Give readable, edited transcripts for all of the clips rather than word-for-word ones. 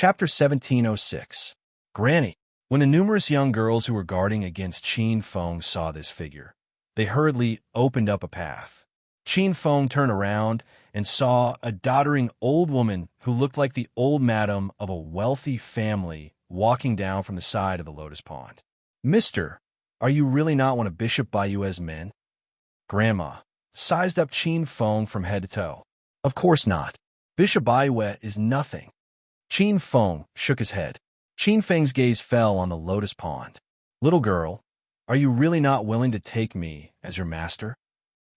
Chapter 1706. Granny. When the numerous young girls who were guarding against Qin Feng saw this figure, they hurriedly opened up a path. Qin Feng turned around and saw a doddering old woman who looked like the old madam of a wealthy family walking down from the side of the lotus pond. "Mister, are you really not one of Bishop Bayue's men?" Grandma sized up Qin Feng from head to toe. "Of course not. Bishop Bayue is nothing." Qin Feng shook his head. Qin Feng's gaze fell on the lotus pond. "Little girl, are you really not willing to take me as your master?"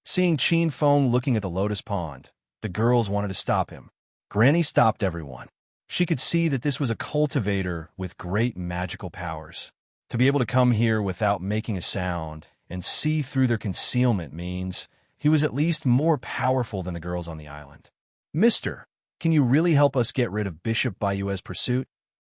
Seeing Qin Feng looking at the lotus pond, the girls wanted to stop him. Granny stopped everyone. She could see that this was a cultivator with great magical powers. To be able to come here without making a sound and see through their concealment means he was at least more powerful than the girls on the island. "Mister, can you really help us get rid of Bishop Bayue's pursuit?"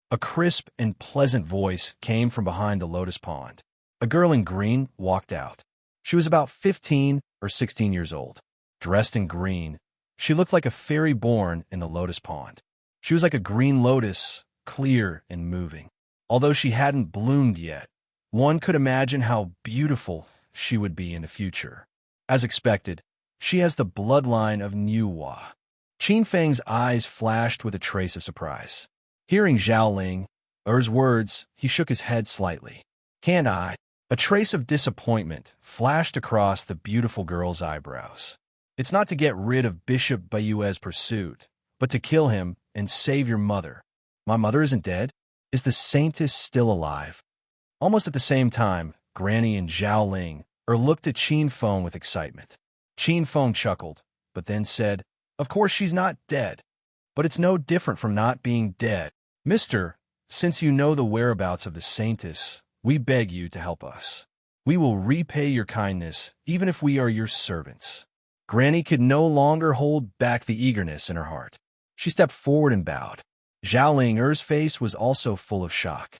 A crisp and pleasant voice came from behind the lotus pond. A girl in green walked out. She was about 15 or 16 years old. Dressed in green, she looked like a fairy born in the lotus pond. She was like a green lotus, clear and moving. Although she hadn't bloomed yet, one could imagine how beautiful she would be in the future. As expected, she has the bloodline of Niuhua. Qin Feng's eyes flashed with a trace of surprise. Hearing Zhao Ling's words, he shook his head slightly. "Can't I?" A trace of disappointment flashed across the beautiful girl's eyebrows. "It's not to get rid of Bishop Bayue's pursuit, but to kill him and save your mother." "My mother isn't dead? Is the saintess still alive?" Almost at the same time, Granny and Zhao Ling looked at Qin Feng with excitement. Qin Feng chuckled, but then said, "Of course she's not dead, but it's no different from not being dead. Mister, since you know the whereabouts of the saintess, we beg you to help us. We will repay your kindness, even if we are your servants." Granny could no longer hold back the eagerness in her heart. She stepped forward and bowed. Zhao Ling's face was also full of shock.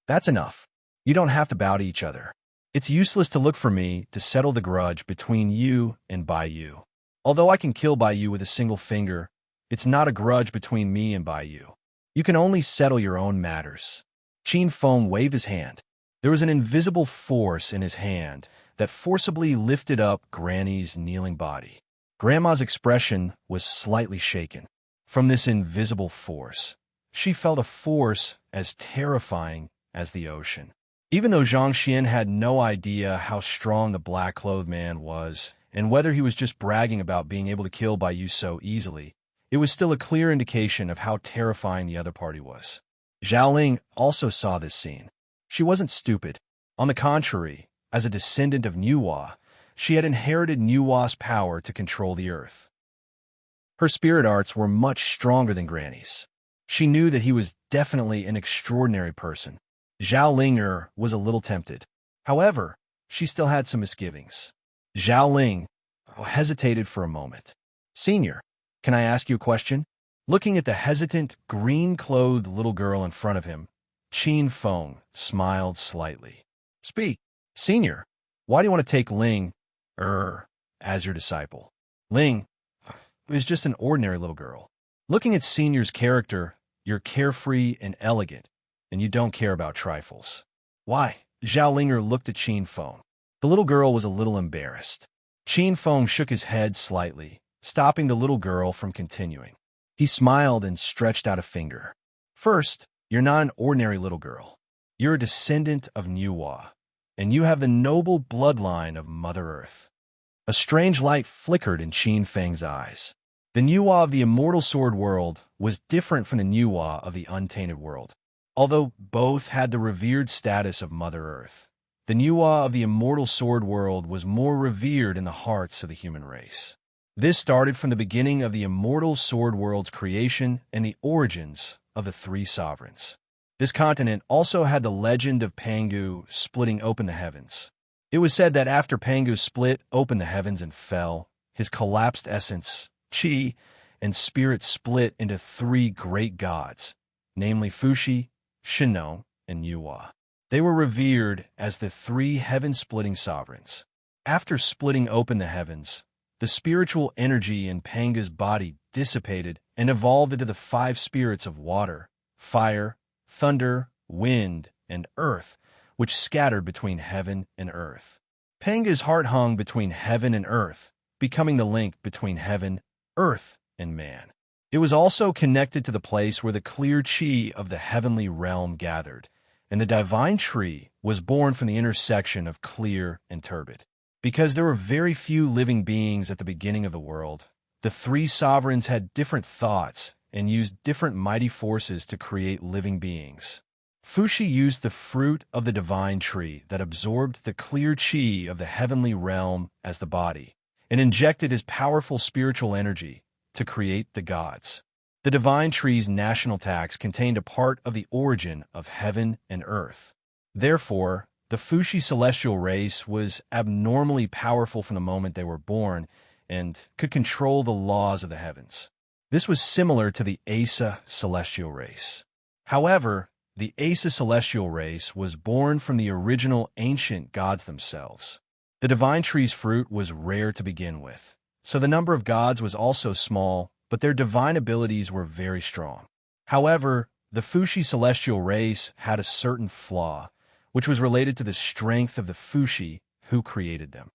"That's enough. You don't have to bow to each other. It's useless to look for me to settle the grudge between you and Baiyu. Although I can kill Baiyu with a single finger, it's not a grudge between me and Baiyu. You can only settle your own matters." Qin Feng waved his hand. There was an invisible force in his hand that forcibly lifted up Granny's kneeling body. Grandma's expression was slightly shaken. From this invisible force, she felt a force as terrifying as the ocean. Even though Zhang Xian had no idea how strong the black-clothed man was, and whether he was just bragging about being able to kill Baiyu so easily, it was still a clear indication of how terrifying the other party was. Zhao Ling also saw this scene. She wasn't stupid. On the contrary, as a descendant of Niuhua, she had inherited Niuhua's power to control the earth. Her spirit arts were much stronger than Granny's. She knew that he was definitely an extraordinary person. Zhao Ling was a little tempted. However, she still had some misgivings. Zhao Ling hesitated for a moment. "Senior, can I ask you a question?" Looking at the hesitant, green-clothed little girl in front of him, Qin Feng smiled slightly. "Speak. Senior, why do you want to take Ling as your disciple?" Ling is just an ordinary little girl. Looking at Senior's character, you're carefree and elegant, and you don't care about trifles. "Why?" Zhao Ling looked at Qin Feng. The little girl was a little embarrassed. Qin Feng shook his head slightly, stopping the little girl from continuing. He smiled and stretched out a finger. "First, you're not an ordinary little girl. You're a descendant of Niuhua, and you have the noble bloodline of Mother Earth." A strange light flickered in Qin Feng's eyes. The Niuhua of the immortal sword world was different from the Niuhua of the untainted world. Although both had the revered status of Mother Earth, the Niuhua of the immortal sword world was more revered in the hearts of the human race. This started from the beginning of the immortal sword world's creation and the origins of the three sovereigns. This continent also had the legend of Pangu splitting open the heavens. It was said that after Pangu split open the heavens and fell, his collapsed essence, Qi, and spirit split into three great gods, namely Fuxi, Shinnong, and Niuhua. They were revered as the three heaven-splitting sovereigns. After splitting open the heavens, the spiritual energy in Panga's body dissipated and evolved into the five spirits of water, fire, thunder, wind, and earth, which scattered between heaven and earth. Panga's heart hung between heaven and earth, becoming the link between heaven, earth, and man. It was also connected to the place where the clear chi of the heavenly realm gathered, and the divine tree was born from the intersection of clear and turbid. Because there were very few living beings at the beginning of the world, the three sovereigns had different thoughts and used different mighty forces to create living beings. Fuxi used the fruit of the divine tree that absorbed the clear chi of the heavenly realm as the body, and injected his powerful spiritual energy to create the gods. The divine tree's national tax contained a part of the origin of heaven and earth. Therefore, the Fuxi celestial race was abnormally powerful from the moment they were born and could control the laws of the heavens. This was similar to the Asa celestial race. However, the Asa celestial race was born from the original ancient gods themselves. The divine tree's fruit was rare to begin with, so the number of gods was also small, but their divine abilities were very strong. However, the Fuxi celestial race had a certain flaw, which was related to the strength of the Fuxi who created them.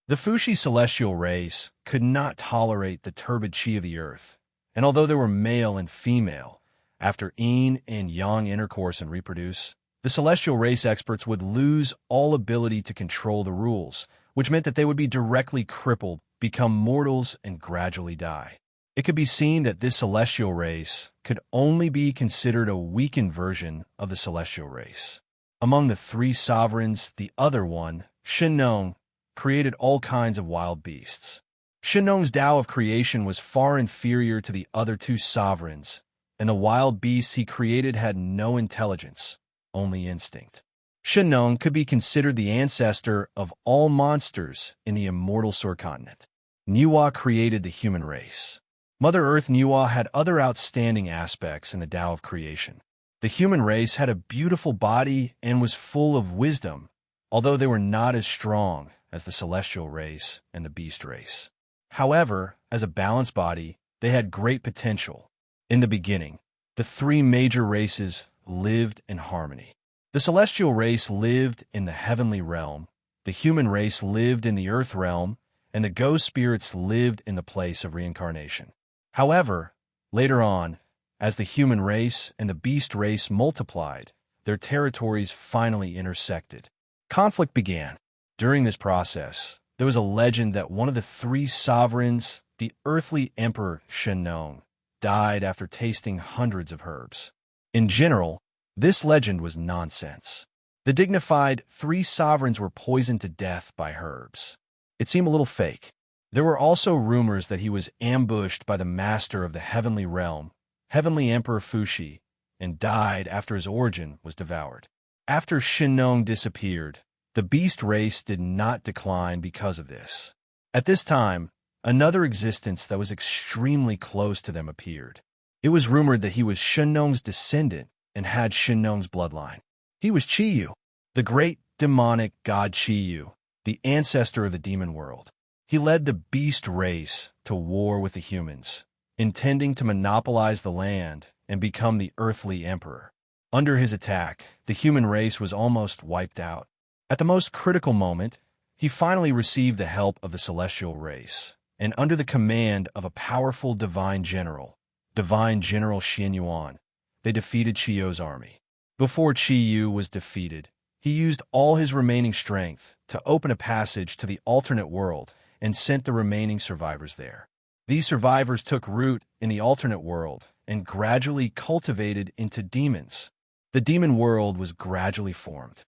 The Fuxi celestial race could not tolerate the turbid chi of the earth, and although they were male and female, after yin and yang intercourse and reproduce, the celestial race experts would lose all ability to control the rules, which meant that they would be directly crippled, become mortals, and gradually die. It could be seen that this celestial race could only be considered a weakened version of the celestial race. Among the three sovereigns, the other one, Shinnong, created all kinds of wild beasts. Shinnong's Tao of creation was far inferior to the other two sovereigns, and the wild beasts he created had no intelligence, only instinct. Shinnong could be considered the ancestor of all monsters in the immortal subcontinent. Nuwa created the human race. Mother Earth Nuwa had other outstanding aspects in the Tao of creation. The human race had a beautiful body and was full of wisdom, although they were not as strong as the celestial race and the beast race. However, as a balanced body, they had great potential. In the beginning, the three major races lived in harmony. The celestial race lived in the heavenly realm, the human race lived in the earth realm, and the ghost spirits lived in the place of reincarnation. However, later on, as the human race and the beast race multiplied, their territories finally intersected. Conflict began. During this process, there was a legend that one of the three sovereigns, the earthly emperor Shinnong, died after tasting hundreds of herbs. In general, this legend was nonsense. The dignified three sovereigns were poisoned to death by herbs. It seemed a little fake. There were also rumors that he was ambushed by the master of the heavenly realm, Heavenly Emperor Fuxi, and died after his origin was devoured. After Shinnong disappeared, the beast race did not decline because of this. At this time, another existence that was extremely close to them appeared. It was rumored that he was Shinnong's descendant and had Shinnong's bloodline. He was Chiyu, the great demonic god Chiyu, the ancestor of the demon world. He led the beast race to war with the humans, intending to monopolize the land and become the earthly emperor. Under his attack, the human race was almost wiped out. At the most critical moment, he finally received the help of the celestial race, and under the command of a powerful divine general Xian Yuan, they defeated Chiyu's army. Before Chiyu was defeated, he used all his remaining strength to open a passage to the alternate world and sent the remaining survivors there. These survivors took root in the alternate world and gradually cultivated into demons. The demon world was gradually formed.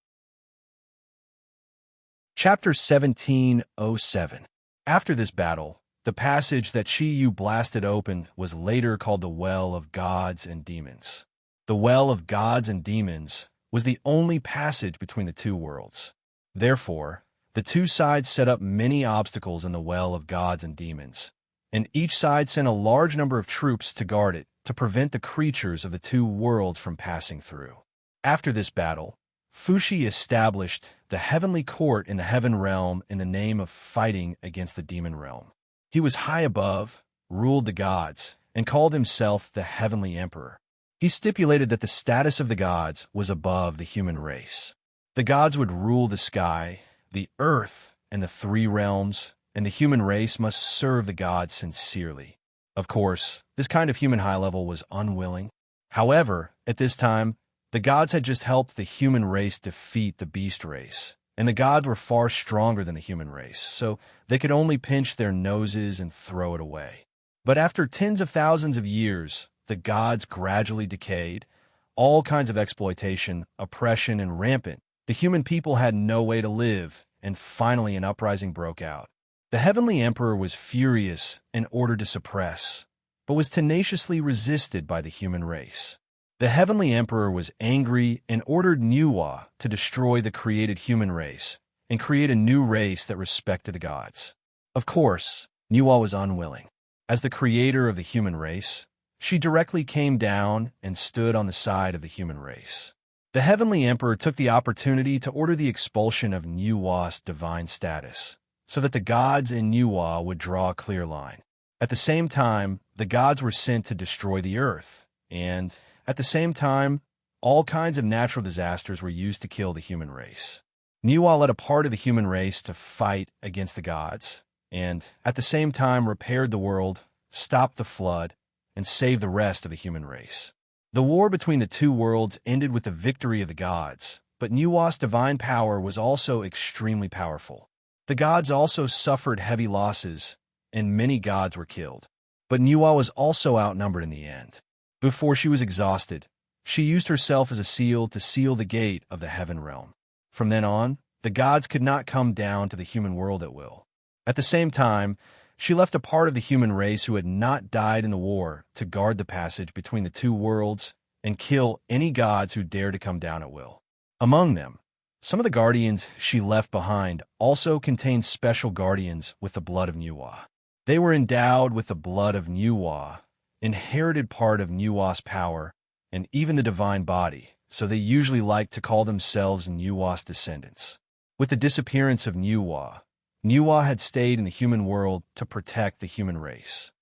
Chapter 1707. After this battle, the passage that Chiyu blasted open was later called the Well of Gods and Demons. The Well of Gods and Demons was the only passage between the two worlds. Therefore, the two sides set up many obstacles in the Well of Gods and Demons, and each side sent a large number of troops to guard it to prevent the creatures of the two worlds from passing through. After this battle, Fuxi established the heavenly court in the heaven realm in the name of fighting against the demon realm. He was high above, ruled the gods, and called himself the heavenly emperor. He stipulated that the status of the gods was above the human race. The gods would rule the sky, the earth, and the three realms, and the human race must serve the gods sincerely. Of course, this kind of human high level was unwilling. However, at this time, the gods had just helped the human race defeat the beast race, and the gods were far stronger than the human race, so they could only pinch their noses and throw it away. But after tens of thousands of years, the gods gradually decayed, all kinds of exploitation, oppression, and rampant. The human people had no way to live, and finally an uprising broke out. The heavenly emperor was furious and ordered to suppress, but was tenaciously resisted by the human race. The heavenly emperor was angry and ordered Nuwa to destroy the created human race and create a new race that respected the gods. Of course, Nuwa was unwilling. As the creator of the human race, she directly came down and stood on the side of the human race. The heavenly emperor took the opportunity to order the expulsion of Nuwa's divine status, so that the gods and Nuwa would draw a clear line. At the same time, the gods were sent to destroy the earth, and, at the same time, all kinds of natural disasters were used to kill the human race. Nuwa led a part of the human race to fight against the gods, and, at the same time, repaired the world, stopped the flood, and saved the rest of the human race. The war between the two worlds ended with the victory of the gods, but Nuwa's divine power was also extremely powerful. The gods also suffered heavy losses, and many gods were killed. But Nuwa was also outnumbered in the end. Before she was exhausted, she used herself as a seal to seal the gate of the heaven realm. From then on, the gods could not come down to the human world at will. At the same time, she left a part of the human race who had not died in the war to guard the passage between the two worlds and kill any gods who dared to come down at will. Among them, some of the guardians she left behind also contained special guardians with the blood of Nuwa. They were endowed with the blood of Nuwa, inherited part of Nuwa's power, and even the divine body, so they usually liked to call themselves Nuwa's descendants. With the disappearance of Nuwa, Nuwa had stayed in the human world to protect the human race.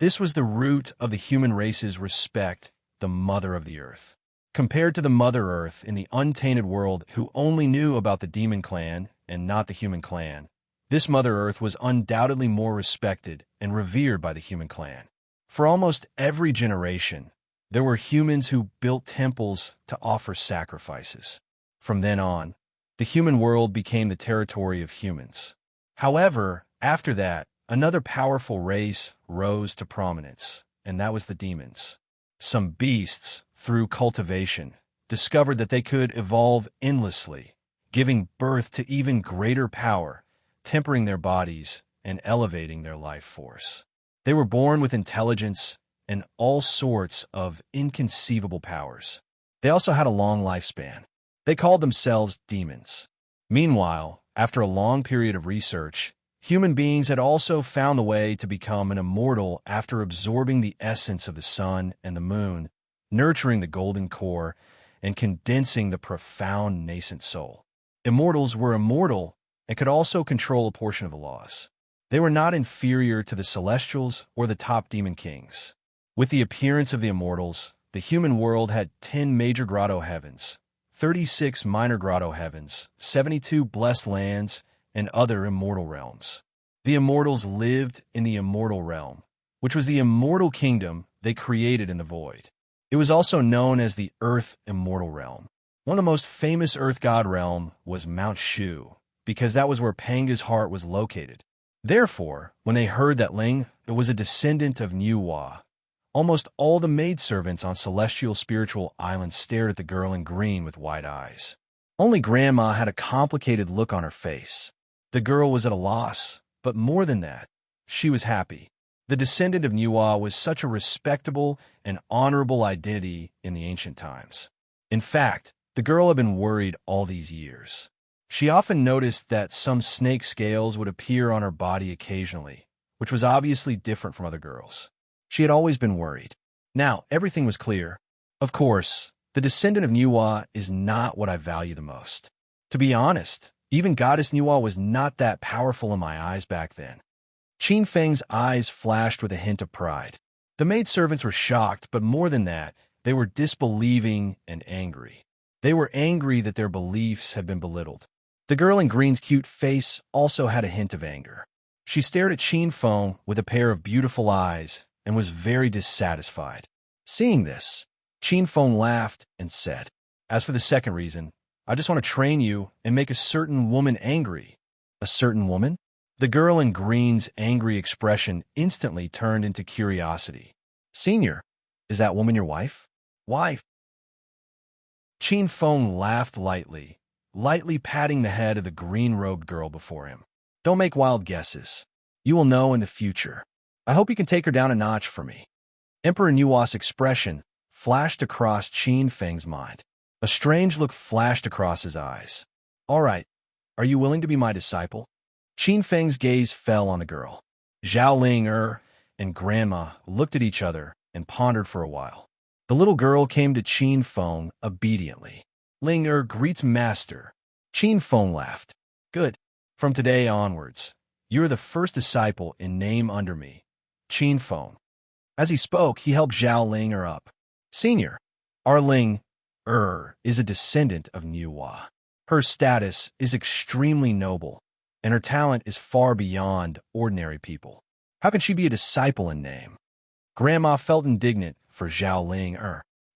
This was the root of the human race's respect, the Mother of the Earth. Compared to the Mother Earth in the untainted world who only knew about the demon clan and not the human clan, this Mother Earth was undoubtedly more respected and revered by the human clan. For almost every generation, there were humans who built temples to offer sacrifices. From then on, the human world became the territory of humans. However, after that, another powerful race rose to prominence, and that was the demons. Some beasts, through cultivation, discovered that they could evolve endlessly, giving birth to even greater power, tempering their bodies and elevating their life force. They were born with intelligence and all sorts of inconceivable powers. They also had a long lifespan. They called themselves demons. Meanwhile, after a long period of research, human beings had also found the way to become an immortal after absorbing the essence of the sun and the moon, nurturing the golden core, and condensing the profound nascent soul. Immortals were immortal and could also control a portion of the laws. They were not inferior to the celestials or the top demon kings. With the appearance of the immortals, the human world had 10 major grotto heavens, 36 minor grotto heavens, 72 blessed lands, and other immortal realms. The immortals lived in the immortal realm, which was the immortal kingdom they created in the void. It was also known as the Earth Immortal Realm. One of the most famous Earth God realm was Mount Shu, because that was where Panga's heart was located. Therefore, when they heard that Ling was a descendant of Nuwa, almost all the maidservants on celestial spiritual islands stared at the girl in green with wide eyes. Only Grandma had a complicated look on her face. The girl was at a loss, but more than that, she was happy. The descendant of Nuwa was such a respectable and honorable identity in the ancient times. In fact, the girl had been worried all these years. She often noticed that some snake scales would appear on her body occasionally, which was obviously different from other girls. She had always been worried. Now, everything was clear. Of course, the descendant of Nuwa is not what I value the most. To be honest, even Goddess Nuwa was not that powerful in my eyes back then. Qin Feng's eyes flashed with a hint of pride. The maidservants were shocked, but more than that, they were disbelieving and angry. They were angry that their beliefs had been belittled. The girl in green's cute face also had a hint of anger. She stared at Qin Feng with a pair of beautiful eyes and was very dissatisfied. Seeing this, Qin Feng laughed and said, "As for the second reason, I just want to train you and make a certain woman angry." A certain woman? The girl in green's angry expression instantly turned into curiosity. "Senior, is that woman your wife?" "Wife?" Qin Feng laughed lightly, patting the head of the green-robed girl before him. "Don't make wild guesses. You will know in the future. I hope you can take her down a notch for me." Emperor Nuwa's expression flashed across Qin Feng's mind. A strange look flashed across his eyes. "All right, are you willing to be my disciple?" Qin Feng's gaze fell on the girl. Zhao Ling and Grandma looked at each other and pondered for a while. The little girl came to Qin Feng obediently. "Ling greets master." Qin Feng laughed. "Good. From today onwards, you are the first disciple in name under me, Qin Feng." As he spoke, he helped Zhao Ling up. "Senior, our Ling is a descendant of Nuwa. Her status is extremely noble, and her talent is far beyond ordinary people. How can she be a disciple in name?" Grandma felt indignant for Zhao Ling.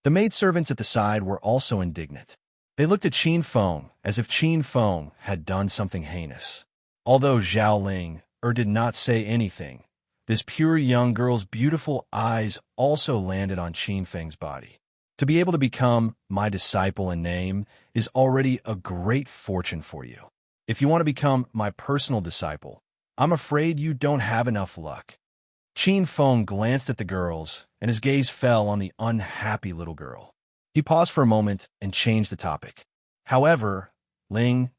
The maidservants at the side were also indignant. They looked at Qin Feng as if Qin Feng had done something heinous. Although Zhao Ling did not say anything, this pure young girl's beautiful eyes also landed on Qin Feng's body. To be able to become my disciple in name is already a great fortune for you. If you want to become my personal disciple, I'm afraid you don't have enough luck. Qin Feng glanced at the girls, and his gaze fell on the unhappy little girl. He paused for a moment and changed the topic. "However, Ling,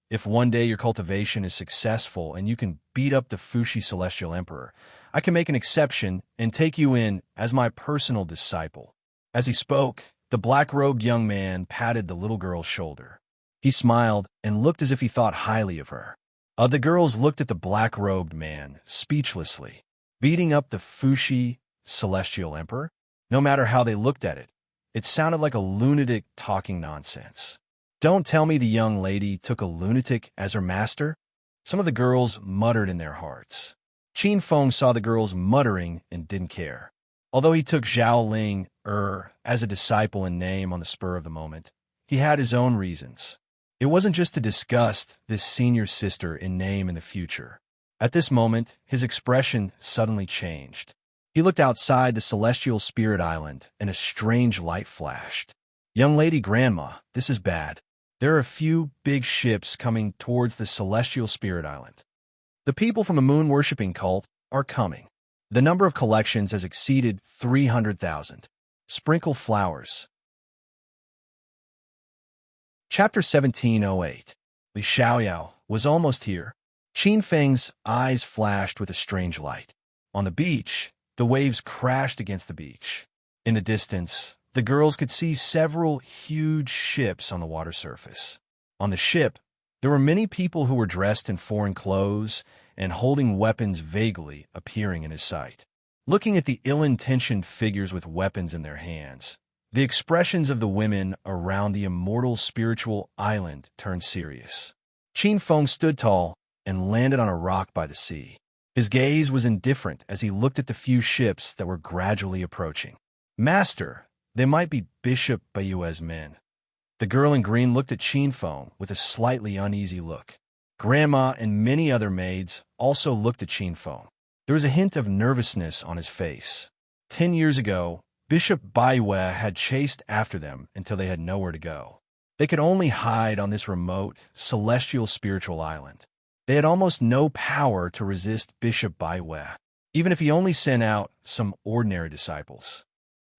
if one day your cultivation is successful and you can beat up the Fushi Celestial Emperor, I can make an exception and take you in as my personal disciple." As he spoke, the black-robed young man patted the little girl's shoulder. He smiled and looked as if he thought highly of her. The girls looked at the black-robed man, speechlessly. Beating up the Fushi Celestial Emperor? No matter how they looked at it, it sounded like a lunatic talking nonsense. Don't tell me the young lady took a lunatic as her master? Some of the girls muttered in their hearts. Qin Feng saw the girls muttering and didn't care. Although he took Zhao Ling as a disciple in name on the spur of the moment, he had his own reasons. It wasn't just to discuss this senior sister in name in the future. At this moment, his expression suddenly changed. He looked outside the Celestial Spirit Island, and a strange light flashed. "Young lady Grandma, this is bad. There are a few big ships coming towards the Celestial Spirit Island. The people from the moon-worshipping cult are coming. The number of collections has exceeded 300,000. Sprinkle flowers." Chapter 1708. Li Xiaoyao was almost here. Qin Feng's eyes flashed with a strange light. On the beach, the waves crashed against the beach. In the distance, the girls could see several huge ships on the water surface. On the ship, there were many people who were dressed in foreign clothes and holding weapons vaguely appearing in his sight. Looking at the ill-intentioned figures with weapons in their hands, the expressions of the women around the immortal spiritual island turned serious. Qin Feng stood tall and landed on a rock by the sea. His gaze was indifferent as he looked at the few ships that were gradually approaching. "Master, they might be Bishop Bayue's men." The girl in green looked at Qin Feng with a slightly uneasy look. Grandma and many other maids also looked at Qin Feng. There was a hint of nervousness on his face. 10 years ago, Bishop Bayue had chased after them until they had nowhere to go. They could only hide on this remote, celestial spiritual island. They had almost no power to resist Bishop Bayue, even if he only sent out some ordinary disciples.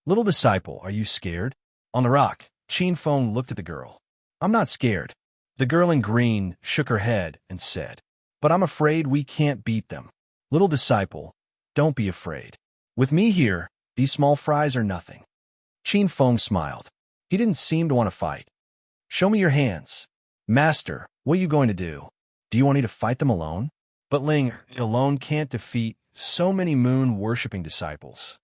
"Little disciple, are you scared?" On the rock, Qin Feng looked at the girl. "I'm not scared." The girl in green shook her head and said, "But I'm afraid we can't beat them." "Little disciple, don't be afraid. With me here, these small fries are nothing." Qin Feng smiled. He didn't seem to want to fight. "Show me your hands." "Master, what are you going to do? Do you want me to fight them alone?" "But Ling alone can't defeat so many moon-worshipping disciples.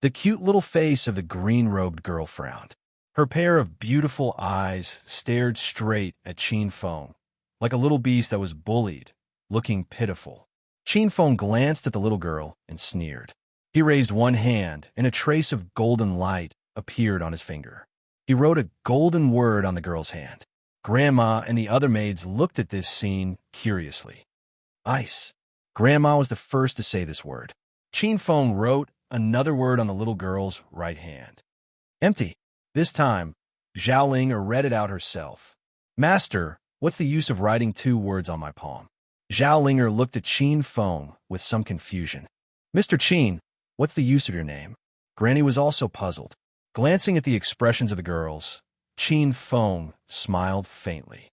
The cute little face of the green-robed girl frowned. Her pair of beautiful eyes stared straight at Qin Feng, like a little beast that was bullied, looking pitiful. Qin Feng glanced at the little girl and sneered. He raised one hand, and a trace of golden light appeared on his finger. He wrote a golden word on the girl's hand. Grandma and the other maids looked at this scene curiously. Ice. Grandma was the first to say this word. Qin Feng wrote another word on the little girl's right hand. Empty. This time, Zhao Linger read it out herself. Master, what's the use of writing 2 words on my palm? Zhao Linger looked at Qin Feng with some confusion. Mr. Qin, what's the use of your name? Granny was also puzzled. Glancing at the expressions of the girls, Qin Feng smiled faintly.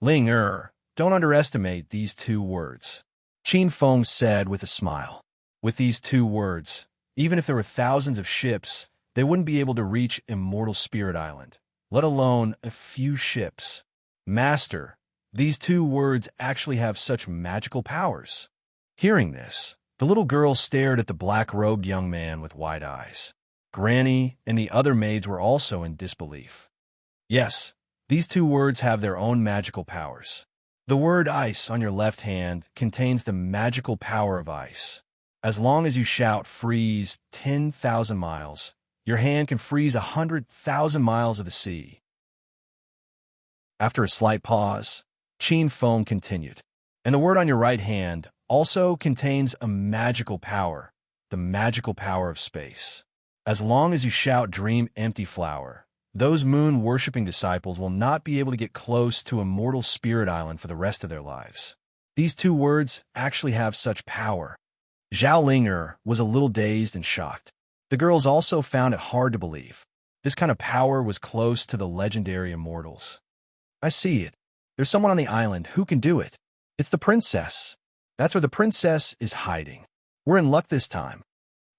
Linger, don't underestimate these 2 words. Qin Feng said with a smile. With these 2 words, even if there were thousands of ships, they wouldn't be able to reach Immortal Spirit Island, let alone a few ships. Master, these 2 words actually have such magical powers. Hearing this, the little girl stared at the black-robed young man with wide eyes. Granny and the other maids were also in disbelief. Yes, these 2 words have their own magical powers. The word ice on your left hand contains the magical power of ice. As long as you shout freeze 10,000 miles, your hand can freeze 100,000 miles of the sea. After a slight pause, Qin Feng continued. And the word on your right hand also contains a magical power, the magical power of space. As long as you shout dream empty flower, those moon-worshipping disciples will not be able to get close to Immortal Spirit Island for the rest of their lives. These 2 words actually have such power. Zhao Linger was a little dazed and shocked. The girls also found it hard to believe. This kind of power was close to the legendary immortals. I see it. There's someone on the island who can do it. It's the princess. That's where the princess is hiding. We're in luck this time.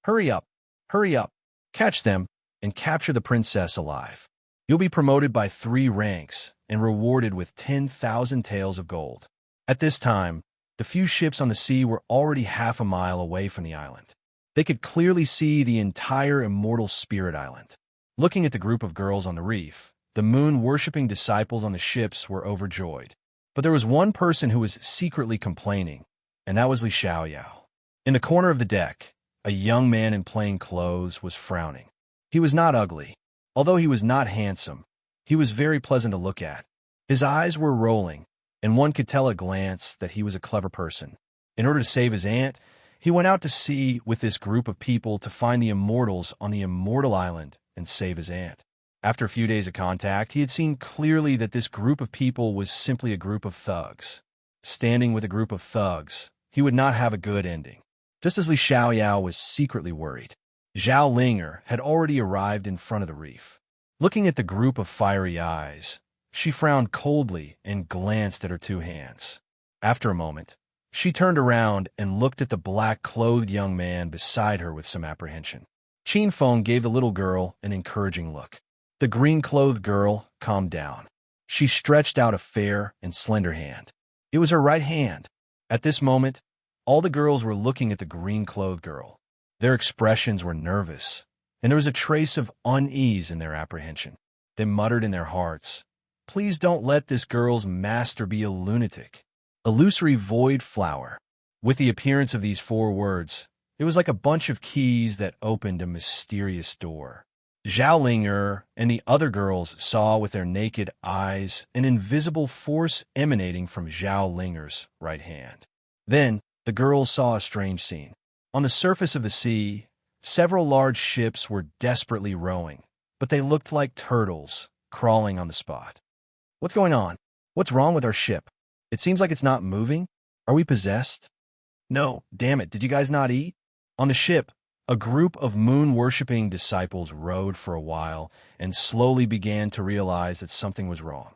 Hurry up. Hurry up. Catch them and capture the princess alive. You'll be promoted by 3 ranks and rewarded with 10,000 taels of gold. At this time, the few ships on the sea were already half a mile away from the island. They could clearly see the entire Immortal Spirit Island. Looking at the group of girls on the reef, the moon-worshipping disciples on the ships were overjoyed. But there was one person who was secretly complaining, and that was Li Xiaoyao. In the corner of the deck, a young man in plain clothes was frowning. He was not ugly. Although he was not handsome, he was very pleasant to look at. His eyes were rolling, and one could tell at a glance that he was a clever person. In order to save his aunt, he went out to sea with this group of people to find the immortals on the Immortal Island and save his aunt. After a few days of contact, he had seen clearly that this group of people was simply a group of thugs. Standing with a group of thugs, he would not have a good ending. Just as Li Xiaoyao was secretly worried, Zhao Linger had already arrived in front of the reef. Looking at the group of fiery eyes, she frowned coldly and glanced at her 2 hands. After a moment, she turned around and looked at the black-clothed young man beside her with some apprehension. Qin Feng gave the little girl an encouraging look. The green-clothed girl calmed down. She stretched out a fair and slender hand. It was her right hand. At this moment, all the girls were looking at the green-clothed girl. Their expressions were nervous, and there was a trace of unease in their apprehension. They muttered in their hearts, "Please don't let this girl's master be a lunatic." Illusory void flower. With the appearance of these 4 words, it was like a bunch of keys that opened a mysterious door. Zhao Linger and the other girls saw with their naked eyes an invisible force emanating from Zhao Linger's right hand. Then, the girls saw a strange scene. On the surface of the sea, several large ships were desperately rowing, but they looked like turtles crawling on the spot. What's going on? What's wrong with our ship? It seems like it's not moving. Are we possessed? No, damn it, did you guys not eat? On the ship, a group of moon-worshipping disciples rowed for a while and slowly began to realize that something was wrong.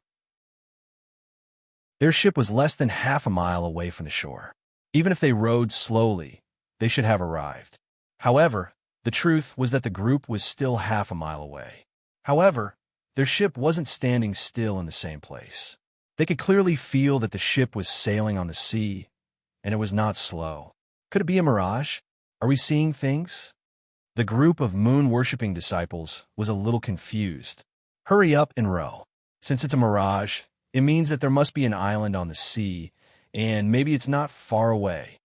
Their ship was less than half a mile away from the shore. Even if they rowed slowly, they should have arrived. However, the truth was that the group was still half a mile away. However, their ship wasn't standing still in the same place. They could clearly feel that the ship was sailing on the sea, and it was not slow. Could it be a mirage? Are we seeing things? The group of moon-worshipping disciples was a little confused. Hurry up and row. Since it's a mirage, it means that there must be an island on the sea, and maybe it's not far away.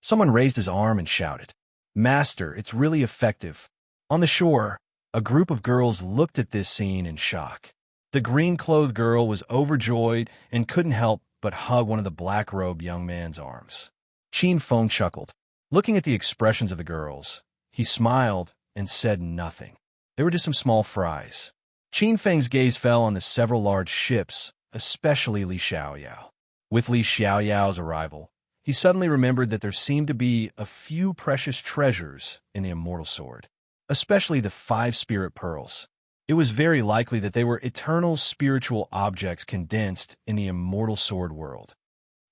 Someone raised his arm and shouted, "Master, it's really effective." On the shore, a group of girls looked at this scene in shock. The green-clothed girl was overjoyed and couldn't help but hug one of the black-robed young man's arms. Qin Feng chuckled. Looking at the expressions of the girls, he smiled and said nothing. They were just some small fries. Qin Feng's gaze fell on the several large ships, especially Li Xiaoyao. With Li Xiaoyao's arrival, he suddenly remembered that there seemed to be a few precious treasures in the immortal sword, especially the 5 spirit pearls. It was very likely that they were eternal spiritual objects condensed in the immortal sword world.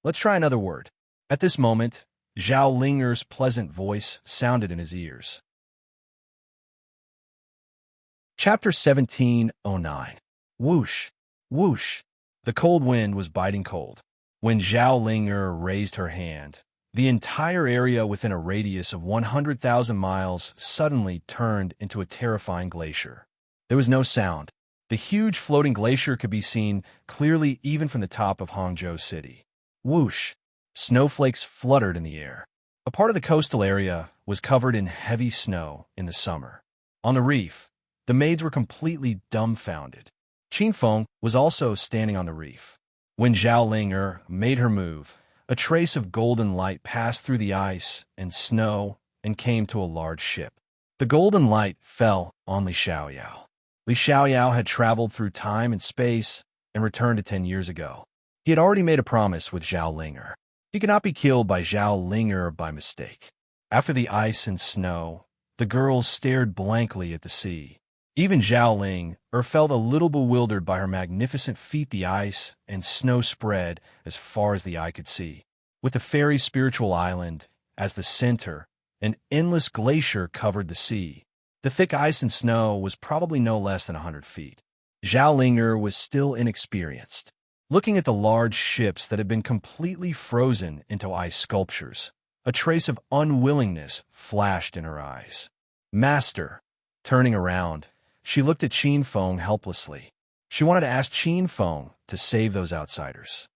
Let's try another word. At this moment, Zhao Linger's pleasant voice sounded in his ears. Chapter 1709. Whoosh, whoosh. The cold wind was biting cold. When Zhao Linger raised her hand, the entire area within a radius of 100,000 miles suddenly turned into a terrifying glacier. There was no sound. The huge floating glacier could be seen clearly even from the top of Hangzhou City. Whoosh! Snowflakes fluttered in the air. A part of the coastal area was covered in heavy snow in the summer. On the reef, the maids were completely dumbfounded. Qin Feng was also standing on the reef. When Zhao Linger made her move, a trace of golden light passed through the ice and snow and came to a large ship. The golden light fell on Li Xiaoyao. Li Xiaoyao had traveled through time and space and returned to 10 years ago. He had already made a promise with Zhao Linger. He could not be killed by Zhao Linger by mistake. After the ice and snow, the girls stared blankly at the sea. Even Zhao Linger felt a little bewildered by her magnificent feat. The ice and snow spread as far as the eye could see. With the fairy spiritual island as the center, an endless glacier covered the sea. The thick ice and snow was probably no less than 100 feet. Zhao Linger was still inexperienced. Looking at the large ships that had been completely frozen into ice sculptures, a trace of unwillingness flashed in her eyes. "Master." Turning around, she looked at Qin Feng helplessly. She wanted to ask Qin Feng to save those outsiders.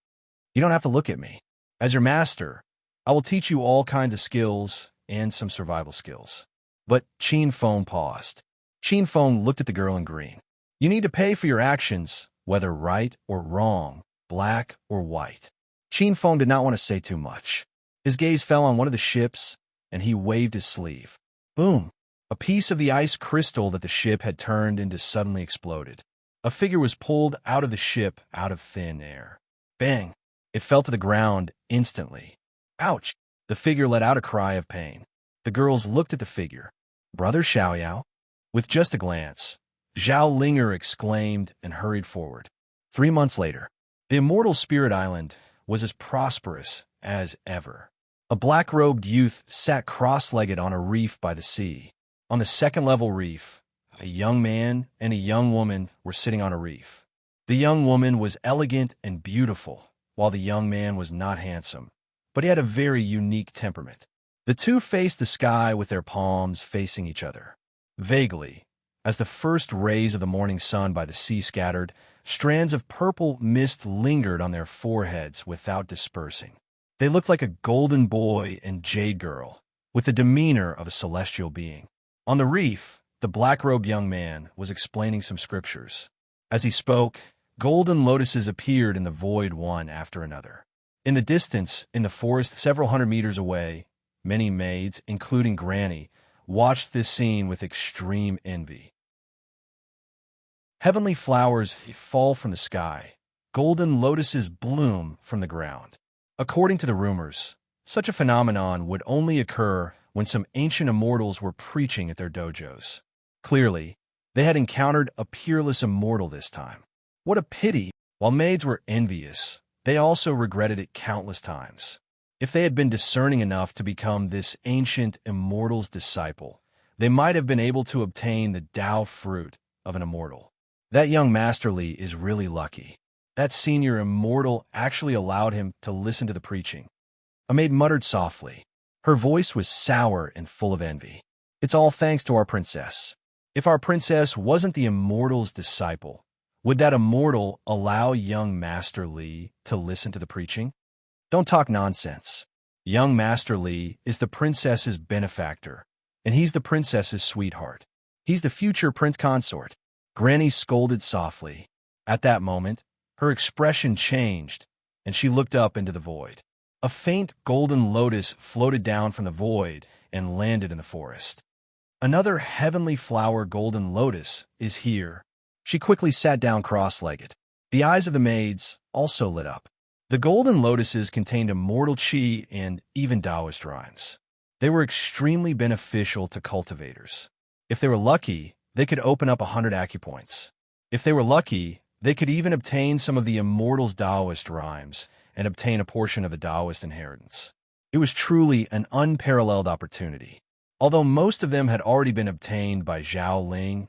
"You don't have to look at me. As your master, I will teach you all kinds of skills and some survival skills." But Qin Feng paused. Qin Feng looked at the girl in green. "You need to pay for your actions, whether right or wrong, black or white." Qin Feng did not want to say too much. His gaze fell on one of the ships, and he waved his sleeve. Boom! A piece of the ice crystal that the ship had turned into suddenly exploded. A figure was pulled out of the ship out of thin air. Bang! It fell to the ground instantly. Ouch! The figure let out a cry of pain. The girls looked at the figure. "Brother Xiaoyao?" With just a glance, Zhao Linger exclaimed and hurried forward. 3 months later, the immortal spirit island was as prosperous as ever. A black-robed youth sat cross-legged on a reef by the sea. On the second-level reef, a young man and a young woman were sitting on a reef. The young woman was elegant and beautiful, while the young man was not handsome, but he had a very unique temperament. The two faced the sky with their palms facing each other. Vaguely, as the first rays of the morning sun by the sea scattered, strands of purple mist lingered on their foreheads without dispersing. They looked like a golden boy and jade girl, with the demeanor of a celestial being. On the reef, the black-robed young man was explaining some scriptures. As he spoke, golden lotuses appeared in the void one after another. In the distance, in the forest several hundred meters away, many maids, including Granny, watched this scene with extreme envy. Heavenly flowers fall from the sky. Golden lotuses bloom from the ground. According to the rumors, such a phenomenon would only occur when some ancient immortals were preaching at their dojos. Clearly, they had encountered a peerless immortal this time. What a pity! While maids were envious, they also regretted it countless times. If they had been discerning enough to become this ancient immortal's disciple, they might have been able to obtain the Tao fruit of an immortal. That young Master Li is really lucky. That senior immortal actually allowed him to listen to the preaching. A maid muttered softly, Her voice was sour and full of envy. "It's all thanks to our princess. If our princess wasn't the immortal's disciple, would that immortal allow young Master Li to listen to the preaching? Don't talk nonsense. Young Master Li is the princess's benefactor, and he's the princess's sweetheart. He's the future prince consort." Granny scolded softly. At that moment, her expression changed, and she looked up into the void. A faint golden lotus floated down from the void and landed in the forest. "Another heavenly flower golden lotus is here." She quickly sat down cross-legged. The eyes of the maids also lit up. The golden lotuses contained immortal qi and even Taoist rhymes. They were extremely beneficial to cultivators. If they were lucky, they could open up 100 acupoints. If they were lucky, they could even obtain some of the immortal's Taoist rhymes and obtain a portion of the Taoist inheritance. It was truly an unparalleled opportunity. Although most of them had already been obtained by Zhao Ling,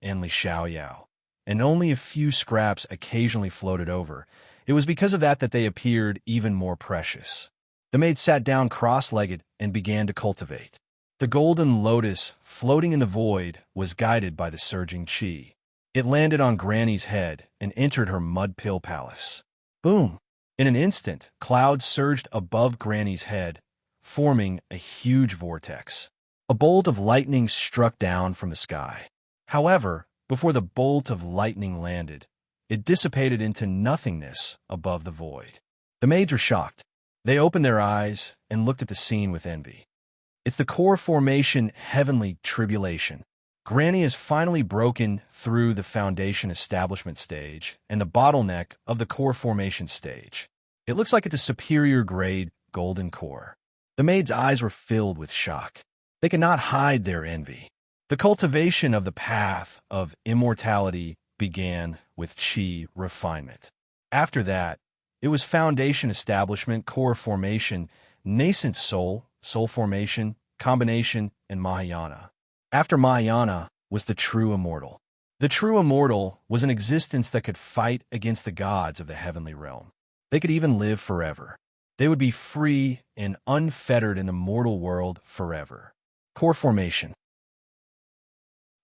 and Li Xiaoyao, and only a few scraps occasionally floated over, it was because of that they appeared even more precious. The maid sat down cross-legged and began to cultivate. The golden lotus, floating in the void, was guided by the surging qi. It landed on Granny's head and entered her mud pill palace. Boom! In an instant, clouds surged above Granny's head, forming a huge vortex. A bolt of lightning struck down from the sky. However, before the bolt of lightning landed, it dissipated into nothingness above the void. The maids were shocked. They opened their eyes and looked at the scene with envy. It's the core formation heavenly tribulation. Granny has finally broken through the foundation establishment stage and the bottleneck of the core formation stage. It looks like it's a superior grade golden core. The maids' eyes were filled with shock. They could not hide their envy. The cultivation of the path of immortality began with qi refinement. After that, it was foundation establishment, core formation, nascent soul formation, combination, and Mahayana. After Mahayana was the true immortal. The true immortal was an existence that could fight against the gods of the heavenly realm. They could even live forever. They would be free and unfettered in the mortal world forever. Core formation.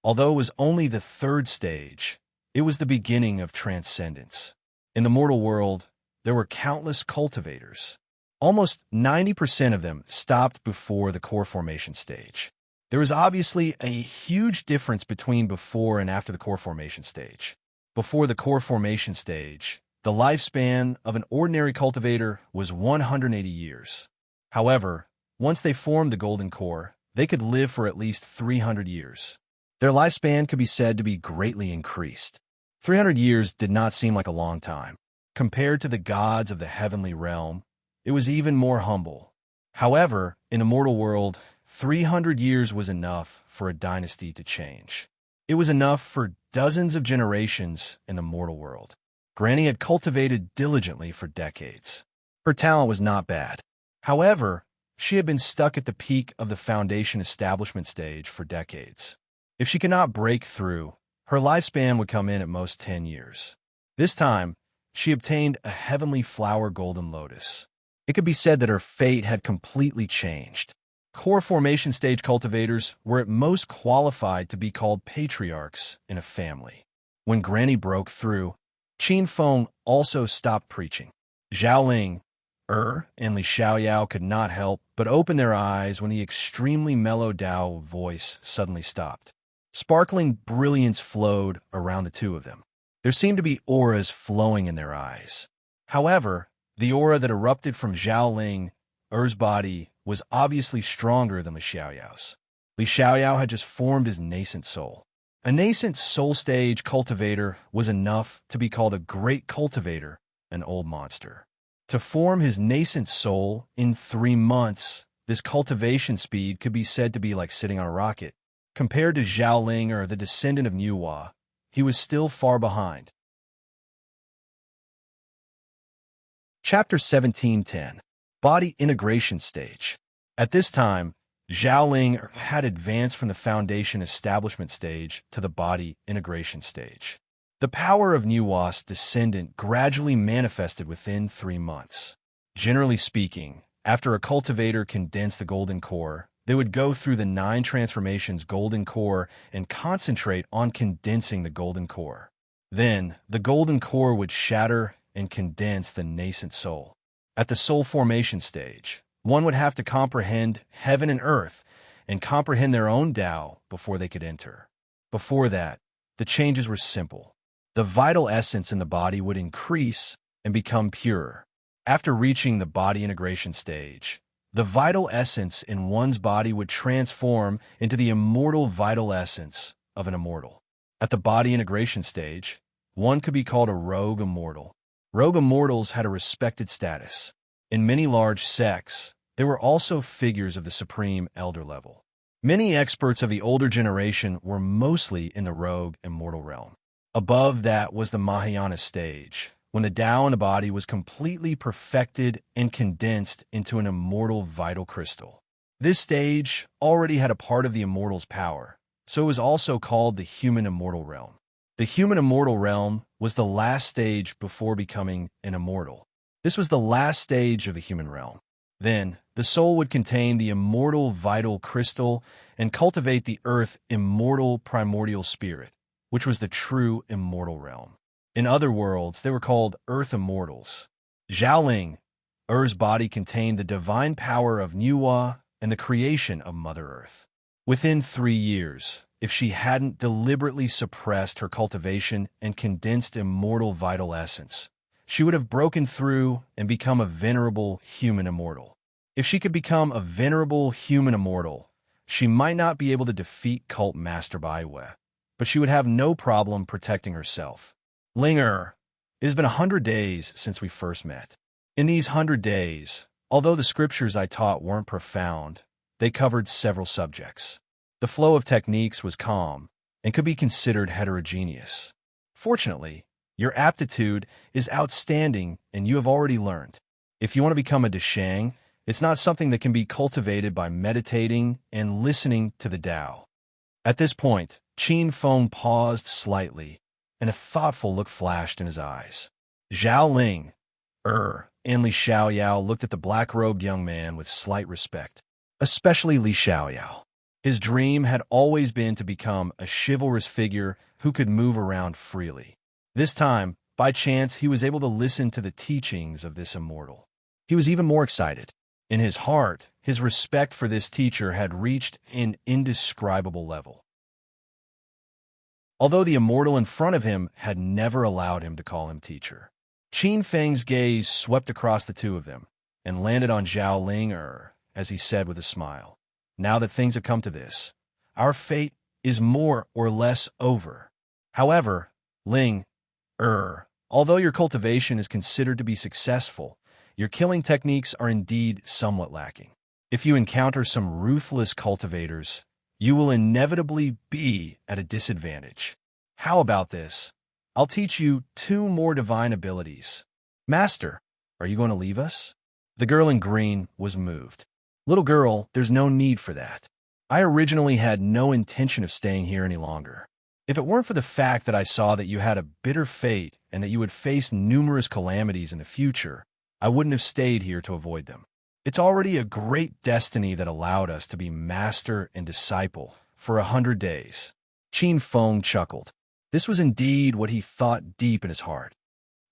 Although it was only the third stage, it was the beginning of transcendence. In the mortal world, there were countless cultivators. Almost 90% of them stopped before the core formation stage. There was obviously a huge difference between before and after the core formation stage. Before the core formation stage, the lifespan of an ordinary cultivator was 180 years. However, once they formed the golden core, they could live for at least 300 years. Their lifespan could be said to be greatly increased. 300 years did not seem like a long time. Compared to the gods of the heavenly realm, it was even more humble. However, in a mortal world, 300 years was enough for a dynasty to change. It was enough for dozens of generations in the mortal world. Granny had cultivated diligently for decades. Her talent was not bad. However, she had been stuck at the peak of the foundation establishment stage for decades. If she could not break through, her lifespan would come in at most 10 years. This time, she obtained a heavenly flower golden lotus. It could be said that her fate had completely changed. Core formation stage cultivators were at most qualified to be called patriarchs in a family. When Granny broke through, Qin Feng also stopped preaching. Zhao Ling, and Li Xiaoyao could not help but open their eyes when the extremely mellow Dao voice suddenly stopped. Sparkling brilliance flowed around the two of them. There seemed to be auras flowing in their eyes. However, the aura that erupted from Zhao Ling's body was obviously stronger than Li Xiaoyao's. Li Xiaoyao had just formed his nascent soul. A nascent soul stage cultivator was enough to be called a great cultivator, an old monster. To form his nascent soul in 3 months, this cultivation speed could be said to be like sitting on a rocket. Compared to Zhao Ling or the descendant of Nuwa, he was still far behind. Chapter 17:10. Body Integration Stage. At this time, Zhao Ling had advanced from the foundation establishment stage to the body integration stage. The power of Nuwa's descendant gradually manifested within 3 months. Generally speaking, After a cultivator condensed the golden core, they would go through the 9 transformations golden core and concentrate on condensing the golden core. Then, the golden core would shatter and condense the nascent soul. At the soul formation stage, one would have to comprehend heaven and earth and comprehend their own Tao before they could enter. Before that, the changes were simple. The vital essence in the body would increase and become purer. After reaching the body integration stage, the vital essence in one's body would transform into the immortal vital essence of an immortal. At the body integration stage, one could be called a rogue immortal. Rogue immortals had a respected status. In many large sects, they were also figures of the supreme elder level. Many experts of the older generation were mostly in the rogue immortal realm. Above that was the Mahayana stage, when the Tao in the body was completely perfected and condensed into an immortal vital crystal. This stage already had a part of the immortal's power, so it was also called the human immortal realm. The human immortal realm was the last stage before becoming an immortal. This was the last stage of the human realm. Then, the soul would contain the immortal vital crystal and cultivate the earth immortal primordial spirit, which was the true immortal realm. In other worlds, they were called Earth Immortals. Xiaoling, Er's body contained the divine power of Nuwa and the creation of Mother Earth. Within 3 years, if she hadn't deliberately suppressed her cultivation and condensed immortal vital essence, she would have broken through and become a venerable human immortal. If she could become a venerable human immortal, she might not be able to defeat Cult Master Baiwe, but she would have no problem protecting herself. Linger, it has been 100 days since we first met. In these 100 days, although the scriptures I taught weren't profound, they covered several subjects. The flow of techniques was calm and could be considered heterogeneous. Fortunately, your aptitude is outstanding and you have already learned. If you want to become a Deshang, it's not something that can be cultivated by meditating and listening to the Tao. At this point, Qin Feng paused slightly, and a thoughtful look flashed in his eyes. Zhao Ling, and Li Xiaoyao looked at the black-robed young man with slight respect, especially Li Xiaoyao. His dream had always been to become a chivalrous figure who could move around freely. This time, by chance, he was able to listen to the teachings of this immortal. He was even more excited. In his heart, his respect for this teacher had reached an indescribable level. Although the immortal in front of him had never allowed him to call him teacher. Qin Feng's gaze swept across the two of them and landed on Zhao Ling as he said with a smile, "Now that things have come to this, our fate is more or less over. However, Ling, although your cultivation is considered to be successful, your killing techniques are indeed somewhat lacking. If you encounter some ruthless cultivators, you will inevitably be at a disadvantage. How about this? I'll teach you 2 more divine abilities. Master, are you going to leave us?" The girl in green was moved. "Little girl, there's no need for that. I originally had no intention of staying here any longer. If it weren't for the fact that I saw that you had a bitter fate and that you would face numerous calamities in the future, I wouldn't have stayed here to avoid them. It's already a great destiny that allowed us to be master and disciple for 100 days. Qin Feng chuckled. This was indeed what he thought deep in his heart.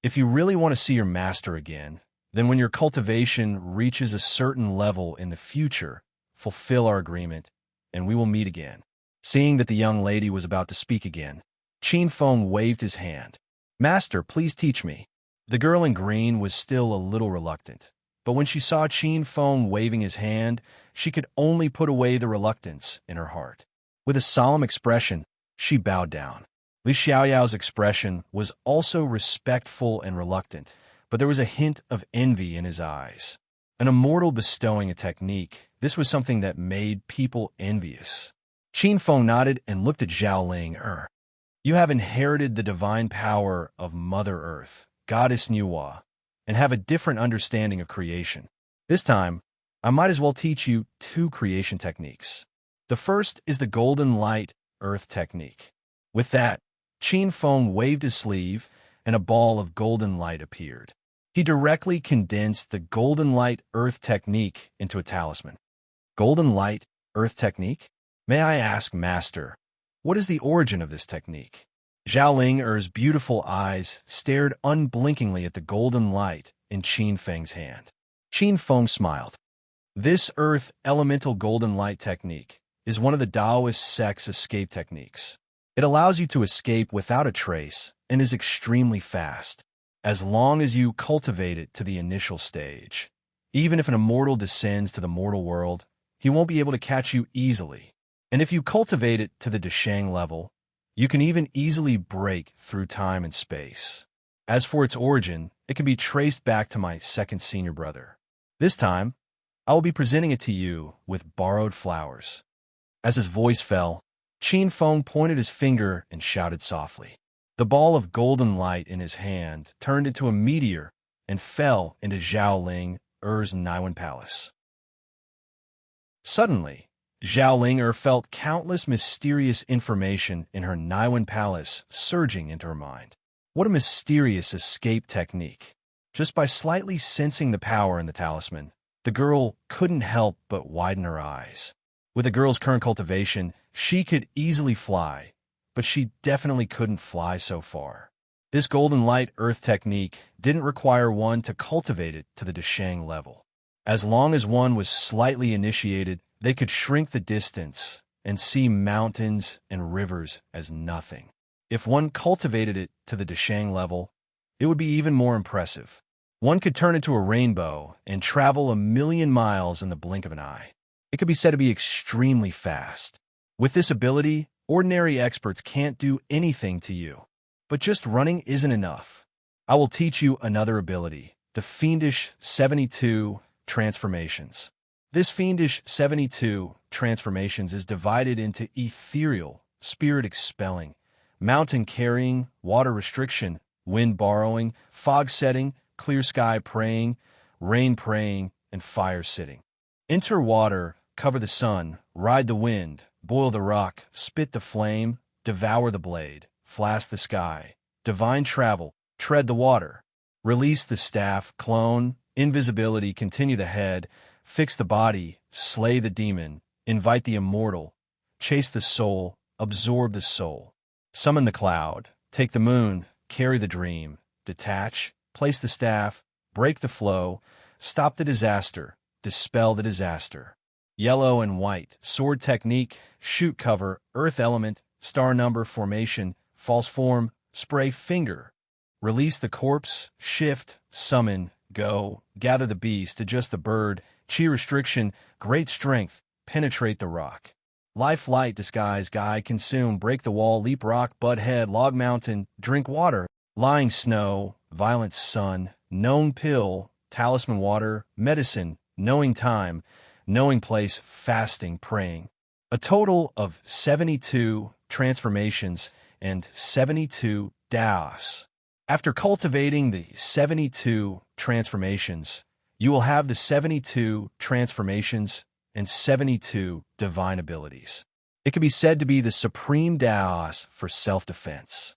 If you really want to see your master again, then when your cultivation reaches a certain level in the future, fulfill our agreement, and we will meet again. Seeing that the young lady was about to speak again, Qin Feng waved his hand. Master, please teach me. The girl in green was still a little reluctant, but when she saw Qin Feng waving his hand, she could only put away the reluctance in her heart. With a solemn expression, she bowed down. Li Xiaoyao's expression was also respectful and reluctant, but there was a hint of envy in his eyes. An immortal bestowing a technique, this was something that made people envious. Qin Feng nodded and looked at Zhao Ling. You have inherited the divine power of Mother Earth, Goddess Nuwa, and have a different understanding of creation. This time, I might as well teach you 2 creation techniques. The first is the Golden Light Earth technique. With that, Qin Feng waved his sleeve, and a ball of golden light appeared. He directly condensed the golden light earth technique into a talisman. Golden light earth technique? May I ask, Master, what is the origin of this technique? Zhao Ling beautiful eyes stared unblinkingly at the golden light in Qin Feng's hand. Qin Feng smiled. This earth elemental golden light technique is one of the Taoist sect's escape techniques. It allows you to escape without a trace and is extremely fast, as long as you cultivate it to the initial stage. Even if an immortal descends to the mortal world, he won't be able to catch you easily. And if you cultivate it to the Deshang level, you can even easily break through time and space. As for its origin, it can be traced back to my second senior brother. This time, I will be presenting it to you with borrowed flowers. As his voice fell, Qin Feng pointed his finger and shouted softly. The ball of golden light in his hand turned into a meteor and fell into Zhao Ling's Naiwan palace. Suddenly, Zhao Ling felt countless mysterious information in her Naiwan palace surging into her mind. What a mysterious escape technique. Just by slightly sensing the power in the talisman, the girl couldn't help but widen her eyes. With the girl's current cultivation, she could easily fly, but she definitely couldn't fly so far. This golden light earth technique didn't require one to cultivate it to the Deshang level. As long as one was slightly initiated, they could shrink the distance and see mountains and rivers as nothing. If one cultivated it to the Deshang level, it would be even more impressive. One could turn into a rainbow and travel 1,000,000 miles in the blink of an eye. It could be said to be extremely fast. With this ability, ordinary experts can't do anything to you. But just running isn't enough. I will teach you another ability, the Fiendish 72 Transformations. This Fiendish 72 Transformations is divided into ethereal, spirit expelling, mountain carrying, water restriction, wind borrowing, fog setting, clear sky praying, rain praying, and fire sitting. Enter water, cover the sun, ride the wind, boil the rock, spit the flame, devour the blade, flash the sky, divine travel, tread the water, release the staff, clone, invisibility, continue the head, fix the body, slay the demon, invite the immortal, chase the soul, absorb the soul, summon the cloud, take the moon, carry the dream, detach, place the staff, break the flow, stop the disaster, dispel the disaster. Yellow and white, sword technique, shoot cover, earth element, star number formation, false form, spray finger. Release the corpse, shift, summon, go, gather the beast, adjust the bird, chi restriction, great strength, penetrate the rock. Life light, disguise, guy, consume, break the wall, leap rock, bud head, log mountain, drink water, lying snow, violent sun, known pill, talisman water, medicine, knowing time, knowing place, fasting, praying. A total of 72 transformations and 72 daos. After cultivating the 72 transformations, you will have the 72 transformations and 72 divine abilities. It can be said to be the supreme daos for self-defense.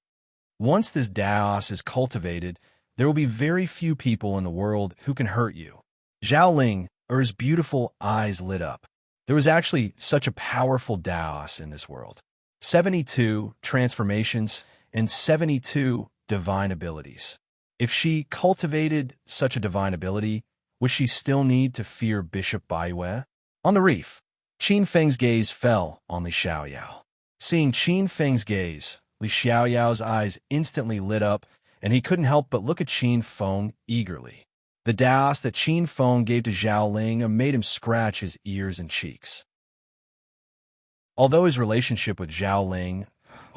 Once this daos is cultivated, there will be very few people in the world who can hurt you. Zhao Ling's beautiful eyes lit up. There was actually such a powerful daos in this world. 72 transformations and 72 divine abilities. If she cultivated such a divine ability, would she still need to fear Bishop Baiyue? On the reef, Qin Feng's gaze fell on Li Xiaoyao. Seeing Qin Feng's gaze, Li Xiaoyao's eyes instantly lit up, and he couldn't help but look at Qin Feng eagerly. The daos that Qin Feng gave to Zhao Ling made him scratch his ears and cheeks. Although his relationship with Zhao Ling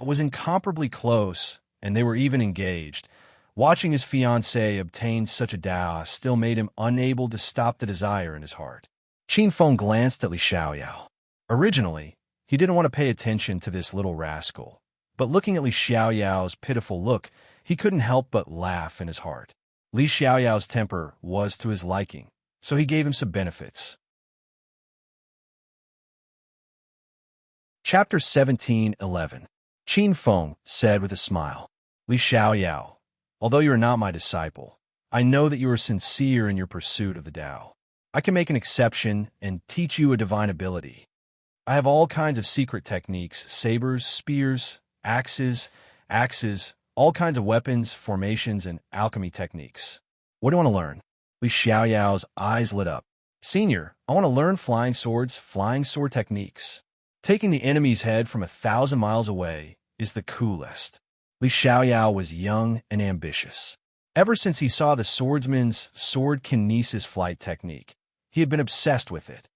was incomparably close, and they were even engaged, watching his fiancée obtain such a daos still made him unable to stop the desire in his heart. Qin Feng glanced at Li Xiaoyao. Originally, he didn't want to pay attention to this little rascal, but looking at Li Xiaoyao's pitiful look, he couldn't help but laugh in his heart. Li Xiaoyao's temper was to his liking, so he gave him some benefits. Chapter 17:11. Qin Feng said with a smile, Li Xiaoyao, although you are not my disciple, I know that you are sincere in your pursuit of the Tao. I can make an exception and teach you a divine ability. I have all kinds of secret techniques, sabers, spears, axes, all kinds of weapons, formations, and alchemy techniques. What do you want to learn? Li Xiaoyao's eyes lit up. Senior, I want to learn flying sword techniques. Taking the enemy's head from 1,000 miles away is the coolest. Li Xiaoyao was young and ambitious. Ever since he saw the swordsman's sword kinesis flight technique, he had been obsessed with it.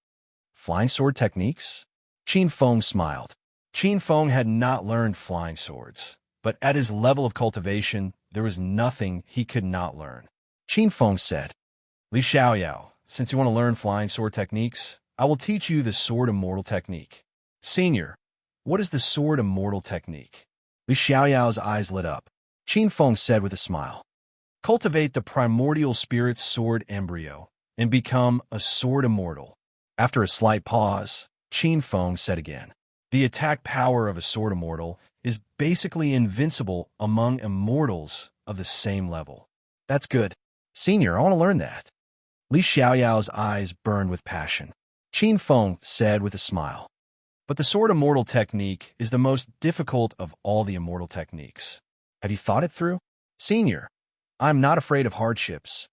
Flying sword techniques? Qin Feng smiled. Qin Feng had not learned flying swords, but at his level of cultivation, there was nothing he could not learn. Qin Feng said, Li Xiaoyao, since you want to learn flying sword techniques, I will teach you the sword immortal technique. Senior, what is the sword immortal technique? Li Xiaoyao's eyes lit up. Qin Feng said with a smile, cultivate the primordial spirit's sword embryo and become a sword immortal. After a slight pause, Qin Feng said again, the attack power of a sword immortal is basically invincible among immortals of the same level. That's good. Senior, I want to learn that. Li Xiaoyao's eyes burned with passion. Qin Feng said with a smile, but the sword immortal technique is the most difficult of all the immortal techniques. Have you thought it through? Senior, I'm not afraid of hardships,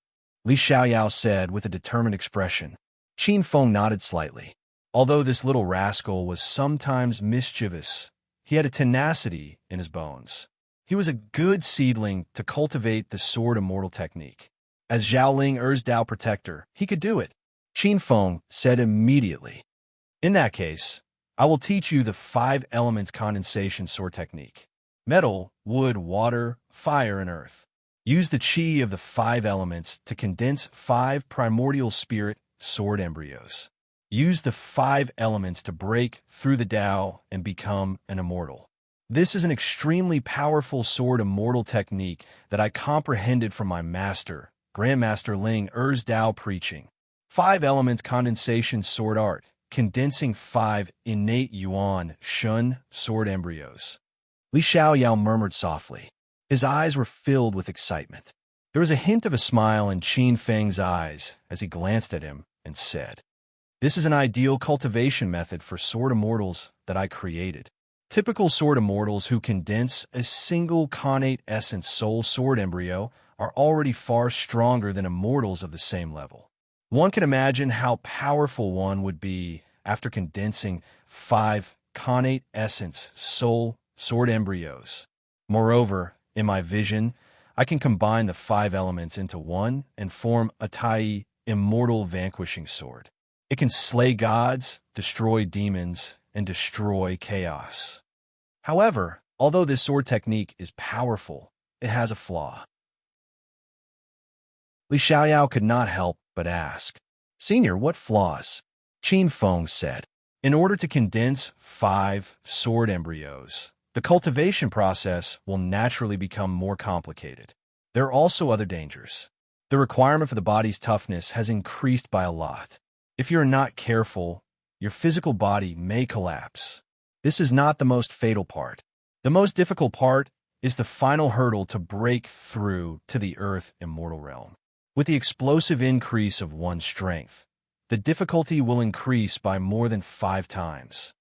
Li Xiaoyao said with a determined expression. Qin Feng nodded slightly. Although this little rascal was sometimes mischievous, he had a tenacity in his bones. He was a good seedling to cultivate the sword immortal technique. As Zhaoling Er's Tao protector, he could do it. Qin Feng said immediately, in that case, I will teach you the 5 elements condensation sword technique. Metal, wood, water, fire, and earth. Use the qi of the 5 elements to condense 5 primordial spirit sword embryos. Use the 5 elements to break through the Tao and become an immortal. This is an extremely powerful sword immortal technique that I comprehended from my master, Grandmaster Ling Er's Tao preaching. 5 elements condensation sword art, condensing 5 innate yuan shun sword embryos. Li Xiaoyao murmured softly. His eyes were filled with excitement. There was a hint of a smile in Qin Feng's eyes as he glanced at him and said, this is an ideal cultivation method for sword immortals that I created. Typical sword immortals who condense a single connate essence soul sword embryo are already far stronger than immortals of the same level. One can imagine how powerful one would be after condensing 5 connate essence soul sword embryos. Moreover, in my vision, I can combine the 5 elements into one and form a Tai immortal vanquishing sword. It can slay gods, destroy demons, and destroy chaos. However, although this sword technique is powerful, it has a flaw. Li Xiaoyao could not help but ask, Senior, what flaws? Qin Feng said, in order to condense 5 sword embryos, the cultivation process will naturally become more complicated. There are also other dangers. The requirement for the body's toughness has increased by a lot. If you're not careful, your physical body may collapse. This is not the most fatal part. The most difficult part is the final hurdle to break through to the earth immortal realm. With the explosive increase of one's strength, the difficulty will increase by more than 5 times.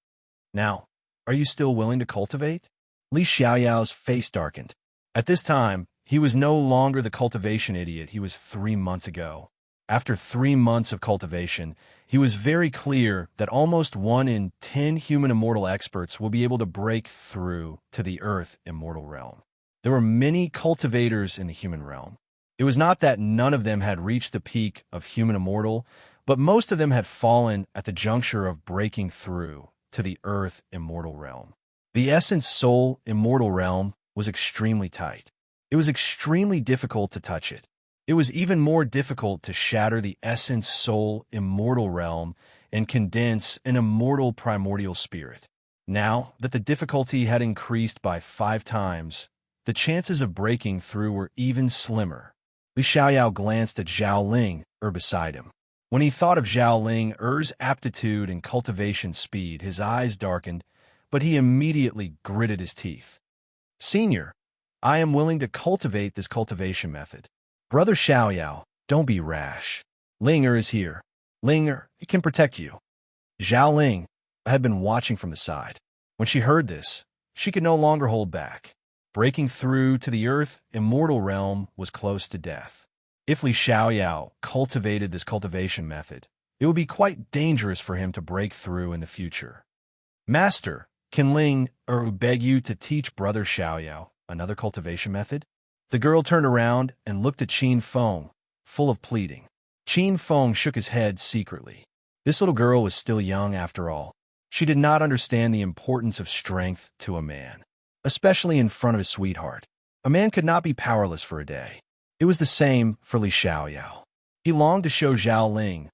Now, are you still willing to cultivate? Li Xiaoyao's face darkened. At this time, he was no longer the cultivation idiot he was 3 months ago. After 3 months of cultivation, he was very clear that almost 1 in 10 human immortal experts will be able to break through to the earth immortal realm. There were many cultivators in the human realm. It was not that none of them had reached the peak of human immortal, but most of them had fallen at the juncture of breaking through to the earth immortal realm. The essence soul immortal realm was extremely tight. It was extremely difficult to touch it. It was even more difficult to shatter the essence soul immortal realm and condense an immortal primordial spirit. Now that the difficulty had increased by 5 times, the chances of breaking through were even slimmer. Li Xiaoyao glanced at Zhaoling beside him. When he thought of Zhaoling Er's aptitude and cultivation speed, his eyes darkened, but he immediately gritted his teeth. Senior, I am willing to cultivate this cultivation method. Brother Xiaoyao, don't be rash. Ling is here. Ling can protect you. Zhao Ling had been watching from the side. When she heard this, she could no longer hold back. Breaking through to the earth, immortal realm was close to death. If Li Xiaoyao cultivated this cultivation method, it would be quite dangerous for him to break through in the future. Master, can Ling beg you to teach Brother Xiaoyao another cultivation method? The girl turned around and looked at Qin Feng, full of pleading. Qin Feng shook his head secretly. This little girl was still young after all. She did not understand the importance of strength to a man, especially in front of his sweetheart. A man could not be powerless for a day. It was the same for Li Xiaoyao. He longed to show Zhao Ling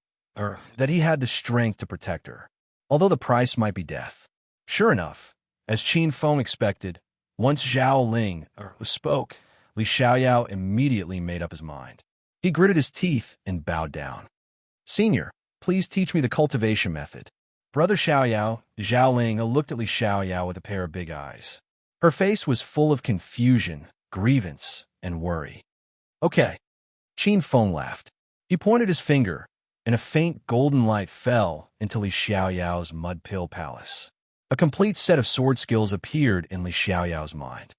that he had the strength to protect her, although the price might be death. Sure enough, as Qin Feng expected, once Zhao Ling spoke, Li Xiaoyao immediately made up his mind. He gritted his teeth and bowed down. Senior, please teach me the cultivation method. Brother Xiaoyao, Zhao Ling looked at Li Xiaoyao with a pair of big eyes. Her face was full of confusion, grievance, and worry. Okay. Qin Feng laughed. He pointed his finger, and a faint golden light fell into Li Xiaoyao's mud pill palace. A complete set of sword skills appeared in Li Xiaoyao's mind.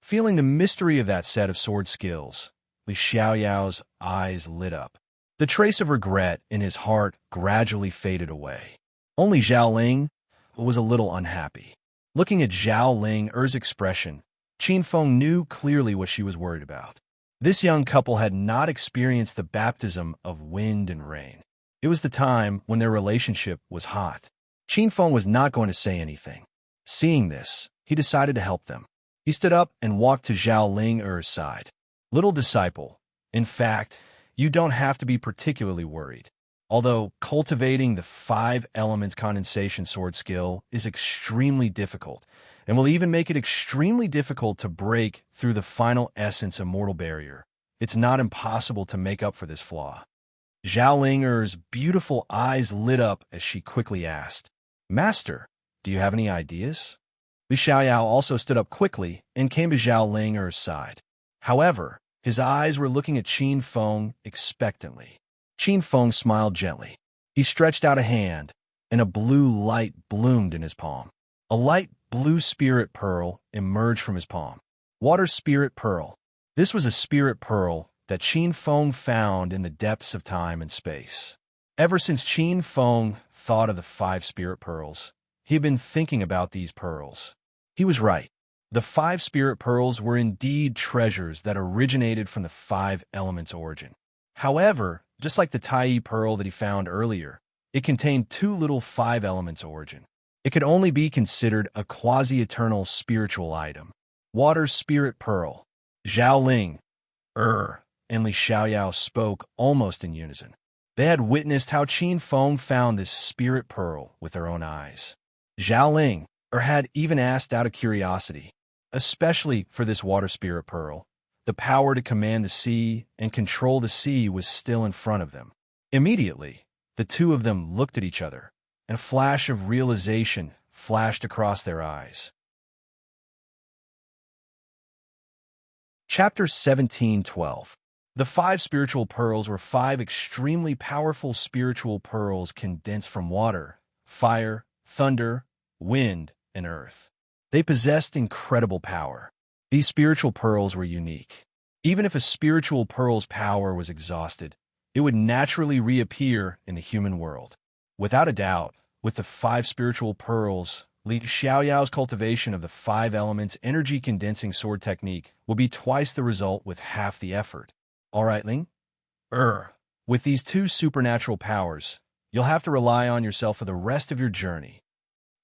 Feeling the mystery of that set of sword skills, Li Xiaoyao's eyes lit up. The trace of regret in his heart gradually faded away. Only Zhao Ling was a little unhappy. Looking at Zhao Ling's expression, Qin Feng knew clearly what she was worried about. This young couple had not experienced the baptism of wind and rain. It was the time when their relationship was hot. Qin Feng was not going to say anything. Seeing this, he decided to help them. He stood up and walked to Zhao Ling's side. Little disciple, in fact, you don't have to be particularly worried. Although cultivating the 5 elements condensation sword skill is extremely difficult, and will even make it extremely difficult to break through the final essence immortal barrier, it's not impossible to make up for this flaw. Zhao Ling's beautiful eyes lit up as she quickly asked, Master, do you have any ideas? Li Xiaoyao also stood up quickly and came to Zhao Ling's side. However, his eyes were looking at Qin Feng expectantly. Qin Feng smiled gently. He stretched out a hand, and a blue light bloomed in his palm. A light blue spirit pearl emerged from his palm. Water spirit pearl. This was a spirit pearl that Qin Feng found in the depths of time and space. Ever since Qin Feng thought of the 5 spirit pearls, he had been thinking about these pearls. He was right. The 5 spirit pearls were indeed treasures that originated from the 5 elements' origin. However, just like the Tai pearl that he found earlier, it contained too little 5 elements' origin. It could only be considered a quasi-eternal spiritual item. Water spirit pearl. Zhao Ling, and Li Xiaoyao spoke almost in unison. They had witnessed how Qin Feng found this spirit pearl with their own eyes. Zhao Ling had even asked out of curiosity, especially for this water spirit pearl. The power to command the sea and control the sea was still in front of them. Immediately, the two of them looked at each other, and a flash of realization flashed across their eyes. Chapter 17:12. The 5 spiritual pearls were 5 extremely powerful spiritual pearls condensed from water, fire, thunder, wind, and earth. They possessed incredible power. These spiritual pearls were unique. Even if a spiritual pearl's power was exhausted, it would naturally reappear in the human world. Without a doubt, with the 5 spiritual pearls, Li Xiaoyao's cultivation of the 5 elements energy condensing sword technique will be twice the result with half the effort. All right, Ling? With these 2 supernatural powers, you'll have to rely on yourself for the rest of your journey.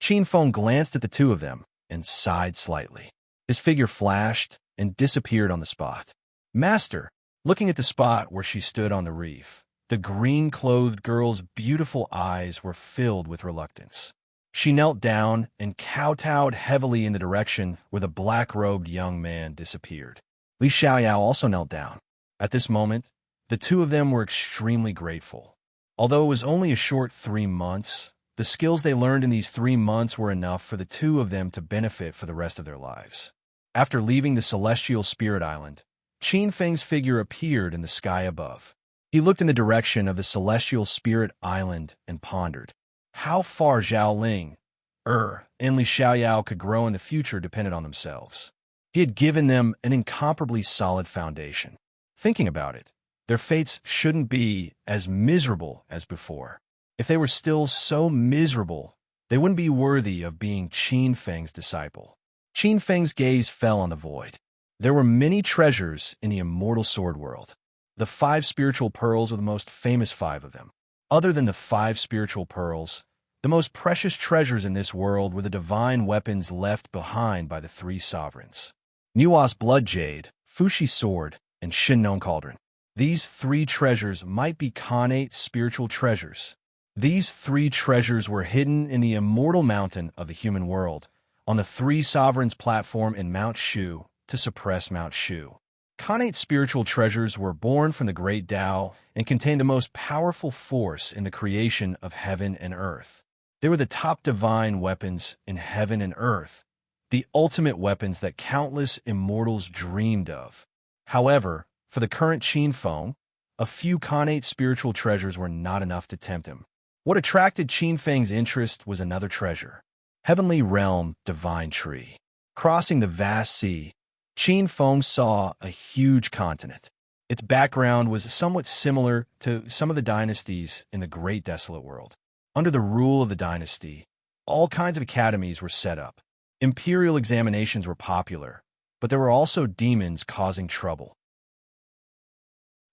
Qin Feng glanced at the 2 of them and sighed slightly. His figure flashed and disappeared on the spot. Master, looking at the spot where she stood on the reef, the green-clothed girl's beautiful eyes were filled with reluctance. She knelt down and kowtowed heavily in the direction where the black-robed young man disappeared. Li Xiaoyao also knelt down. At this moment, the 2 of them were extremely grateful. Although it was only a short 3 months, the skills they learned in these 3 months were enough for the 2 of them to benefit for the rest of their lives. After leaving the Celestial Spirit Island, Qin Feng's figure appeared in the sky above. He looked in the direction of the celestial spirit island and pondered. How far Zhao Ling, and Li Xiaoyao could grow in the future depended on themselves. He had given them an incomparably solid foundation. Thinking about it, their fates shouldn't be as miserable as before. If they were still so miserable, they wouldn't be worthy of being Qin Feng's disciple. Qin Feng's gaze fell on the void. There were many treasures in the immortal sword world. The 5 spiritual pearls were the most famous 5 of them. Other than the 5 spiritual pearls, the most precious treasures in this world were the divine weapons left behind by the 3 sovereigns. Nua's blood jade, Fushi sword, and Shinnong cauldron. These 3 treasures might be Khanate spiritual treasures. These 3 treasures were hidden in the immortal mountain of the human world, on the 3 sovereigns' platform in Mount Shu to suppress Mount Shu. Khanate spiritual treasures were born from the great Tao and contained the most powerful force in the creation of heaven and earth. They were the top divine weapons in heaven and earth, the ultimate weapons that countless immortals dreamed of. However, for the current Qin Feng, a few Khanate spiritual treasures were not enough to tempt him. What attracted Qin Feng's interest was another treasure, Heavenly Realm Divine Tree. Crossing the vast sea, Qin Feng saw a huge continent. Its background was somewhat similar to some of the dynasties in the Great Desolate World. Under the rule of the dynasty, all kinds of academies were set up. Imperial examinations were popular, but there were also demons causing trouble.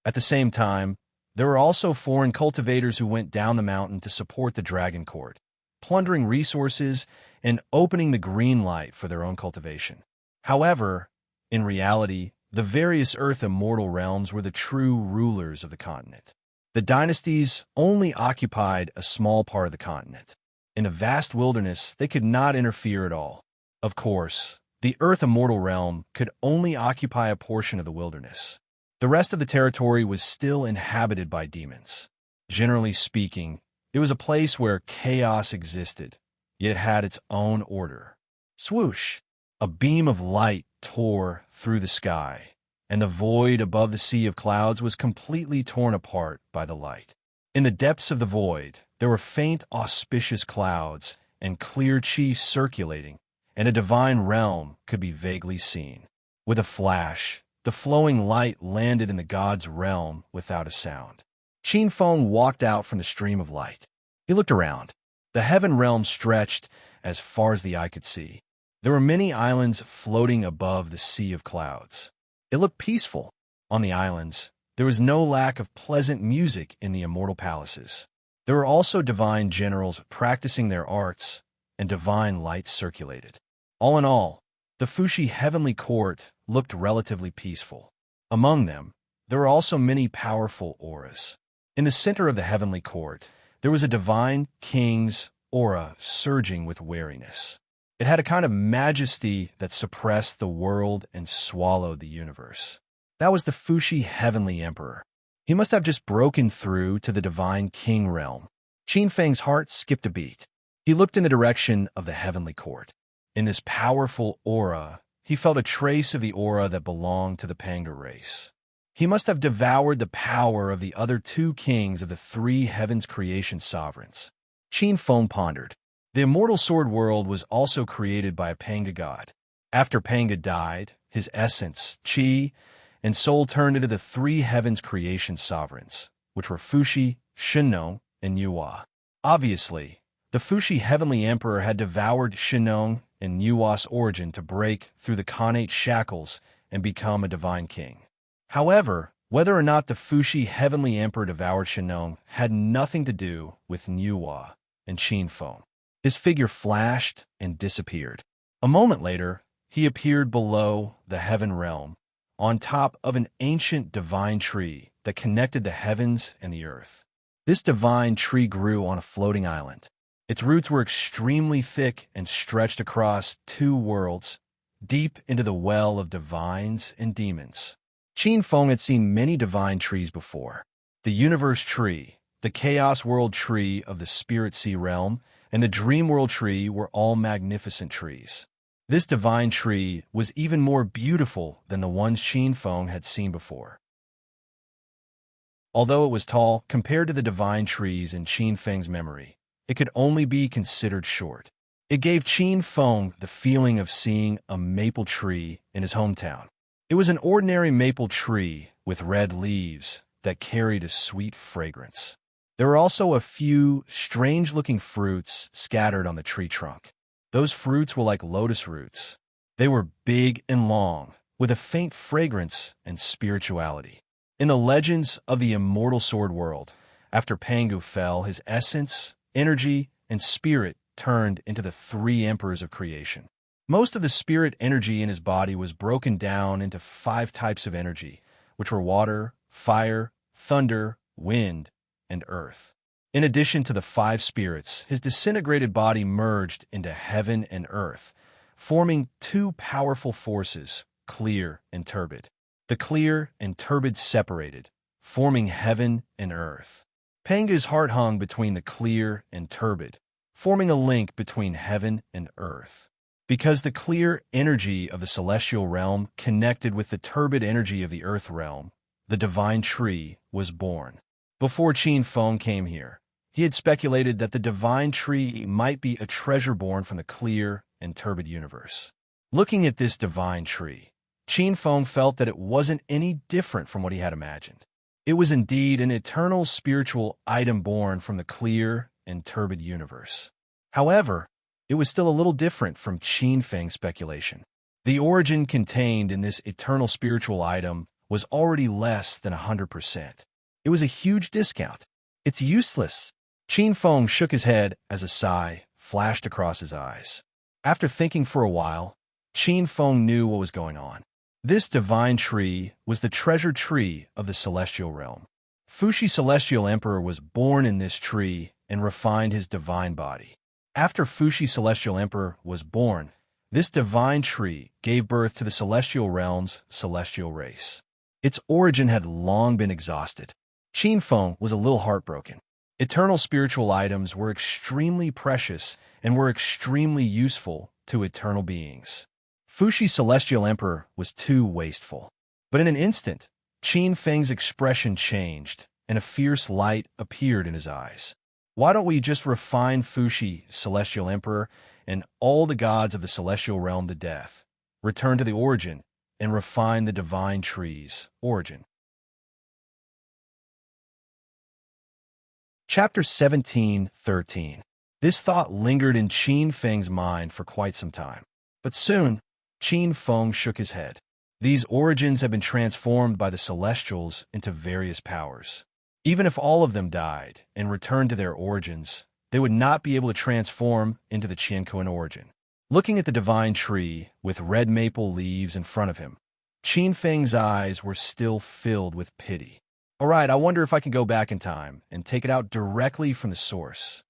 At the same time, there were also foreign cultivators who went down the mountain to support the Dragon Court, plundering resources and opening the green light for their own cultivation. However, in reality, the various Earth Immortal realms were the true rulers of the continent. The dynasties only occupied a small part of the continent. In the vast wilderness, they could not interfere at all. Of course, the Earth Immortal realm could only occupy a portion of the wilderness. The rest of the territory was still inhabited by demons. Generally speaking, it was a place where chaos existed, yet it had its own order. Swoosh! A beam of light tore through the sky, and the void above the sea of clouds was completely torn apart by the light. In the depths of the void, there were faint, auspicious clouds and clear chi circulating, and a divine realm could be vaguely seen. With a flash, the flowing light landed in the god's realm without a sound. Qin Feng walked out from the stream of light. He looked around. The heaven realm stretched as far as the eye could see. There were many islands floating above the sea of clouds. It looked peaceful. On the islands, there was no lack of pleasant music in the immortal palaces. There were also divine generals practicing their arts, and divine lights circulated. All in all, the Fushi heavenly court looked relatively peaceful. Among them, there were also many powerful auras. In the center of the heavenly court, there was a divine king's aura surging with wariness. It had a kind of majesty that suppressed the world and swallowed the universe. That was the Fushi heavenly emperor. He must have just broken through to the divine king realm. Qin Feng's heart skipped a beat. He looked in the direction of the heavenly court. In this powerful aura, he felt a trace of the aura that belonged to the Panga race. He must have devoured the power of the other 2 kings of the 3 heavens creation sovereigns. Qin Feng pondered. The immortal sword world was also created by a Panga god. After Panga died, his essence, chi, and soul turned into the 3 heavens creation sovereigns, which were Fushi, Shinnong, and Nuwa. Obviously, the Fushi heavenly emperor had devoured Shinnong and Nuwa's origin to break through the Khanate shackles and become a divine king. However, whether or not the Fushi heavenly emperor devoured Shinnong had nothing to do with Nuwa and Qin Feng. His figure flashed and disappeared. A moment later, he appeared below the heaven realm, on top of an ancient divine tree that connected the heavens and the earth. This divine tree grew on a floating island. Its roots were extremely thick and stretched across 2 worlds, deep into the well of divines and demons. Qin Feng had seen many divine trees before. The universe tree, the chaos world tree of the spirit sea realm, and the dream world tree were all magnificent trees. This divine tree was even more beautiful than the ones Qin Feng had seen before. Although it was tall compared to the divine trees in Qin Feng's memory, it could only be considered short. It gave Qin Feng the feeling of seeing a maple tree in his hometown. It was an ordinary maple tree with red leaves that carried a sweet fragrance. There were also a few strange-looking fruits scattered on the tree trunk. Those fruits were like lotus roots. They were big and long, with a faint fragrance and spirituality. In the legends of the immortal sword world, after Pangu fell, his essence, energy, and spirit turned into the three emperors of creation. Most of the spirit energy in his body was broken down into 5 types of energy, which were water, fire, thunder, wind, and earth. In addition to the 5 spirits, his disintegrated body merged into heaven and earth, forming 2 powerful forces, clear and turbid. The clear and turbid separated, forming heaven and earth. Panga's heart hung between the clear and turbid, forming a link between heaven and earth. Because the clear energy of the celestial realm connected with the turbid energy of the earth realm, the divine tree was born. Before Qin Feng came here, he had speculated that the divine tree might be a treasure born from the clear and turbid universe. Looking at this divine tree, Qin Feng felt that it wasn't any different from what he had imagined. It was indeed an eternal spiritual item born from the clear and turbid universe. However, it was still a little different from Qin Feng's speculation. The origin contained in this eternal spiritual item was already less than 100%. It was a huge discount. It's useless. Qin Feng shook his head as a sigh flashed across his eyes. After thinking for a while, Qin Feng knew what was going on. This divine tree was the treasure tree of the celestial realm. Fuxi Celestial Emperor was born in this tree and refined his divine body. After Fuxi Celestial Emperor was born, this divine tree gave birth to the celestial realm's celestial race. Its origin had long been exhausted. Qin Feng was a little heartbroken. Eternal spiritual items were extremely precious and were extremely useful to eternal beings. Fuxi Celestial Emperor was too wasteful. But in an instant, Qin Feng's expression changed, and a fierce light appeared in his eyes. Why don't we just refine Fuxi Celestial Emperor and all the gods of the celestial realm to death, return to the origin, and refine the divine tree's origin? Chapter 17:13. This thought lingered in Qin Feng's mind for quite some time. But soon, Qin Feng shook his head. These origins have been transformed by the Celestials into various powers. Even if all of them died and returned to their origins, they would not be able to transform into the Qiankuan origin. Looking at the divine tree with red maple leaves in front of him, Qin Feng's eyes were still filled with pity. All right, I wonder if I can go back in time and take it out directly from the source.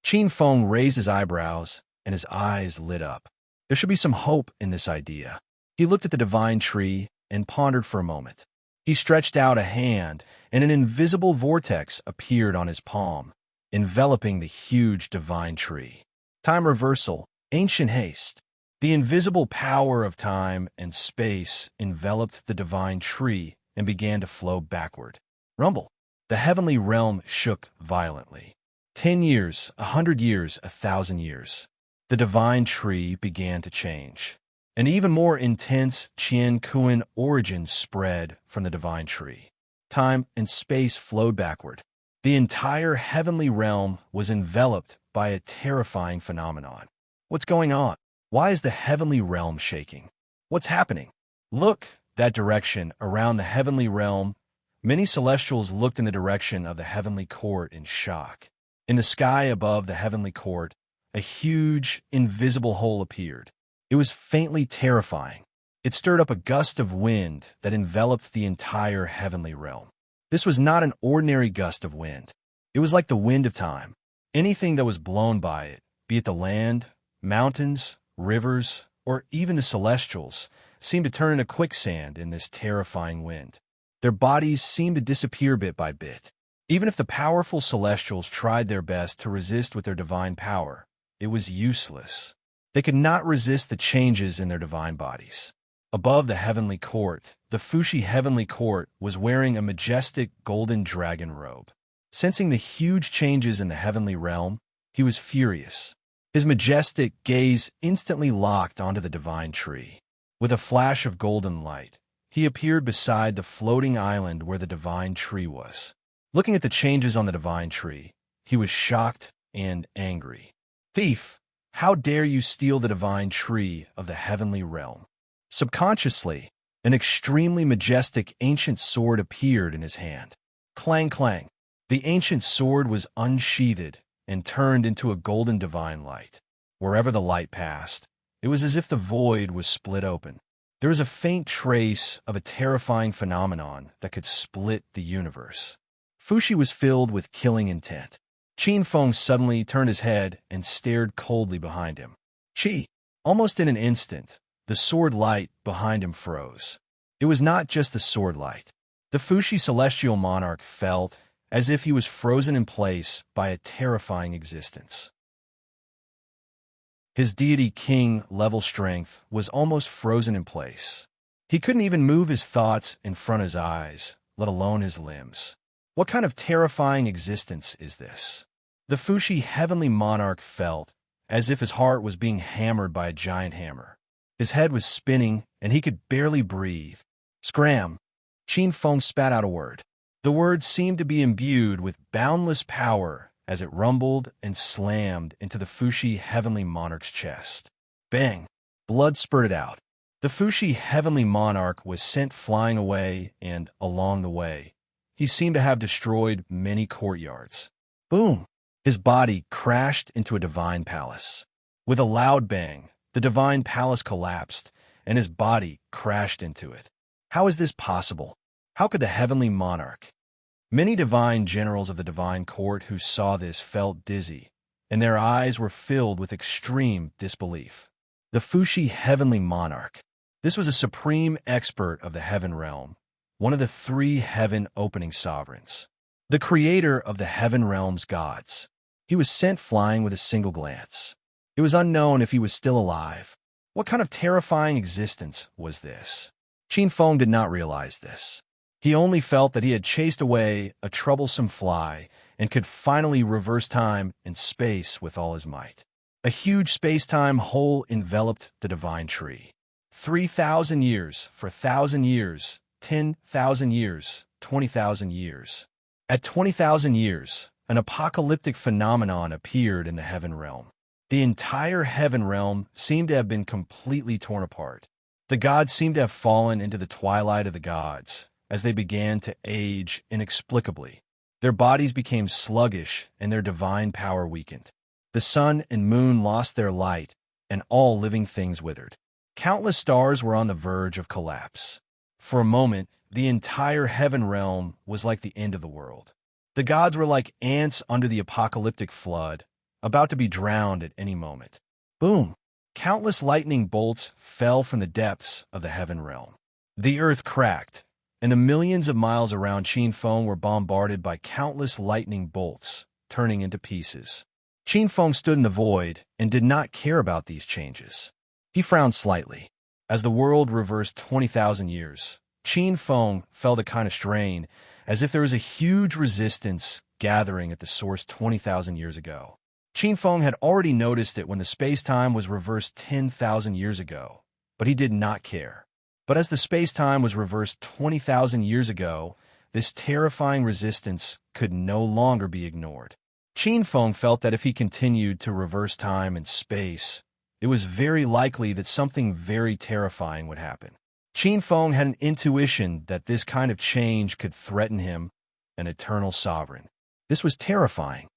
Qin Feng raised his eyebrows and his eyes lit up. There should be some hope in this idea. He looked at the divine tree and pondered for a moment. He stretched out a hand, and an invisible vortex appeared on his palm, enveloping the huge divine tree. Time reversal, ancient haste. The invisible power of time and space enveloped the divine tree and began to flow backward. Rumble. The heavenly realm shook violently. 10 years, 100 years, 1,000 years. The divine tree began to change. An even more intense Qiankuan origin spread from the divine tree. Time and space flowed backward. The entire heavenly realm was enveloped by a terrifying phenomenon. What's going on? Why is the heavenly realm shaking? What's happening? Look that direction around the heavenly realm. Many celestials looked in the direction of the heavenly court in shock. In the sky above the heavenly court, a huge, invisible hole appeared. It was faintly terrifying. It stirred up a gust of wind that enveloped the entire heavenly realm. This was not an ordinary gust of wind. It was like the wind of time. Anything that was blown by it, be it the land, mountains, rivers, or even the celestials, seemed to turn into quicksand in this terrifying wind. Their bodies seemed to disappear bit by bit. Even if the powerful celestials tried their best to resist with their divine power, it was useless. They could not resist the changes in their divine bodies. Above the heavenly court, the Fushi heavenly court was wearing a majestic golden dragon robe. Sensing the huge changes in the heavenly realm, he was furious. His majestic gaze instantly locked onto the divine tree. With a flash of golden light, he appeared beside the floating island where the divine tree was. Looking at the changes on the divine tree, he was shocked and angry. "Thief! How dare you steal the divine tree of the heavenly realm?" Subconsciously, an extremely majestic ancient sword appeared in his hand. Clang, clang. The ancient sword was unsheathed and turned into a golden divine light. Wherever the light passed, it was as if the void was split open. There was a faint trace of a terrifying phenomenon that could split the universe. Fushi was filled with killing intent. Qin Feng suddenly turned his head and stared coldly behind him. Qi! Almost in an instant, the sword light behind him froze. It was not just the sword light. The Fushi celestial monarch felt as if he was frozen in place by a terrifying existence. His deity king level strength was almost frozen in place. He couldn't even move his thoughts in front of his eyes, let alone his limbs. What kind of terrifying existence is this? The Fushi heavenly monarch felt as if his heart was being hammered by a giant hammer. His head was spinning, and he could barely breathe. Scram! Qin Feng spat out a word. The word seemed to be imbued with boundless power as it rumbled and slammed into the Fushi heavenly monarch's chest. Bang! Blood spurted out. The Fushi heavenly monarch was sent flying away, and along the way, he seemed to have destroyed many courtyards. Boom! His body crashed into a divine palace. With a loud bang, the divine palace collapsed, and his body crashed into it. How is this possible? How could the heavenly monarch? Many divine generals of the divine court who saw this felt dizzy, and their eyes were filled with extreme disbelief. The Fushi heavenly monarch. This was a supreme expert of the heaven realm, one of the three heaven-opening sovereigns, the creator of the heaven realm's gods. He was sent flying with a single glance. It was unknown if he was still alive. What kind of terrifying existence was this? Qin Feng did not realize this. He only felt that he had chased away a troublesome fly and could finally reverse time and space with all his might. A huge space-time hole enveloped the divine tree. 3,000 years for 1,000 years, 10,000 years, 20,000 years. At 20,000 years, an apocalyptic phenomenon appeared in the heaven realm. The entire heaven realm seemed to have been completely torn apart. The gods seemed to have fallen into the twilight of the gods as they began to age inexplicably. Their bodies became sluggish and their divine power weakened. The sun and moon lost their light, and all living things withered. Countless stars were on the verge of collapse. For a moment, the entire heaven realm was like the end of the world. The gods were like ants under the apocalyptic flood, about to be drowned at any moment. Boom! Countless lightning bolts fell from the depths of the heaven realm. The earth cracked, and the millions of miles around Qin Feng were bombarded by countless lightning bolts, turning into pieces. Qin Feng stood in the void and did not care about these changes. He frowned slightly. As the world reversed 20,000 years, Qin Feng felt a kind of strain, as if there was a huge resistance gathering at the source 20,000 years ago. Qin Feng had already noticed it when the space-time was reversed 10,000 years ago, but he did not care. But as the space-time was reversed 20,000 years ago, this terrifying resistance could no longer be ignored. Qin Feng felt that if he continued to reverse time and space, it was very likely that something very terrifying would happen. Qin Feng had an intuition that this kind of change could threaten him, an eternal sovereign. This was terrifying.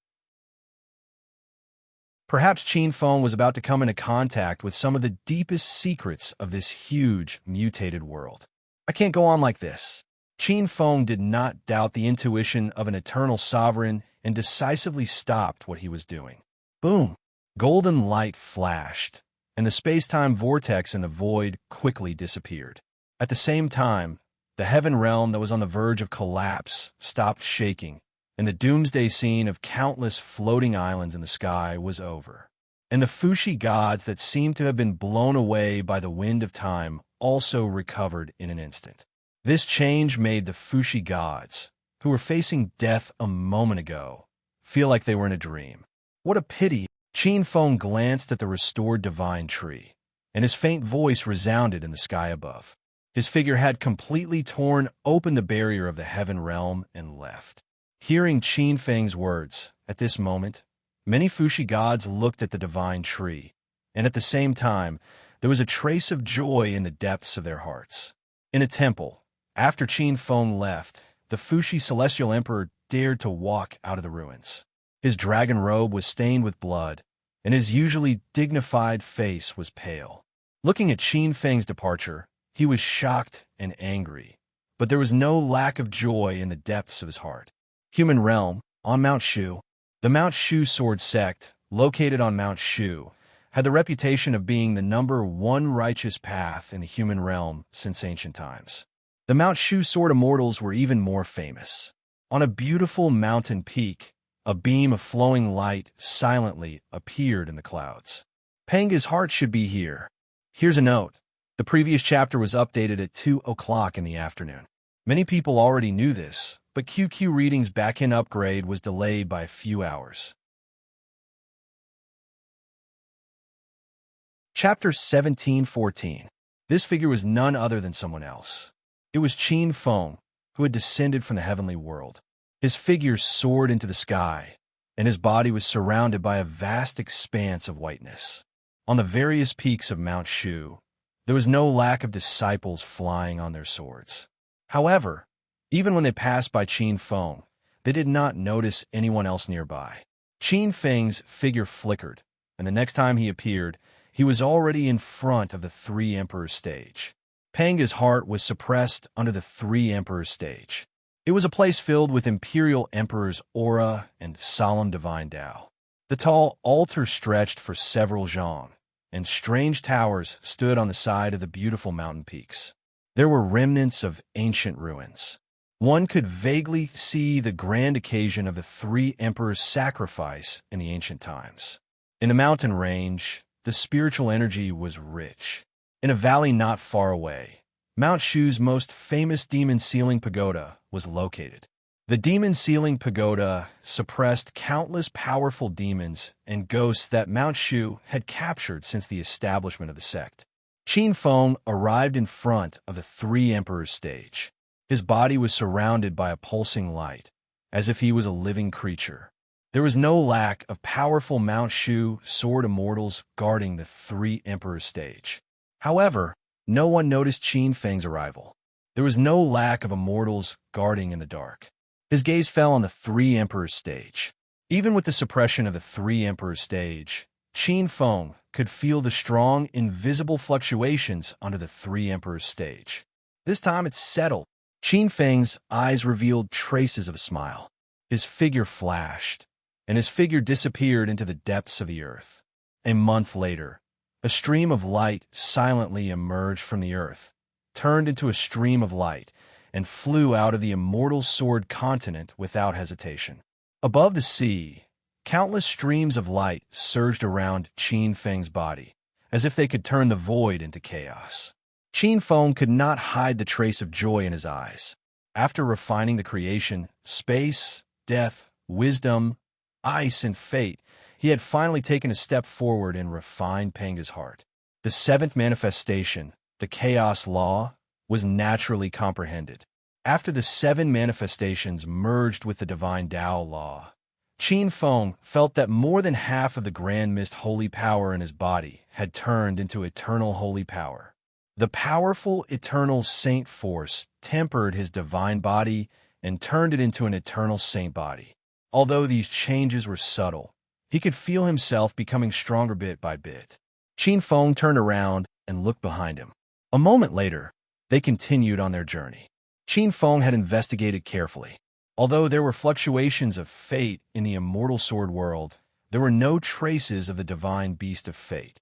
Perhaps Qin Feng was about to come into contact with some of the deepest secrets of this huge, mutated world. I can't go on like this. Qin Feng did not doubt the intuition of an eternal sovereign and decisively stopped what he was doing. Boom! Golden light flashed, and the space-time vortex in the void quickly disappeared. At the same time, the heaven realm that was on the verge of collapse stopped shaking, and the doomsday scene of countless floating islands in the sky was over. and the Fushi gods that seemed to have been blown away by the wind of time also recovered in an instant. This change made the Fushi gods, who were facing death a moment ago, feel like they were in a dream. What a pity! Qin Feng glanced at the restored divine tree, and his faint voice resounded in the sky above. His figure had completely torn open the barrier of the heaven realm and left. Hearing Qin Feng's words, at this moment, many Fushi gods looked at the divine tree, and at the same time, there was a trace of joy in the depths of their hearts. In a temple, after Qin Feng left, the Fushi celestial emperor dared to walk out of the ruins. His dragon robe was stained with blood, and his usually dignified face was pale. Looking at Qin Feng's departure, he was shocked and angry, but there was no lack of joy in the depths of his heart. Human realm, on Mount Shu. The Mount Shu sword sect, located on Mount Shu, had the reputation of being the #1 righteous path in the human realm since ancient times. The Mount Shu sword immortals were even more famous. On a beautiful mountain peak, a beam of flowing light silently appeared in the clouds. Panga's heart should be here. Here's a note. The previous chapter was updated at 2 o'clock in the afternoon. Many people already knew this, but QQ Reading's backend upgrade was delayed by a few hours. Chapter 1714. This figure was none other than someone else. It was Qin Feng, who had descended from the heavenly world. His figure soared into the sky, and his body was surrounded by a vast expanse of whiteness. On the various peaks of Mount Shu, there was no lack of disciples flying on their swords. However, even when they passed by Qin Feng, they did not notice anyone else nearby. Qin Feng's figure flickered, and the next time he appeared, he was already in front of the Three Emperors stage. Panga's heart was suppressed under the Three Emperors stage. It was a place filled with Imperial Emperor's aura and solemn divine Tao. The tall altar stretched for several zhang, and strange towers stood on the side of the beautiful mountain peaks. There were remnants of ancient ruins. One could vaguely see the grand occasion of the Three Emperors' sacrifice in the ancient times. In a mountain range, the spiritual energy was rich. In a valley not far away, Mount Shu's most famous demon ceiling pagoda was located. The demon ceiling pagoda suppressed countless powerful demons and ghosts that Mount Shu had captured since the establishment of the sect. Qin Feng arrived in front of the Three Emperors stage. His body was surrounded by a pulsing light, as if he was a living creature. There was no lack of powerful Mount Shu sword immortals guarding the Three Emperors stage. However, no one noticed Qin Feng's arrival. There was no lack of immortals guarding in the dark. His gaze fell on the Three Emperors stage. Even with the suppression of the Three Emperors stage, Qin Feng could feel the strong, invisible fluctuations under the Three Emperors stage. This time it settled. Qin Feng's eyes revealed traces of a smile. His figure flashed, and his figure disappeared into the depths of the earth. A month later, a stream of light silently emerged from the earth, turned into a stream of light, and flew out of the immortal sword continent without hesitation. Above the sea, countless streams of light surged around Qin Feng's body, as if they could turn the void into chaos. Qin Feng could not hide the trace of joy in his eyes. After refining the creation, space, death, wisdom, ice, and fate, he had finally taken a step forward and refined Panga's heart. The seventh manifestation, the chaos law, was naturally comprehended. After the 7 manifestations merged with the divine Tao law, Qin Feng felt that more than half of the grand mist holy power in his body had turned into eternal holy power. The powerful eternal saint force tempered his divine body and turned it into an eternal saint body. Although these changes were subtle, he could feel himself becoming stronger bit by bit. Qin Feng turned around and looked behind him. A moment later, they continued on their journey. Qin Feng had investigated carefully. Although there were fluctuations of fate in the immortal sword world, there were no traces of the divine beast of fate.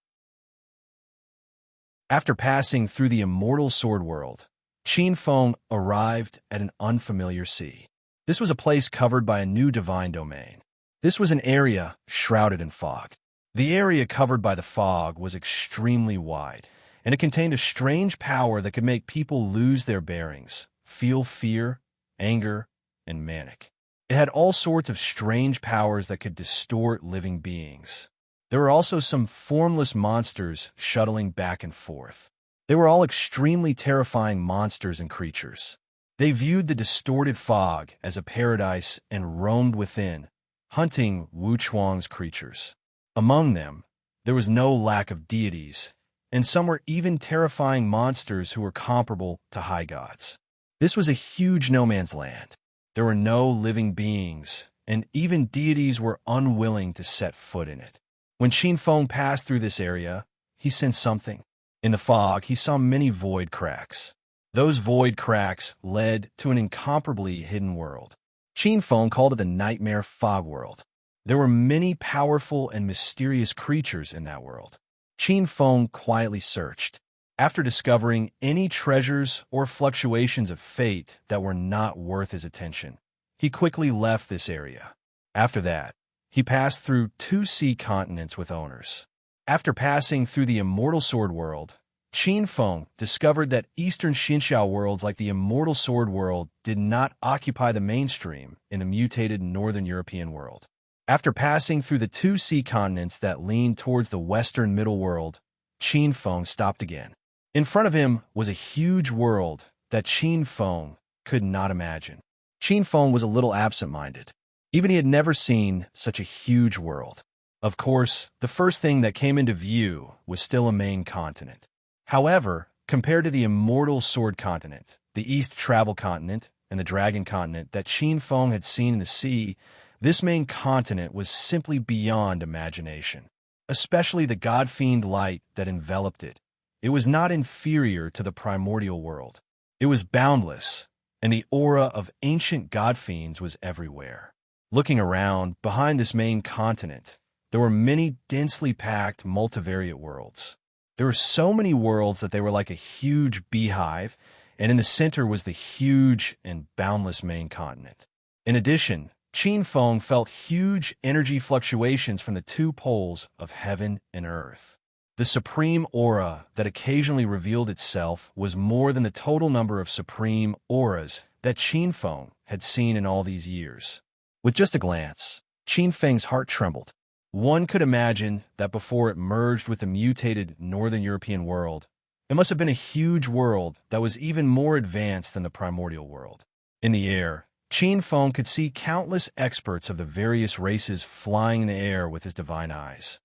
After passing through the immortal sword world, Qin Feng arrived at an unfamiliar sea. This was a place covered by a new divine domain. This was an area shrouded in fog. The area covered by the fog was extremely wide, and it contained a strange power that could make people lose their bearings, feel fear, anger, and manic. It had all sorts of strange powers that could distort living beings. There were also some formless monsters shuttling back and forth. They were all extremely terrifying monsters and creatures. They viewed the distorted fog as a paradise and roamed within, hunting Wu Chuang's creatures. Among them, there was no lack of deities, and some were even terrifying monsters who were comparable to high gods. This was a huge no-man's land. There were no living beings, and even deities were unwilling to set foot in it. When Qin Feng passed through this area, he sensed something. In the fog, he saw many void cracks. Those void cracks led to an incomparably hidden world. Qin Feng called it the Nightmare Fog World. There were many powerful and mysterious creatures in that world. Qin Feng quietly searched. After discovering any treasures or fluctuations of fate that were not worth his attention, he quickly left this area. After that, he passed through 2 sea continents with owners. After passing through the Immortal Sword World, Qin Feng discovered that Eastern Xinxiao worlds like the Immortal Sword World did not occupy the mainstream in the mutated Northern European world. After passing through the 2 sea continents that leaned towards the Western Middle World, Qin Feng stopped again. In front of him was a huge world that Qin Feng could not imagine. Qin Feng was a little absent-minded. Even he had never seen such a huge world. Of course, the first thing that came into view was still a main continent. However, compared to the Immortal Sword Continent, the East Travel Continent, and the Dragon Continent that Qin Feng had seen in the sea, this main continent was simply beyond imagination, especially the god-fiend light that enveloped it. It was not inferior to the primordial world. It was boundless, and the aura of ancient god-fiends was everywhere. Looking around, behind this main continent, there were many densely packed multivariate worlds. There were so many worlds that they were like a huge beehive, and in the center was the huge and boundless main continent. In addition, Qin Feng felt huge energy fluctuations from the 2 poles of heaven and earth. The supreme aura that occasionally revealed itself was more than the total number of supreme auras that Qin Feng had seen in all these years. With just a glance, Qin Feng's heart trembled. One could imagine that before it merged with the mutated Northern European world, it must have been a huge world that was even more advanced than the primordial world. In the air, Qin Feng could see countless experts of the various races flying in the air with his divine eyes.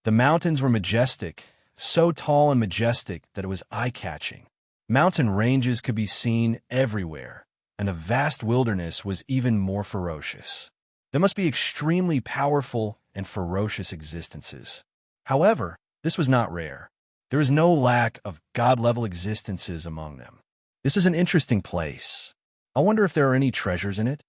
The mountains were majestic, so tall and majestic that it was eye-catching. Mountain ranges could be seen everywhere, and the vast wilderness was even more ferocious. They must be extremely powerful and ferocious existences. However, this was not rare. There is no lack of god-level existences among them. This is an interesting place. I wonder if there are any treasures in it?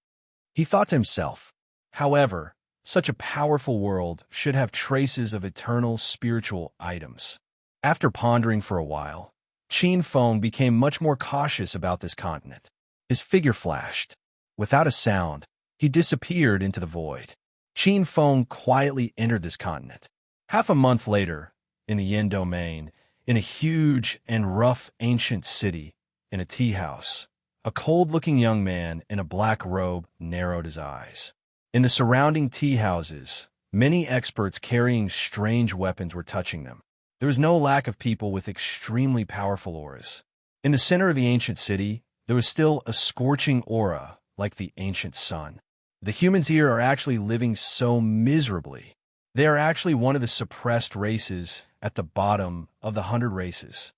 He thought to himself. However, such a powerful world should have traces of eternal spiritual items. After pondering for a while, Qin Feng became much more cautious about this continent. His figure flashed. Without a sound, he disappeared into the void. Qin Feng quietly entered this continent. Half a month later, in the Yin domain, in a huge and rough ancient city, in a tea house, a cold-looking young man in a black robe narrowed his eyes. In the surrounding tea houses, many experts carrying strange weapons were touching them. There was no lack of people with extremely powerful auras. In the center of the ancient city, there was still a scorching aura like the ancient sun. The humans here are actually living so miserably. They are actually one of the suppressed races at the bottom of the 100 races.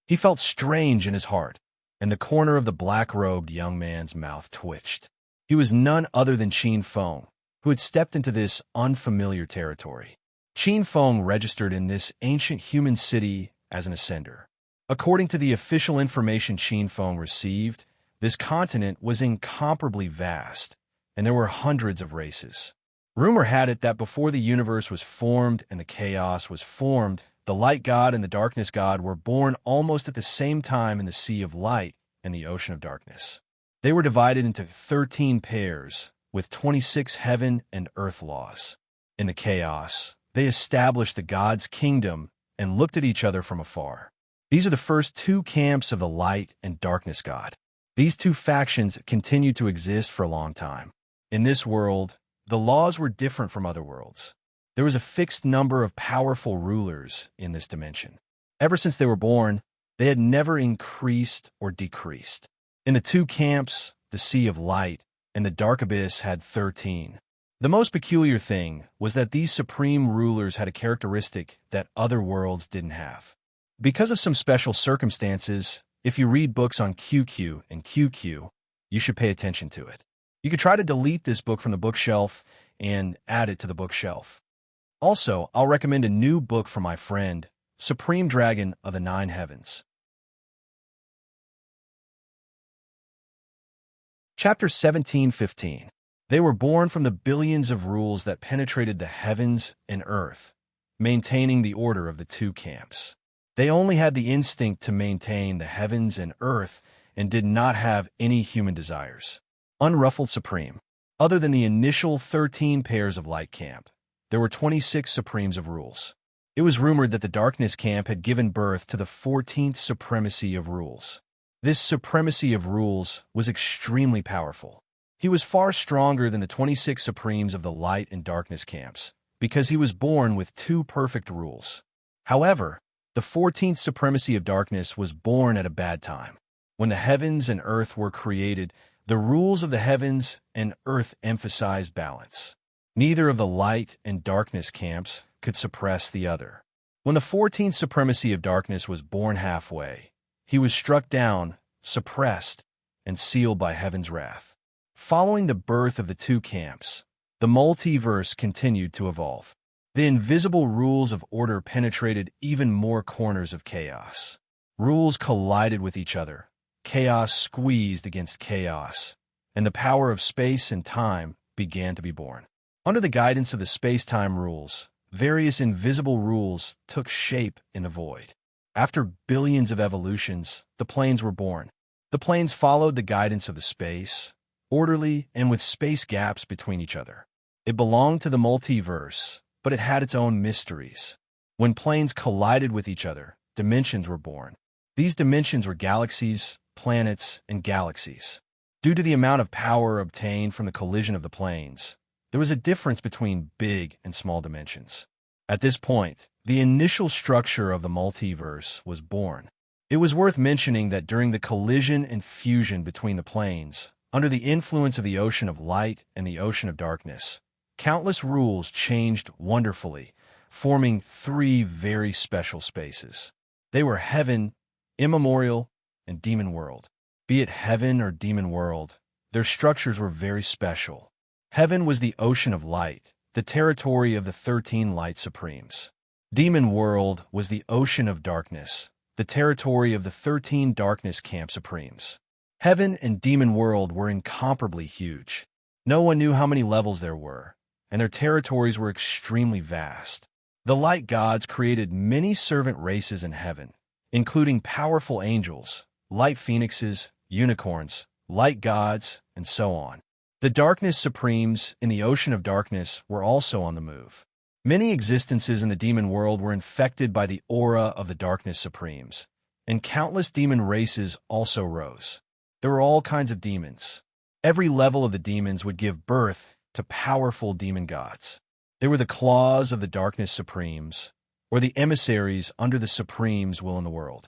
He felt strange in his heart, and the corner of the black-robed young man's mouth twitched. He was none other than Qin Feng, who had stepped into this unfamiliar territory. Qin Feng registered in this ancient human city as an ascender. According to the official information Qin Feng received, this continent was incomparably vast, and there were hundreds of races. Rumor had it that before the universe was formed and the chaos was formed, the light god and the darkness god were born almost at the same time in the sea of light and the ocean of darkness. They were divided into 13 pairs, with 26 heaven and earth laws. In the chaos, they established the god's kingdom and looked at each other from afar. These are the first two camps of the light and darkness god. These two factions continued to exist for a long time. In this world, the laws were different from other worlds. There was a fixed number of powerful rulers in this dimension. Ever since they were born, they had never increased or decreased. In the two camps, the Sea of Light and the Dark Abyss had 13. The most peculiar thing was that these supreme rulers had a characteristic that other worlds didn't have. Because of some special circumstances, if you read books on QQ and QQ, you should pay attention to it. You could try to delete this book from the bookshelf and add it to the bookshelf. Also, I'll recommend a new book from my friend, Supreme Dragon of the Nine Heavens. Chapter 17:15. They were born from the billions of rules that penetrated the heavens and earth, maintaining the order of the two camps. They only had the instinct to maintain the heavens and earth and did not have any human desires. Unruffled Supreme. Other than the initial 13 pairs of light camp, there were 26 supremes of rules. It was rumored that the darkness camp had given birth to the 14th supremacy of rules. This supremacy of rules was extremely powerful. He was far stronger than the 26 supremes of the light and darkness camps, because he was born with two perfect rules. However, the 14th supremacy of darkness was born at a bad time. When the heavens and earth were created, the rules of the heavens and earth emphasized balance. Neither of the light and darkness camps could suppress the other. When the 14th supremacy of darkness was born halfway, he was struck down, suppressed, and sealed by heaven's wrath. Following the birth of the two camps, the multiverse continued to evolve. The invisible rules of order penetrated even more corners of chaos. Rules collided with each other. Chaos squeezed against chaos, and the power of space and time began to be born. Under the guidance of the space-time rules, various invisible rules took shape in the void. After billions of evolutions, the planes were born. The planes followed the guidance of the space, orderly and with space gaps between each other. It belonged to the multiverse, but it had its own mysteries. When planes collided with each other, dimensions were born. These dimensions were galaxies, planets, and galaxies. Due to the amount of power obtained from the collision of the planes, there was a difference between big and small dimensions. At this point, the initial structure of the multiverse was born. It was worth mentioning that during the collision and fusion between the planes, under the influence of the ocean of light and the ocean of darkness, countless rules changed wonderfully, forming three very special spaces. They were heaven, immemorial, and demon world. Be it heaven or demon world, their structures were very special. Heaven was the ocean of light, the territory of the 13 light supremes. Demon world was the ocean of darkness, the territory of the 13 darkness camp supremes. Heaven and demon world were incomparably huge. No one knew how many levels there were, and their territories were extremely vast. The light gods created many servant races in heaven, including powerful angels, light phoenixes, unicorns, light gods, and so on. The darkness supremes in the ocean of darkness were also on the move. Many existences in the demon world were infected by the aura of the darkness supremes, and countless demon races also rose. There were all kinds of demons. Every level of the demons would give birth to powerful demon gods. They were the claws of the darkness supremes, or the emissaries under the supreme's will in the world.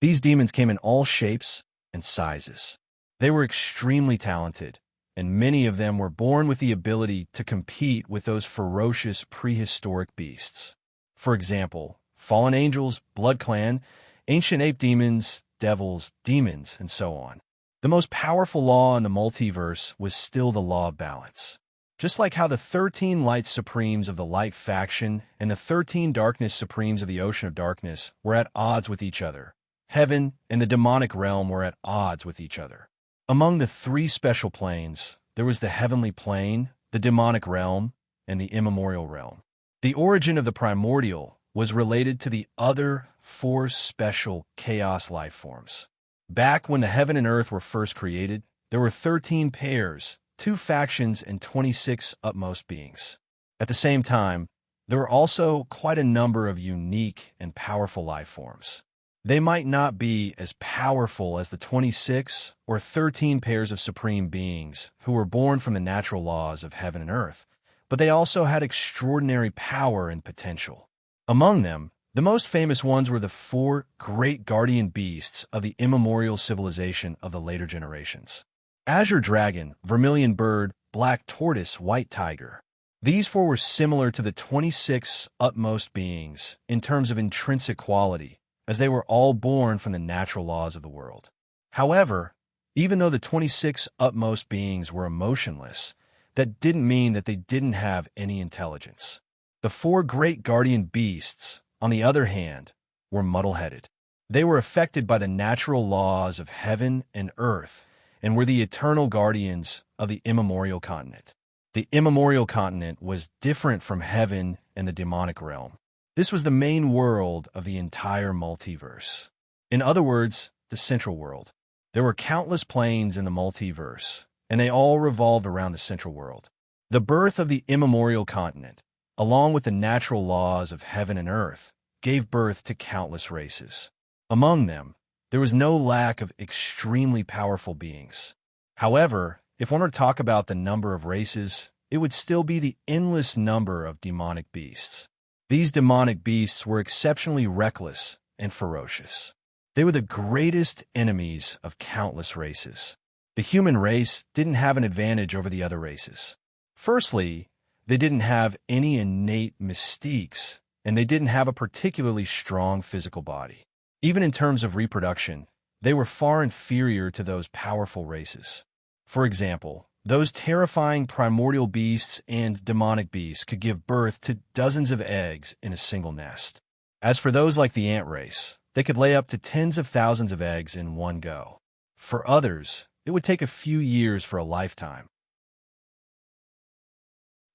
These demons came in all shapes and sizes. They were extremely talented, and many of them were born with the ability to compete with those ferocious prehistoric beasts. For example, fallen angels, blood clan, ancient ape demons, devils, demons, and so on. The most powerful law in the multiverse was still the law of balance. Just like how the 13 light supremes of the light faction and the 13 darkness supremes of the ocean of darkness were at odds with each other, heaven and the demonic realm were at odds with each other. Among the three special planes, there was the heavenly plane, the demonic realm, and the immemorial realm. The origin of the primordial was related to the other four special chaos life forms. Back when the heaven and earth were first created, there were 13 pairs 2 factions, and 26 utmost beings. At the same time, there were also quite a number of unique and powerful life forms. They might not be as powerful as the 26 or 13 pairs of supreme beings who were born from the natural laws of heaven and earth, but they also had extraordinary power and potential. Among them, the most famous ones were the 4 great guardian beasts of the immemorial civilization of the later generations: azure dragon, vermilion bird, black tortoise, white tiger. These 4 were similar to the 26 utmost beings in terms of intrinsic quality, as they were all born from the natural laws of the world. However, even though the 26 utmost beings were emotionless, that didn't mean that they didn't have any intelligence. The 4 great guardian beasts, on the other hand, were muddle-headed. They were affected by the natural laws of heaven and earth and were the eternal guardians of the immemorial continent. The immemorial continent was different from heaven and the demonic realm. This was the main world of the entire multiverse. In other words, the central world. There were countless planes in the multiverse, and they all revolved around the central world. The birth of the immemorial continent, along with the natural laws of heaven and earth, gave birth to countless races. Among them, there was no lack of extremely powerful beings. However, if one were to talk about the number of races, it would still be the endless number of demonic beasts. These demonic beasts were exceptionally reckless and ferocious. They were the greatest enemies of countless races. The human race didn't have an advantage over the other races. Firstly, they didn't have any innate mystiques, and they didn't have a particularly strong physical body. Even in terms of reproduction, they were far inferior to those powerful races. For example, those terrifying primordial beasts and demonic beasts could give birth to dozens of eggs in a single nest. As for those like the ant race, they could lay up to tens of thousands of eggs in one go. For others, it would take a few years for a lifetime.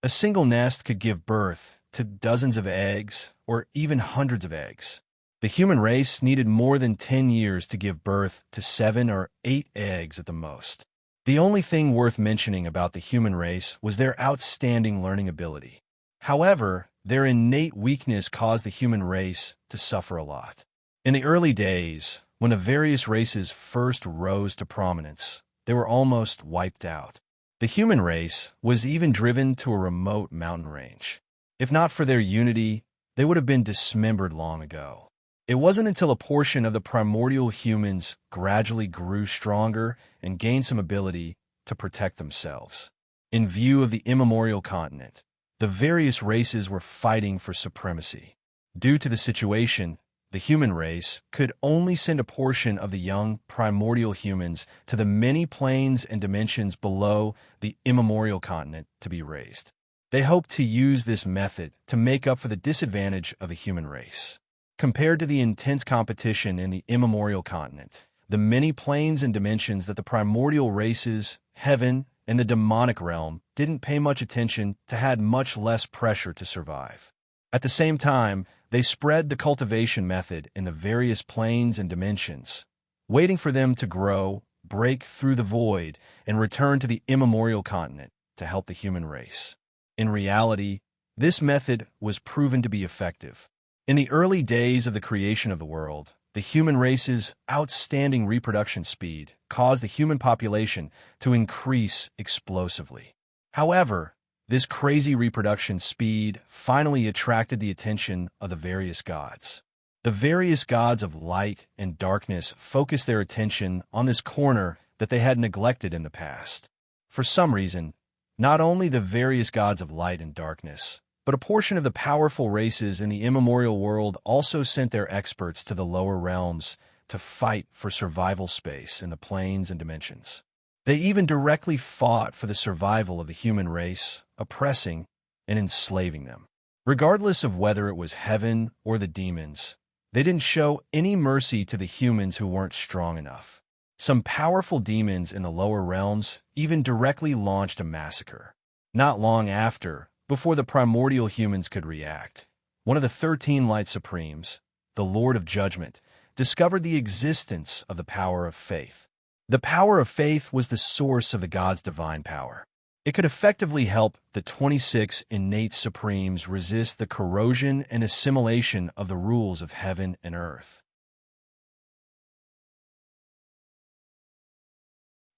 A single nest could give birth to dozens of eggs or even hundreds of eggs. The human race needed more than 10 years to give birth to 7 or 8 eggs at the most. The only thing worth mentioning about the human race was their outstanding learning ability. However, their innate weakness caused the human race to suffer a lot. In the early days, when the various races first rose to prominence, they were almost wiped out. The human race was even driven to a remote mountain range. If not for their unity, they would have been dismembered long ago. It wasn't until a portion of the primordial humans gradually grew stronger and gained some ability to protect themselves. In view of the immemorial continent, the various races were fighting for supremacy. Due to the situation, the human race could only send a portion of the young primordial humans to the many planes and dimensions below the immemorial continent to be raised. They hoped to use this method to make up for the disadvantage of the human race. Compared to the intense competition in the immemorial continent, the many planes and dimensions that the primordial races, heaven, and the demonic realm didn't pay much attention to had much less pressure to survive. At the same time, they spread the cultivation method in the various planes and dimensions, waiting for them to grow, break through the void, and return to the immemorial continent to help the human race. In reality, this method was proven to be effective. In the early days of the creation of the world, the human race's outstanding reproduction speed caused the human population to increase explosively. However, this crazy reproduction speed finally attracted the attention of the various gods. The various gods of light and darkness focused their attention on this corner that they had neglected in the past. For some reason, not only the various gods of light and darkness, but a portion of the powerful races in the immemorial world also sent their experts to the lower realms to fight for survival space in the planes and dimensions. They even directly fought for the survival of the human race, oppressing and enslaving them. Regardless of whether it was heaven or the demons, they didn't show any mercy to the humans who weren't strong enough. Some powerful demons in the lower realms even directly launched a massacre. Not long after, before the primordial humans could react, one of the 13 Light Supremes, the Lord of Judgment, discovered the existence of the power of faith. The power of faith was the source of the gods' divine power. It could effectively help the 26 innate supremes resist the corrosion and assimilation of the rules of heaven and earth.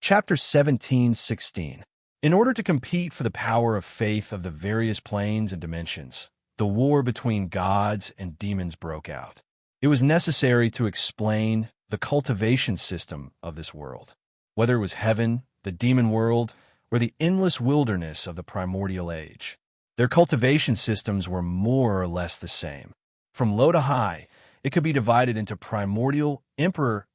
Chapter 17:16. In order to compete for the power of faith of the various planes and dimensions, the war between gods and demons broke out. It was necessary to explain the cultivation system of this world, whether it was heaven, the demon world, or the endless wilderness of the primordial age. Their cultivation systems were more or less the same. From low to high, it could be divided into primordial, emperor,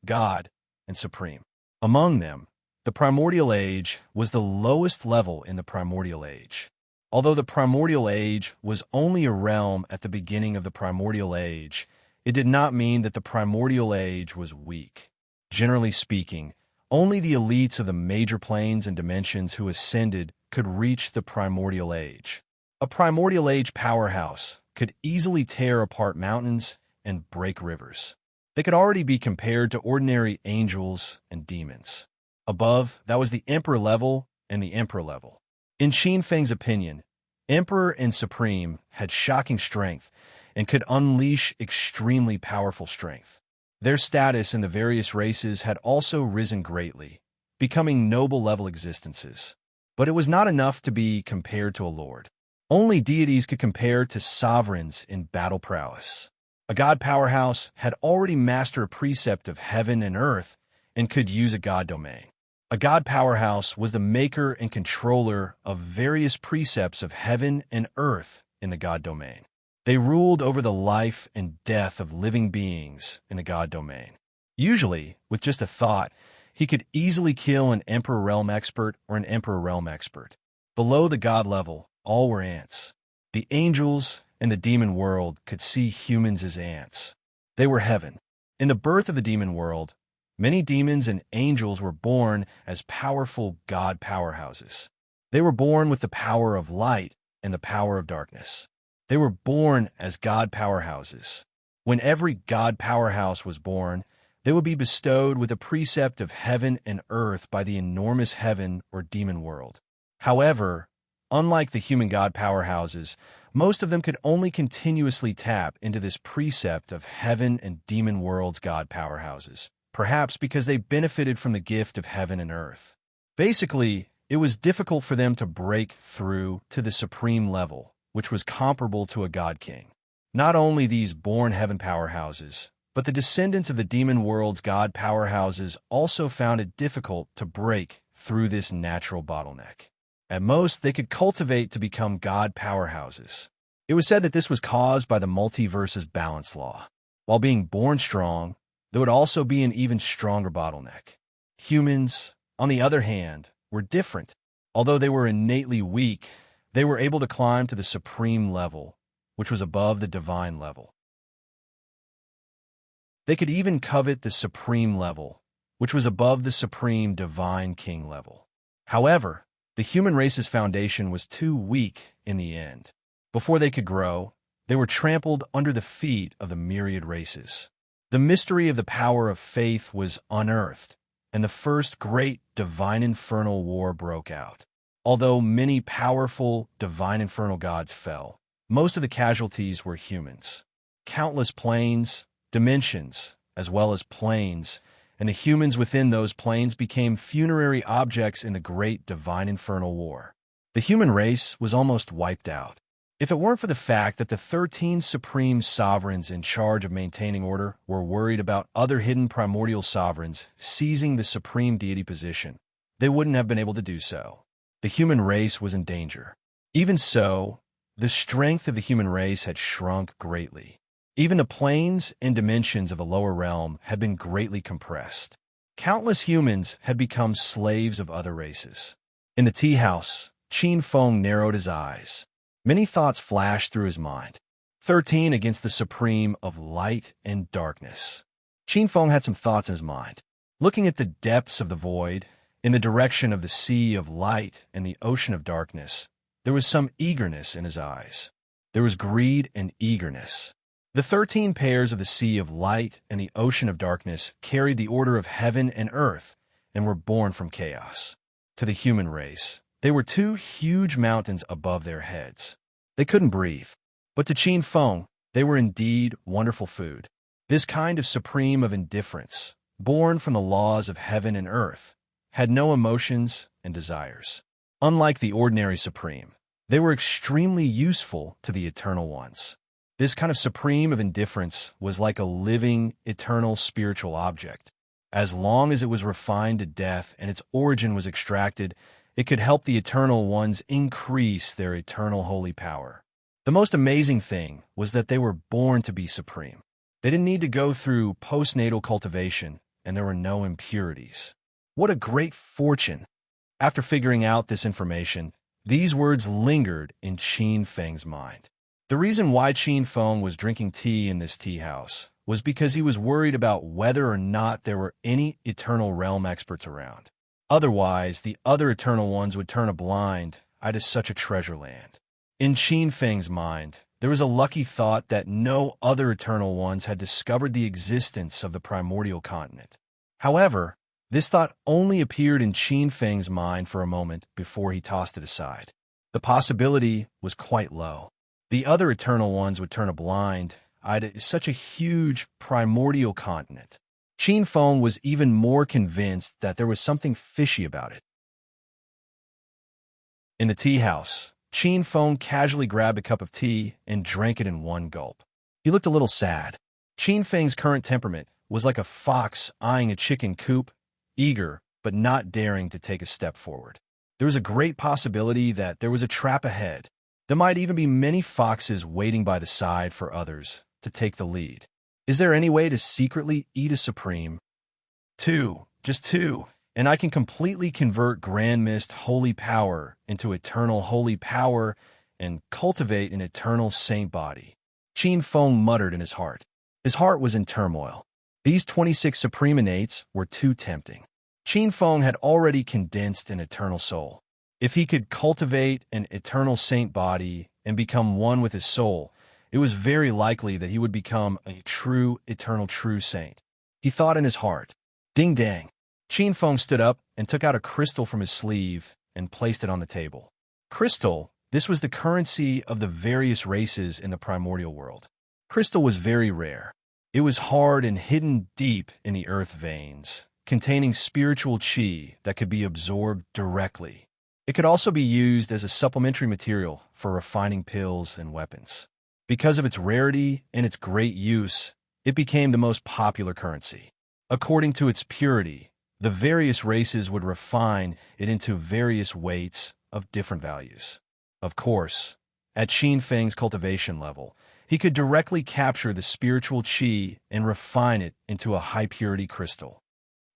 god, and supreme. Among them, the primordial age was the lowest level in the primordial age. Although the primordial age was only a realm at the beginning of the primordial age, it did not mean that the primordial age was weak. Generally speaking, only the elites of the major planes and dimensions who ascended could reach the primordial age. A primordial age powerhouse could easily tear apart mountains and break rivers. They could already be compared to ordinary angels and demons. Above, that was the emperor level and the emperor level. In Qin Feng's opinion, Emperor and Supreme had shocking strength and could unleash extremely powerful strength. Their status in the various races had also risen greatly, becoming noble-level existences. But it was not enough to be compared to a lord. Only deities could compare to sovereigns in battle prowess. A god powerhouse had already mastered a precept of heaven and earth and could use a god domain. A god powerhouse was the maker and controller of various precepts of heaven and earth in the god domain. They ruled over the life and death of living beings in the god domain. Usually, with just a thought, he could easily kill an Emperor Realm expert or an Emperor Realm expert. Below the god level, all were ants. The angels and the demon world could see humans as ants. They were heaven. In the birth of the demon world, many demons and angels were born as powerful god powerhouses. They were born with the power of light and the power of darkness. They were born as god powerhouses. When every god powerhouse was born, they would be bestowed with a precept of heaven and earth by the enormous heaven or demon world. However, unlike the human god powerhouses, most of them could only continuously tap into this precept of heaven and demon world's god powerhouses, perhaps because they benefited from the gift of heaven and earth. Basically, it was difficult for them to break through to the supreme level, which was comparable to a god king. Not only these born heaven powerhouses, but the descendants of the demon world's god powerhouses also found it difficult to break through this natural bottleneck. At most, they could cultivate to become god powerhouses. It was said that this was caused by the multiverse's balance law. While being born strong, there would also be an even stronger bottleneck. Humans, on the other hand, were different. Although they were innately weak, they were able to climb to the supreme level, which was above the divine level. They could even covet the supreme level, which was above the supreme divine king level. However, the human race's foundation was too weak in the end. Before they could grow, they were trampled under the feet of the myriad races. The mystery of the power of faith was unearthed, and the first great divine infernal war broke out. Although many powerful divine infernal gods fell, most of the casualties were humans. Countless planes, dimensions, as well as planes, and the humans within those planes became funerary objects in the great divine infernal war. The human race was almost wiped out. If it weren't for the fact that the 13 supreme sovereigns in charge of maintaining order were worried about other hidden primordial sovereigns seizing the supreme deity position, they wouldn't have been able to do so. The human race was in danger. Even so, the strength of the human race had shrunk greatly. Even the planes and dimensions of the lower realm had been greatly compressed. Countless humans had become slaves of other races. In the tea house, Qin Feng narrowed his eyes. Many thoughts flashed through his mind. 13 against the supreme of light and darkness. Qin Feng had some thoughts in his mind. Looking at the depths of the void, in the direction of the sea of light and the ocean of darkness, there was some eagerness in his eyes. There was greed and eagerness. The 13 pairs of the sea of light and the ocean of darkness carried the order of heaven and earth and were born from chaos. To the human race, They were two huge mountains above their heads. They couldn't breathe. But to Qin Feng, they were indeed wonderful food. This kind of supreme of indifference, born from the laws of heaven and earth, had no emotions and desires. Unlike the ordinary supreme, they were extremely useful to the eternal ones. This kind of supreme of indifference was like a living, eternal spiritual object. As long as it was refined to death and its origin was extracted, it could help the eternal ones increase their eternal holy power. The most amazing thing was that they were born to be supreme. They didn't need to go through postnatal cultivation, and there were no impurities. What a great fortune! After figuring out this information, these words lingered in Qin Feng's mind. The reason why Qin Feng was drinking tea in this tea house was because he was worried about whether or not there were any eternal realm experts around. Otherwise, the other eternal ones would turn a blind eye to such a treasure land. In Qin Feng's mind, there was a lucky thought that no other eternal ones had discovered the existence of the primordial continent. However, this thought only appeared in Qin Feng's mind for a moment before he tossed it aside. The possibility was quite low. The other eternal ones would turn a blind eye to such a huge primordial continent. Qin Feng was even more convinced that there was something fishy about it. In the tea house, Qin Feng casually grabbed a cup of tea and drank it in one gulp. He looked a little sad. Qin Feng's current temperament was like a fox eyeing a chicken coop, eager but not daring to take a step forward. There was a great possibility that there was a trap ahead. There might even be many foxes waiting by the side for others to take the lead. Is there any way to secretly eat a supreme? Just two, and I can completely convert Grand Mist holy power into eternal holy power and cultivate an eternal saint body. Qin Feng muttered in his heart. His heart was in turmoil. These 26 supreme innates were too tempting. Qin Feng had already condensed an eternal soul. If he could cultivate an eternal saint body and become one with his soul, it was very likely that he would become a true, eternal true saint. He thought in his heart. Ding dang. Qin Feng stood up and took out a crystal from his sleeve and placed it on the table. Crystal, this was the currency of the various races in the primordial world. Crystal was very rare. It was hard and hidden deep in the earth veins, containing spiritual qi that could be absorbed directly. It could also be used as a supplementary material for refining pills and weapons. Because of its rarity and its great use, it became the most popular currency. According to its purity, the various races would refine it into various weights of different values. Of course, at Qin Feng's cultivation level, he could directly capture the spiritual qi and refine it into a high-purity crystal.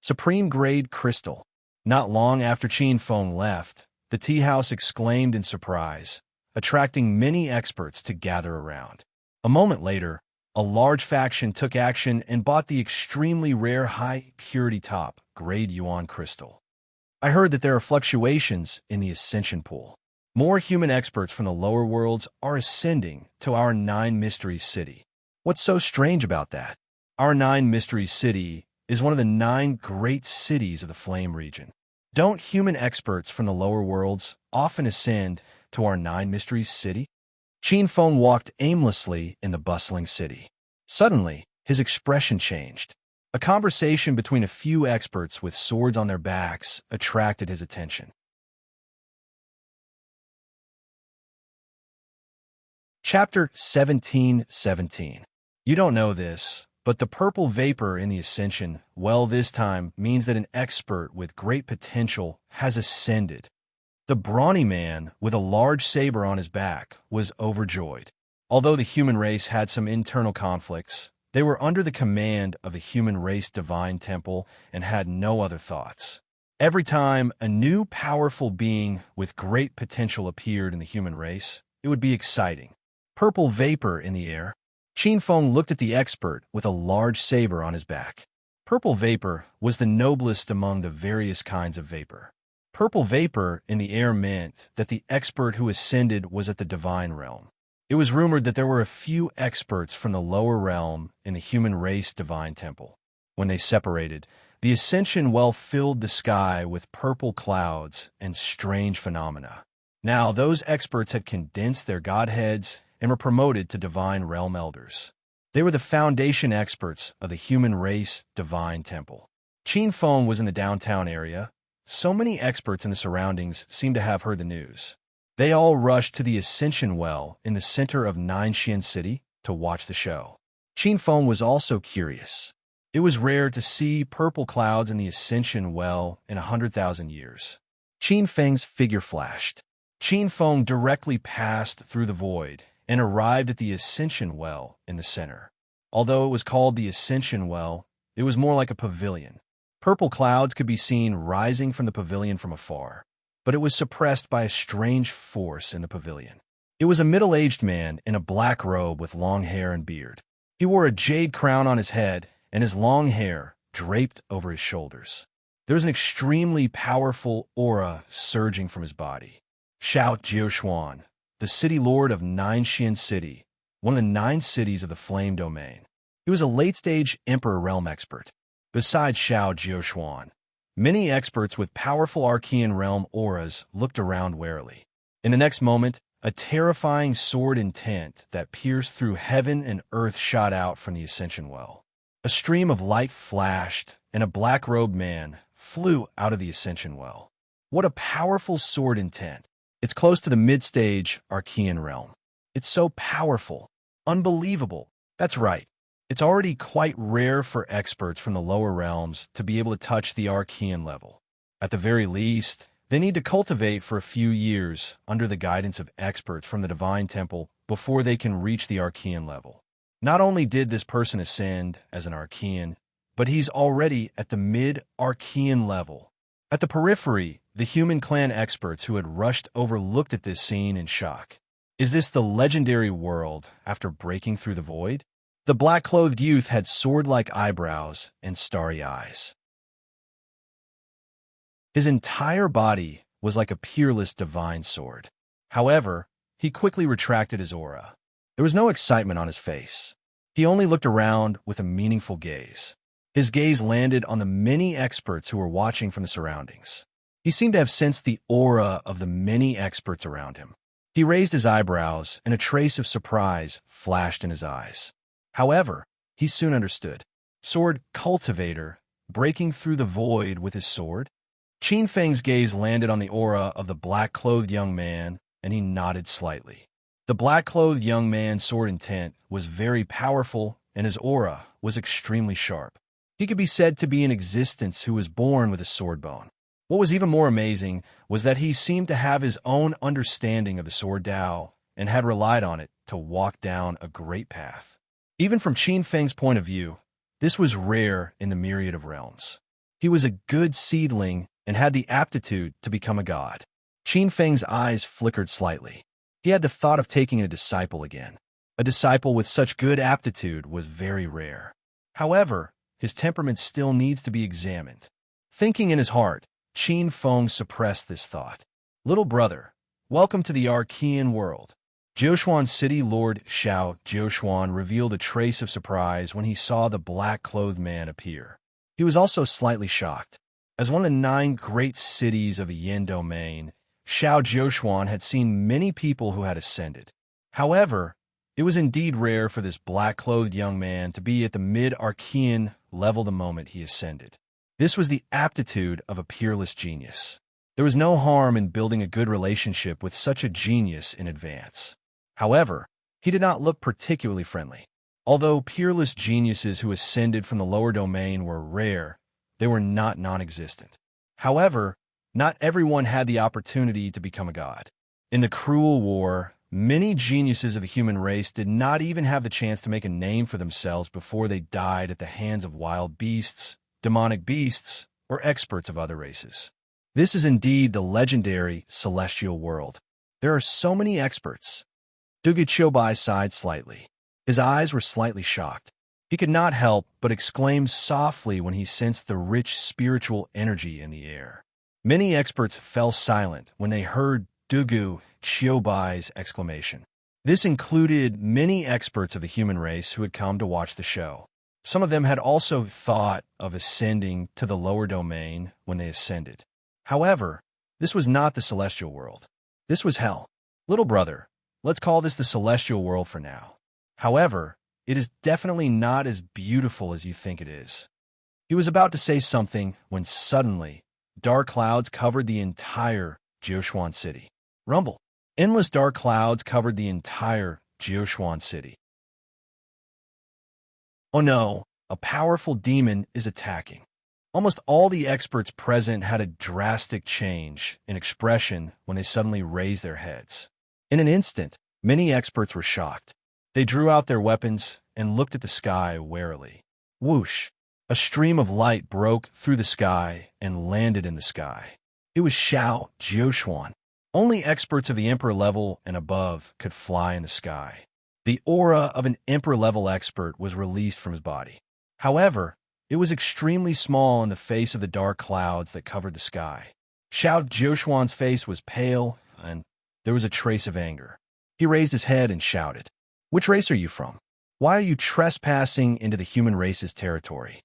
Supreme-grade crystal. Not long after Qin Feng left, the tea house exclaimed in surprise, attracting many experts to gather around. A moment later, a large faction took action and bought the extremely rare high-purity top-grade yuan crystal. I heard that there are fluctuations in the ascension pool. More human experts from the lower worlds are ascending to our 9 Mysteries city. What's so strange about that? Our 9 Mysteries city is one of the 9 great cities of the Flame region. Don't human experts from the lower worlds often ascend to our 9 Mysteries city? Qin Feng walked aimlessly in the bustling city. Suddenly, his expression changed. A conversation between a few experts with swords on their backs attracted his attention. Chapter 17:17. You don't know this, but the purple vapor in the ascension, well, this time means that an expert with great potential has ascended. The brawny man with a large saber on his back was overjoyed. Although the human race had some internal conflicts, they were under the command of the human race divine temple and had no other thoughts. Every time a new powerful being with great potential appeared in the human race, it would be exciting. Purple vapor in the air. Qin Feng looked at the expert with a large saber on his back. Purple vapor was the noblest among the various kinds of vapor. Purple vapor in the air meant that the expert who ascended was at the divine realm. It was rumored that there were a few experts from the lower realm in the human race divine temple. When they separated, The ascension well filled the sky with purple clouds and strange phenomena. Now, those experts had condensed their godheads and were promoted to divine realm elders. They were the foundation experts of the human race divine temple. Qin Feng was in the downtown area. So many experts in the surroundings seemed to have heard the news. They all rushed to the Ascension Well in the center of Nanxian City to watch the show. Qin Feng was also curious. It was rare to see purple clouds in the Ascension Well in 100,000 years. Qin Feng's figure flashed. Qin Feng directly passed through the void and arrived at the Ascension Well in the center. Although it was called the Ascension Well, it was more like a pavilion. Purple clouds could be seen rising from the pavilion from afar, but it was suppressed by a strange force in the pavilion. It was a middle-aged man in a black robe with long hair and beard. He wore a jade crown on his head, and his long hair draped over his shoulders. There was an extremely powerful aura surging from his body. Xiao Jiushuan, the city lord of Nanxian City, one of the 9 cities of the Flame Domain. He was a late-stage Emperor realm expert. Besides Xiao Jiushuan, many experts with powerful Archean realm auras looked around warily. In the next moment, a terrifying sword intent that pierced through heaven and earth shot out from the Ascension Well. A stream of light flashed, and a black-robed man flew out of the Ascension Well. What a powerful sword intent! It's close to the mid-stage Archean realm. It's so powerful. Unbelievable. That's right. It's already quite rare for experts from the lower realms to be able to touch the Archean level. At the very least, they need to cultivate for a few years under the guidance of experts from the Divine Temple before they can reach the Archean level. Not only did this person ascend as an Archean, but he's already at the mid-Archean level. At the periphery, the human clan experts who had rushed over looked at this scene in shock. Is this the legendary world after breaking through the void? The black-clothed youth had sword-like eyebrows and starry eyes. His entire body was like a peerless divine sword. However, he quickly retracted his aura. There was no excitement on his face. He only looked around with a meaningful gaze. His gaze landed on the many experts who were watching from the surroundings. He seemed to have sensed the aura of the many experts around him. He raised his eyebrows, and a trace of surprise flashed in his eyes. However, he soon understood. Sword cultivator, breaking through the void with his sword? Qin Feng's gaze landed on the aura of the black-clothed young man, and he nodded slightly. The black-clothed young man's sword intent was very powerful, and his aura was extremely sharp. He could be said to be an existence who was born with a sword bone. What was even more amazing was that he seemed to have his own understanding of the sword Tao and had relied on it to walk down a great path. Even from Qin Feng's point of view, this was rare in the myriad of realms. He was a good seedling and had the aptitude to become a god. Qin Feng's eyes flickered slightly. He had the thought of taking a disciple again. A disciple with such good aptitude was very rare. However, his temperament still needs to be examined. Thinking in his heart, Qin Feng suppressed this thought. Little brother, welcome to the Archean world. Jiushuan City Lord Xiao Jiushuan revealed a trace of surprise when he saw the black-clothed man appear. He was also slightly shocked. As one of the 9 great cities of the Yin domain, Xiao Jiushuan had seen many people who had ascended. However, it was indeed rare for this black-clothed young man to be at the mid-Archean level the moment he ascended. This was the aptitude of a peerless genius. There was no harm in building a good relationship with such a genius in advance. However, he did not look particularly friendly. Although peerless geniuses who ascended from the lower domain were rare, they were not non-existent. However, not everyone had the opportunity to become a god. In the cruel war, many geniuses of the human race did not even have the chance to make a name for themselves before they died at the hands of wild beasts, demonic beasts, or experts of other races. This is indeed the legendary celestial world. There are so many experts. Dugu Chobai sighed slightly. His eyes were slightly shocked. He could not help but exclaim softly when he sensed the rich spiritual energy in the air. Many experts fell silent when they heard Dugu Chiobai's exclamation. This included many experts of the human race who had come to watch the show. Some of them had also thought of ascending to the lower domain when they ascended. However, this was not the celestial world. This was hell. Little brother, let's call this the celestial world for now. However, it is definitely not as beautiful as you think it is. He was about to say something when suddenly, dark clouds covered the entire Jiuquan city. Rumble. Endless dark clouds covered the entire Jiuquan city. Oh no, a powerful demon is attacking. Almost all the experts present had a drastic change in expression when they suddenly raised their heads. In an instant, many experts were shocked. They drew out their weapons and looked at the sky warily. Whoosh! A stream of light broke through the sky and landed in the sky. It was Xiao Jiuquan. Only experts of the Emperor level and above could fly in the sky. The aura of an Emperor-level expert was released from his body. However, it was extremely small in the face of the dark clouds that covered the sky. Xiao Jiuquan's face was pale, and there was a trace of anger. He raised his head and shouted, "Which race are you from? Why are you trespassing into the human race's territory?"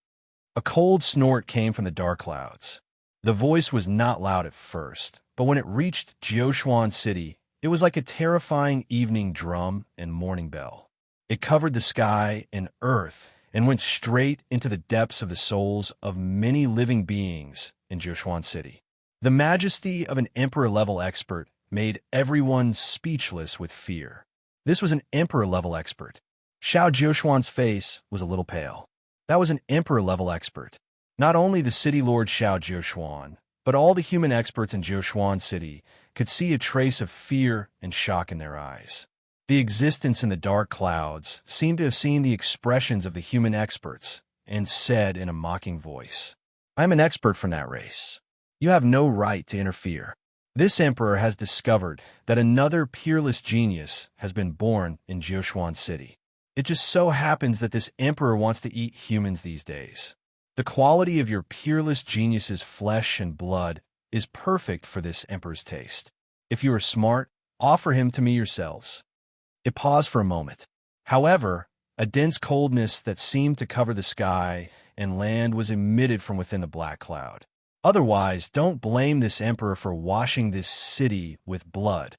A cold snort came from the dark clouds. The voice was not loud at first, but when it reached Jiuquan City, it was like a terrifying evening drum and morning bell. It covered the sky and earth and went straight into the depths of the souls of many living beings in Jiuquan City. The majesty of an Emperor-level expert made everyone speechless with fear. This was an Emperor-level expert. Xiao Jiuquan's face was a little pale. That was an Emperor-level expert. Not only the city lord Xiao Jiuquan, but all the human experts in Jiuquan City could see a trace of fear and shock in their eyes. The existence in the dark clouds seemed to have seen the expressions of the human experts and said in a mocking voice, "I am an expert from that race. You have no right to interfere. This emperor has discovered that another peerless genius has been born in Jiuquan City. It just so happens that this emperor wants to eat humans these days. The quality of your peerless genius's flesh and blood is perfect for this emperor's taste. If you are smart, offer him to me yourselves." It paused for a moment. However, a dense coldness that seemed to cover the sky and land was emitted from within the black cloud. Otherwise, don't blame this emperor for washing this city with blood.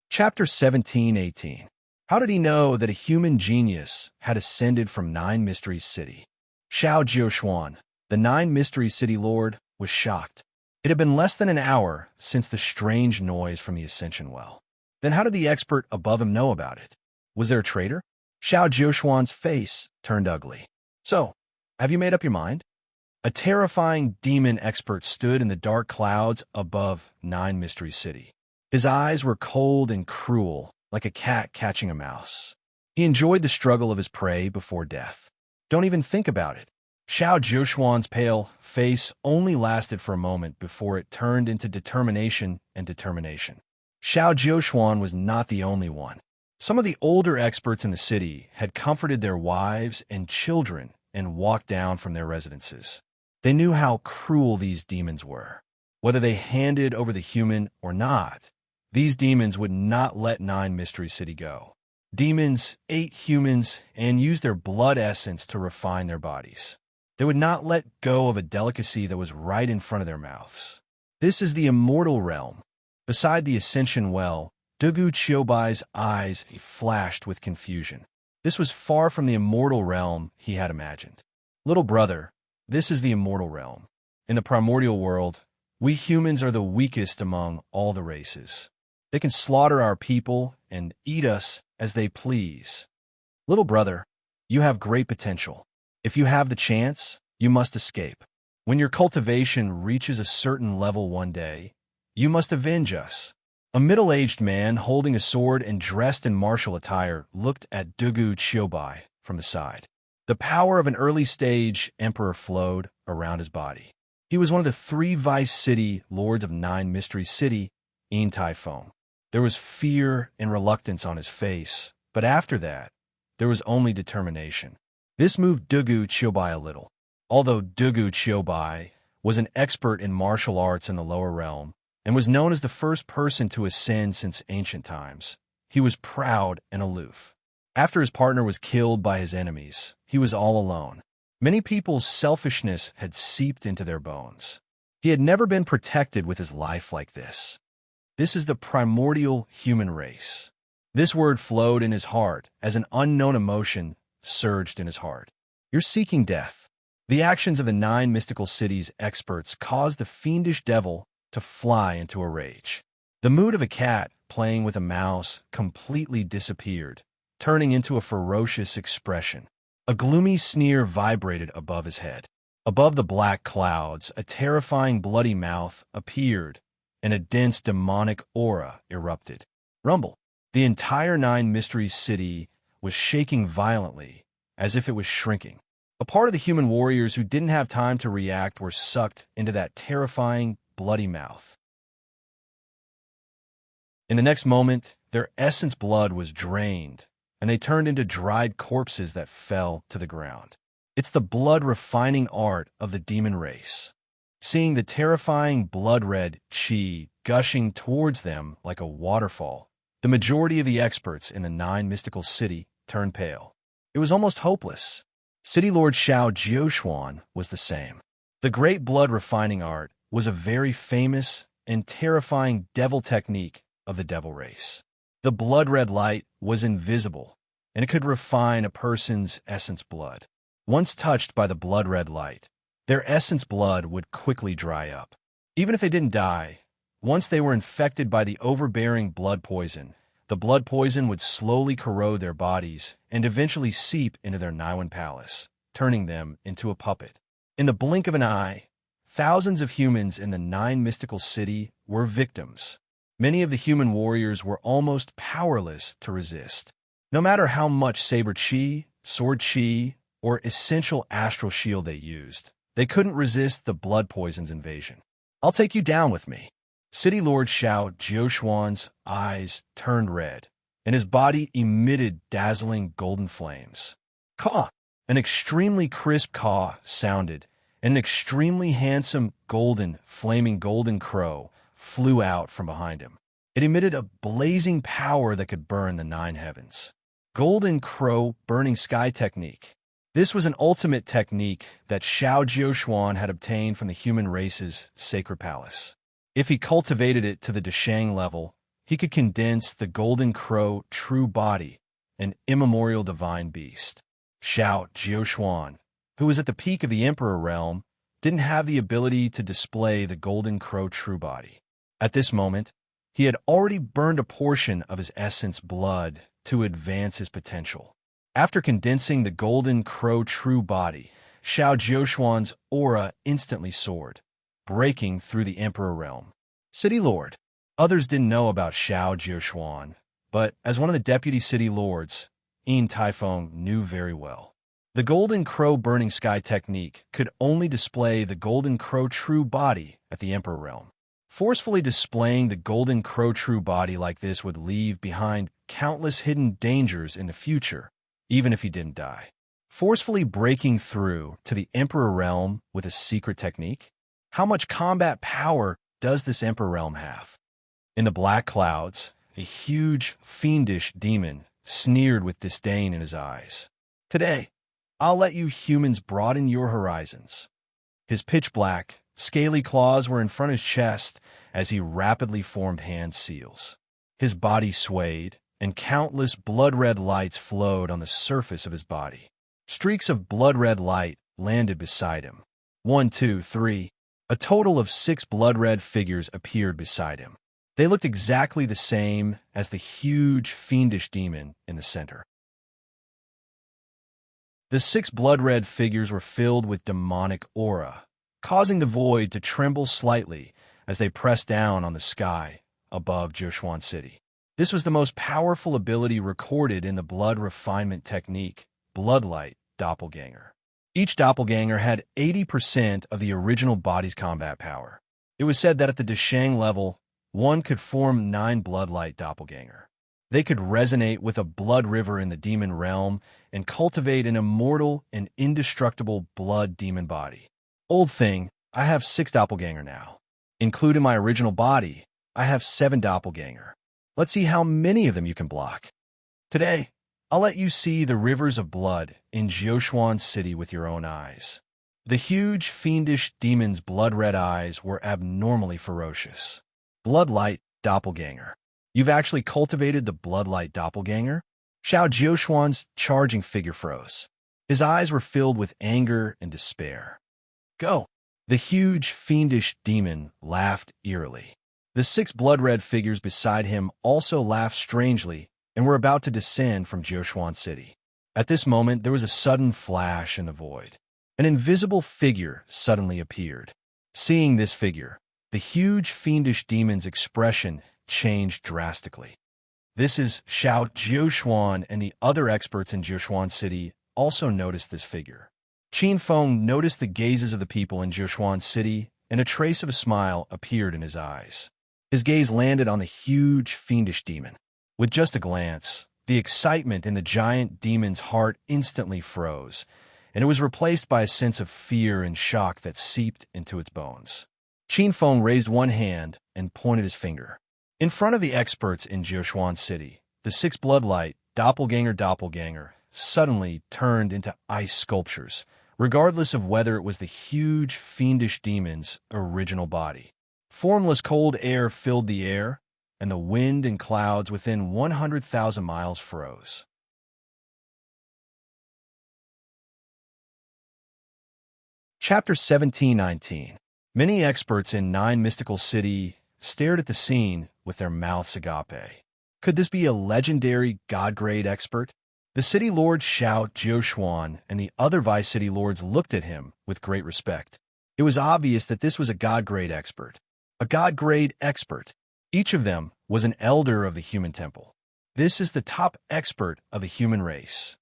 Chapter 17-18. How did he know that a human genius had ascended from Nine Mysteries City? Xiao Jiuquan, the Nine Mysteries City Lord, was shocked. It had been less than an hour since the strange noise from the Ascension Well. Then how did the expert above him know about it? Was there a traitor? Xiao Jiuquan's face turned ugly. "So, have you made up your mind?" A terrifying demon expert stood in the dark clouds above Nine Mysteries City. His eyes were cold and cruel, like a cat catching a mouse. He enjoyed the struggle of his prey before death. Don't even think about it. Xiao Jiuquan's pale face only lasted for a moment before it turned into determination and determination. Xiao Jiuquan was not the only one. Some of the older experts in the city had comforted their wives and children and walked down from their residences. They knew how cruel these demons were. Whether they handed over the human or not, these demons would not let Nine Mystery City go. Demons ate humans and used their blood essence to refine their bodies. They would not let go of a delicacy that was right in front of their mouths. This is the immortal realm. Beside the Ascension Well, Dugu Qiubai's eyes flashed with confusion. This was far from the immortal realm he had imagined. Little brother, this is the immortal realm. In the primordial world, we humans are the weakest among all the races. They can slaughter our people and eat us as they please. Little brother, you have great potential. If you have the chance, you must escape. When your cultivation reaches a certain level one day, you must avenge us. A middle-aged man holding a sword and dressed in martial attire looked at Dugu Qiubai from the side. The power of an early-stage emperor flowed around his body. He was one of the 3 vice city lords of Nine Mysteries City, Yin Taifeng. There was fear and reluctance on his face, but after that, there was only determination. This moved Dugu Qiubai a little. Although Dugu Qiubai was an expert in martial arts in the lower realm and was known as the first person to ascend since ancient times, he was proud and aloof. After his partner was killed by his enemies, he was all alone. Many people's selfishness had seeped into their bones. He had never been protected with his life like this. This is the primordial human race. This word flowed in his heart as an unknown emotion surged in his heart. You're seeking death. The actions of the 9 mystical cities experts caused the fiendish devil to fly into a rage. The mood of a cat playing with a mouse completely disappeared, turning into a ferocious expression. A gloomy sneer vibrated above his head. Above the black clouds, a terrifying bloody mouth appeared, and a dense demonic aura erupted. Rumble. The entire 9 Mysteries city was shaking violently, as if it was shrinking. A part of the human warriors who didn't have time to react were sucked into that terrifying, bloody mouth. In the next moment, their essence blood was drained, and they turned into dried corpses that fell to the ground. It's the blood-refining art of the demon race. Seeing the terrifying blood-red chi gushing towards them like a waterfall, the majority of the experts in the 9 mystical city turned pale. It was almost hopeless. City Lord Xiao Jiuxuan was the same. The great blood-refining art was a very famous and terrifying devil technique of the devil race. The blood-red light was invisible, and it could refine a person's essence blood. Once touched by the blood-red light, their essence blood would quickly dry up. Even if they didn't die, once they were infected by the overbearing blood poison, the blood poison would slowly corrode their bodies and eventually seep into their Niwen palace, turning them into a puppet. In the blink of an eye, thousands of humans in the 9 mystical city were victims. Many of the human warriors were almost powerless to resist. No matter how much saber chi, sword chi, or essential astral shield they used, they couldn't resist the blood poison's invasion. I'll take you down with me. City Lord Xiao Jiuxuan's eyes turned red, and his body emitted dazzling golden flames. Caw! An extremely crisp caw sounded, and an extremely handsome flaming golden crow flew out from behind him. It emitted a blazing power that could burn the 9 heavens. Golden Crow Burning Sky Technique. This was an ultimate technique that Xiao Jiuxuan had obtained from the human race's sacred palace. If he cultivated it to the Deshang level, he could condense the Golden Crow true body, an immemorial divine beast. Xiao Jiuxuan, who was at the peak of the Emperor realm, didn't have the ability to display the Golden Crow true body. At this moment, he had already burned a portion of his essence blood to advance his potential. After condensing the Golden Crow true body, Xiao Jiuxuan's aura instantly soared, breaking through the Emperor realm. City Lord. Others didn't know about Xiao Jiuxuan, but as one of the deputy city lords, Yin Taifeng knew very well. The Golden Crow Burning Sky technique could only display the Golden Crow true body at the Emperor realm. Forcefully displaying the Golden Crow true body like this would leave behind countless hidden dangers in the future, even if he didn't die. Forcefully breaking through to the Emperor realm with a secret technique? How much combat power does this Emperor realm have? In the black clouds, a huge, fiendish demon sneered with disdain in his eyes. Today, I'll let you humans broaden your horizons. His pitch-black, scaly claws were in front of his chest as he rapidly formed hand seals. His body swayed, and countless blood-red lights flowed on the surface of his body. Streaks of blood-red light landed beside him. 1, 2, 3. A total of 6 blood-red figures appeared beside him. They looked exactly the same as the huge, fiendish demon in the center. The 6 blood-red figures were filled with demonic aura, causing the void to tremble slightly as they pressed down on the sky above Jiuxuan City. This was the most powerful ability recorded in the blood refinement technique, Bloodlight Doppelganger. Each doppelganger had 80% of the original body's combat power. It was said that at the Deshang level, one could form 9 Bloodlight Doppelganger. They could resonate with a blood river in the demon realm and cultivate an immortal and indestructible blood demon body. Old thing, I have 6 doppelganger now. Including my original body, I have 7 doppelganger. Let's see how many of them you can block. Today, I'll let you see the rivers of blood in Jiuquan City with your own eyes. The huge, fiendish demon's blood-red eyes were abnormally ferocious. Bloodlight doppelganger. You've actually cultivated the bloodlight doppelganger? Xiao Jiuquan's charging figure froze. His eyes were filled with anger and despair. Go! The huge, fiendish demon laughed eerily. The 6 blood-red figures beside him also laughed strangely and were about to descend from Jiuquan City. At this moment, there was a sudden flash in the void. An invisible figure suddenly appeared. Seeing this figure, the huge, fiendish demon's expression changed drastically. This is Xiao Jiuquan, and the other experts in Jiuquan City also noticed this figure. Qin Feng noticed the gazes of the people in Jiuquan City, and a trace of a smile appeared in his eyes. His gaze landed on the huge, fiendish demon. With just a glance, the excitement in the giant demon's heart instantly froze, and it was replaced by a sense of fear and shock that seeped into its bones. Qin Feng raised one hand and pointed his finger. In front of the experts in Jiuquan City, the 6 bloodlight doppelganger suddenly turned into ice sculptures, regardless of whether it was the huge, fiendish demon's original body. Formless cold air filled the air, and the wind and clouds within 100,000 miles froze. Chapter 17:19. Many experts in 9 mystical city stared at the scene with their mouths agape. Could this be a legendary god-grade expert? The city lord Xiao Jiuquan and the other vice city lords looked at him with great respect. It was obvious that this was a god-grade expert. A god-grade expert. Each of them was an elder of the human temple. This is the top expert of the human race.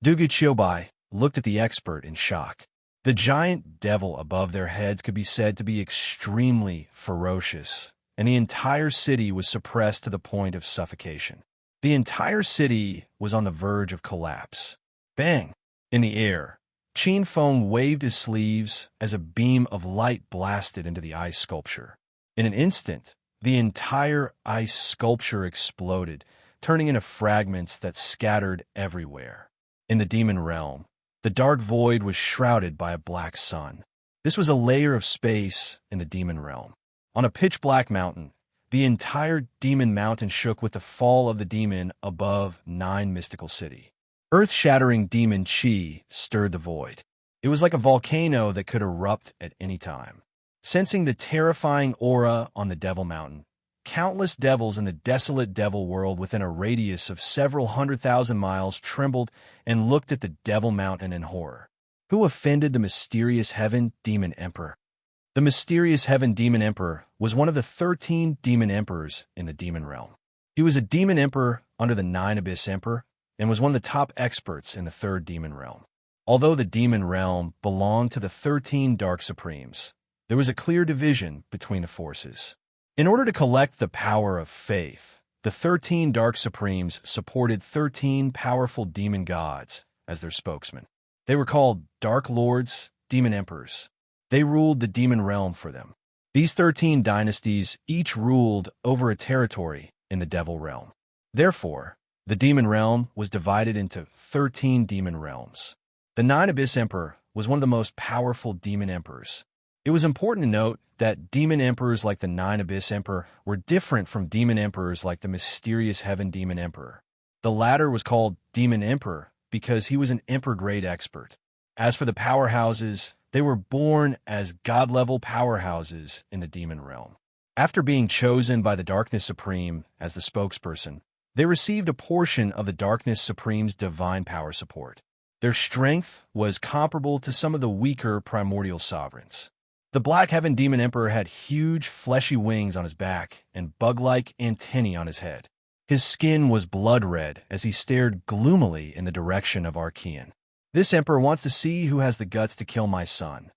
Dugu Qiubai looked at the expert in shock. The giant devil above their heads could be said to be extremely ferocious, and the entire city was suppressed to the point of suffocation. The entire city was on the verge of collapse. Bang! In the air, Qin Feng waved his sleeves as a beam of light blasted into the ice sculpture. In an instant, the entire ice sculpture exploded, turning into fragments that scattered everywhere. In the demon realm, the dark void was shrouded by a black sun. This was a layer of space in the demon realm. On a pitch-black mountain, the entire demon mountain shook with the fall of the demon above 9 mystical city. Earth-shattering demon chi stirred the void. It was like a volcano that could erupt at any time. Sensing the terrifying aura on the Devil Mountain, countless devils in the desolate devil world within a radius of several 100,000 miles trembled and looked at the Devil Mountain in horror. Who offended the mysterious heaven demon emperor? The mysterious heaven demon emperor was one of the 13 demon emperors in the demon realm. He was a demon emperor under the 9 abyss emperor and was one of the top experts in the 3rd demon realm. Although the demon realm belonged to the 13 dark supremes, there was a clear division between the forces. In order to collect the power of faith, the 13 dark supremes supported 13 powerful demon gods as their spokesmen. They were called Dark Lords, Demon Emperors. They ruled the demon realm for them. These 13 dynasties each ruled over a territory in the devil realm. Therefore, the demon realm was divided into 13 demon realms. The 9 abyss emperor was one of the most powerful demon emperors. It was important to note that demon emperors like the 9 abyss emperor were different from demon emperors like the mysterious heaven demon emperor. The latter was called demon emperor because he was an emperor-grade expert. As for the powerhouses, they were born as god-level powerhouses in the demon realm. After being chosen by the Darkness Supreme as the spokesperson, they received a portion of the Darkness Supreme's divine power support. Their strength was comparable to some of the weaker primordial sovereigns. The Black Heaven Demon Emperor had huge, fleshy wings on his back and bug-like antennae on his head. His skin was blood-red as he stared gloomily in the direction of Archean. This emperor wants to see who has the guts to kill my son.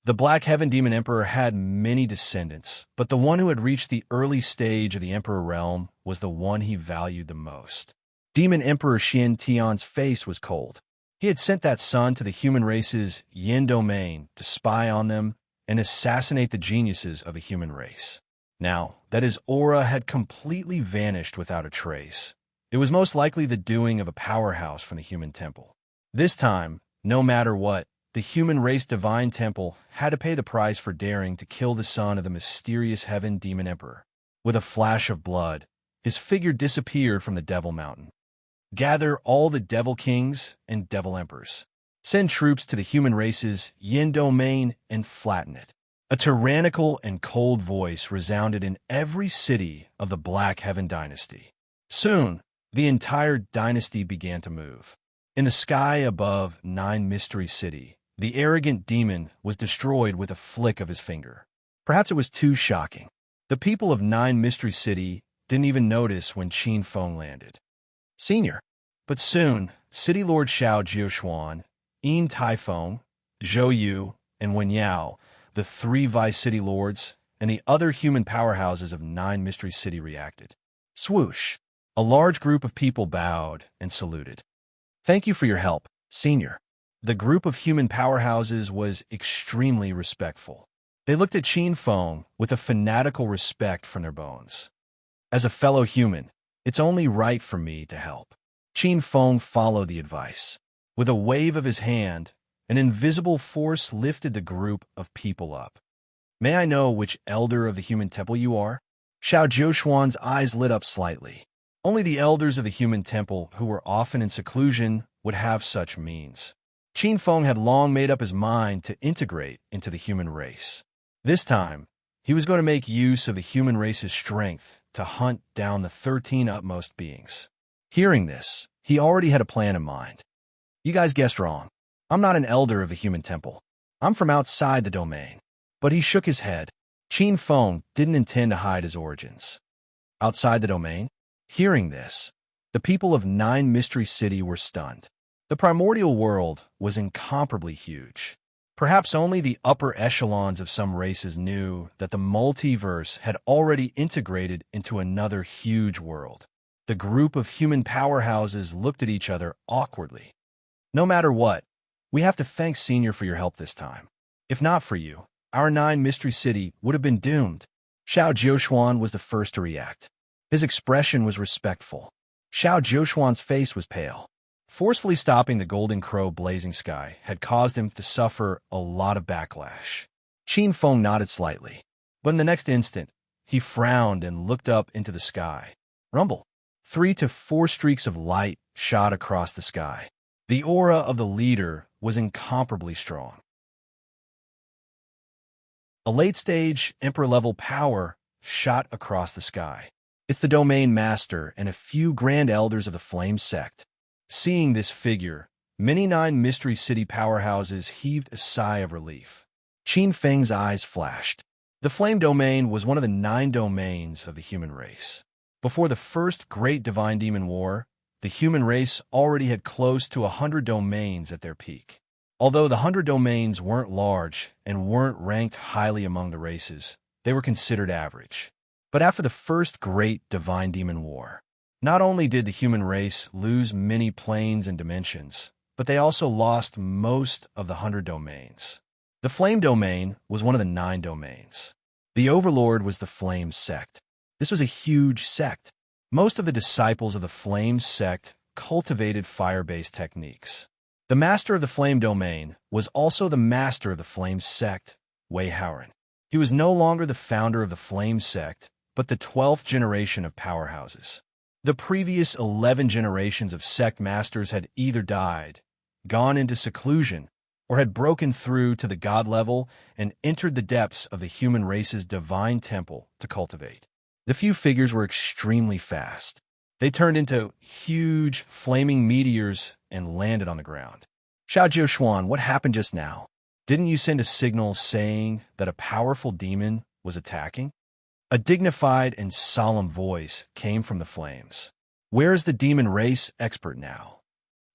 The Black Heaven Demon Emperor had many descendants, but the one who had reached the early stage of the Emperor realm was the one he valued the most. Demon Emperor Xian Tian's face was cold. He had sent that son to the human race's Yin domain to spy on them and assassinate the geniuses of the human race. Now that his aura had completely vanished without a trace, it was most likely the doing of a powerhouse from the human temple. This time, no matter what, the human race divine temple had to pay the price for daring to kill the son of the mysterious heaven demon emperor. With a flash of blood, his figure disappeared from the Devil Mountain. Gather all the devil kings and devil emperors. Send troops to the human race's yin domain and flatten it. A tyrannical and cold voice resounded in every city of the Black Heaven dynasty. Soon, the entire dynasty began to move. In the sky above Nine Mystery City, the arrogant demon was destroyed with a flick of his finger. Perhaps it was too shocking. The people of Nine Mystery City didn't even notice when Qin Feng landed. Senior. But soon, City Lord Xiao Jiuxuan, Yin Taifeng, Zhou Yu, and Wen Yao, the three Vice City Lords, and the other human powerhouses of Nine Mystery City reacted. Swoosh! A large group of people bowed and saluted. Thank you for your help, Senior. The group of human powerhouses was extremely respectful. They looked at Qin Feng with a fanatical respect from their bones. As a fellow human, it's only right for me to help. Qin Feng followed the advice. With a wave of his hand, an invisible force lifted the group of people up. May I know which elder of the human temple you are? Xiao Jiuxuan's eyes lit up slightly. Only the elders of the human temple, who were often in seclusion, would have such means. Qin Feng had long made up his mind to integrate into the human race. This time, he was going to make use of the human race's strength to hunt down the 13 utmost beings. Hearing this, he already had a plan in mind. You guys guessed wrong. I'm not an elder of the human temple. I'm from outside the domain. But he shook his head. Qin Feng didn't intend to hide his origins. Outside the domain? Hearing this, the people of Nine Mystery City were stunned. The primordial world was incomparably huge. Perhaps only the upper echelons of some races knew that the multiverse had already integrated into another huge world. The group of human powerhouses looked at each other awkwardly. No matter what, we have to thank Senior for your help this time. If not for you, our Nine Mystery City would have been doomed. Xiao Jiuxuan was the first to react. His expression was respectful. Xiao Jiuxuan's face was pale. Forcefully stopping the golden crow blazing sky had caused him to suffer a lot of backlash. Qin Feng nodded slightly, but in the next instant, he frowned and looked up into the sky. Rumble. 3 to 4 streaks of light shot across the sky. The aura of the leader was incomparably strong. A late-stage, Emperor-level power shot across the sky. It's the Domain Master and a few Grand Elders of the Flame Sect. Seeing this figure, many Nine Mystery City powerhouses heaved a sigh of relief. Qin Feng's eyes flashed. The Flame Domain was one of the 9 domains of the human race. Before the first Great Divine Demon War, the human race already had close to 100 domains at their peak. Although the 100 domains weren't large and weren't ranked highly among the races, they were considered average. But after the first Great Divine Demon War, not only did the human race lose many planes and dimensions, but they also lost most of the 100 domains. The Flame Domain was one of the 9 domains. The Overlord was the Flame Sect. This was a huge sect. Most of the disciples of the Flame Sect cultivated fire-based techniques. The Master of the Flame Domain was also the Master of the Flame Sect, Wei Haoran. He was no longer the founder of the Flame Sect, but the 12th generation of powerhouses. The previous 11 generations of sect masters had either died, gone into seclusion, or had broken through to the god level and entered the depths of the human race's divine temple to cultivate. The few figures were extremely fast. They turned into huge, flaming meteors and landed on the ground. Xiao Jiuxuan, what happened just now? Didn't you send a signal saying that a powerful demon was attacking? A dignified and solemn voice came from the flames. Where is the demon race expert now?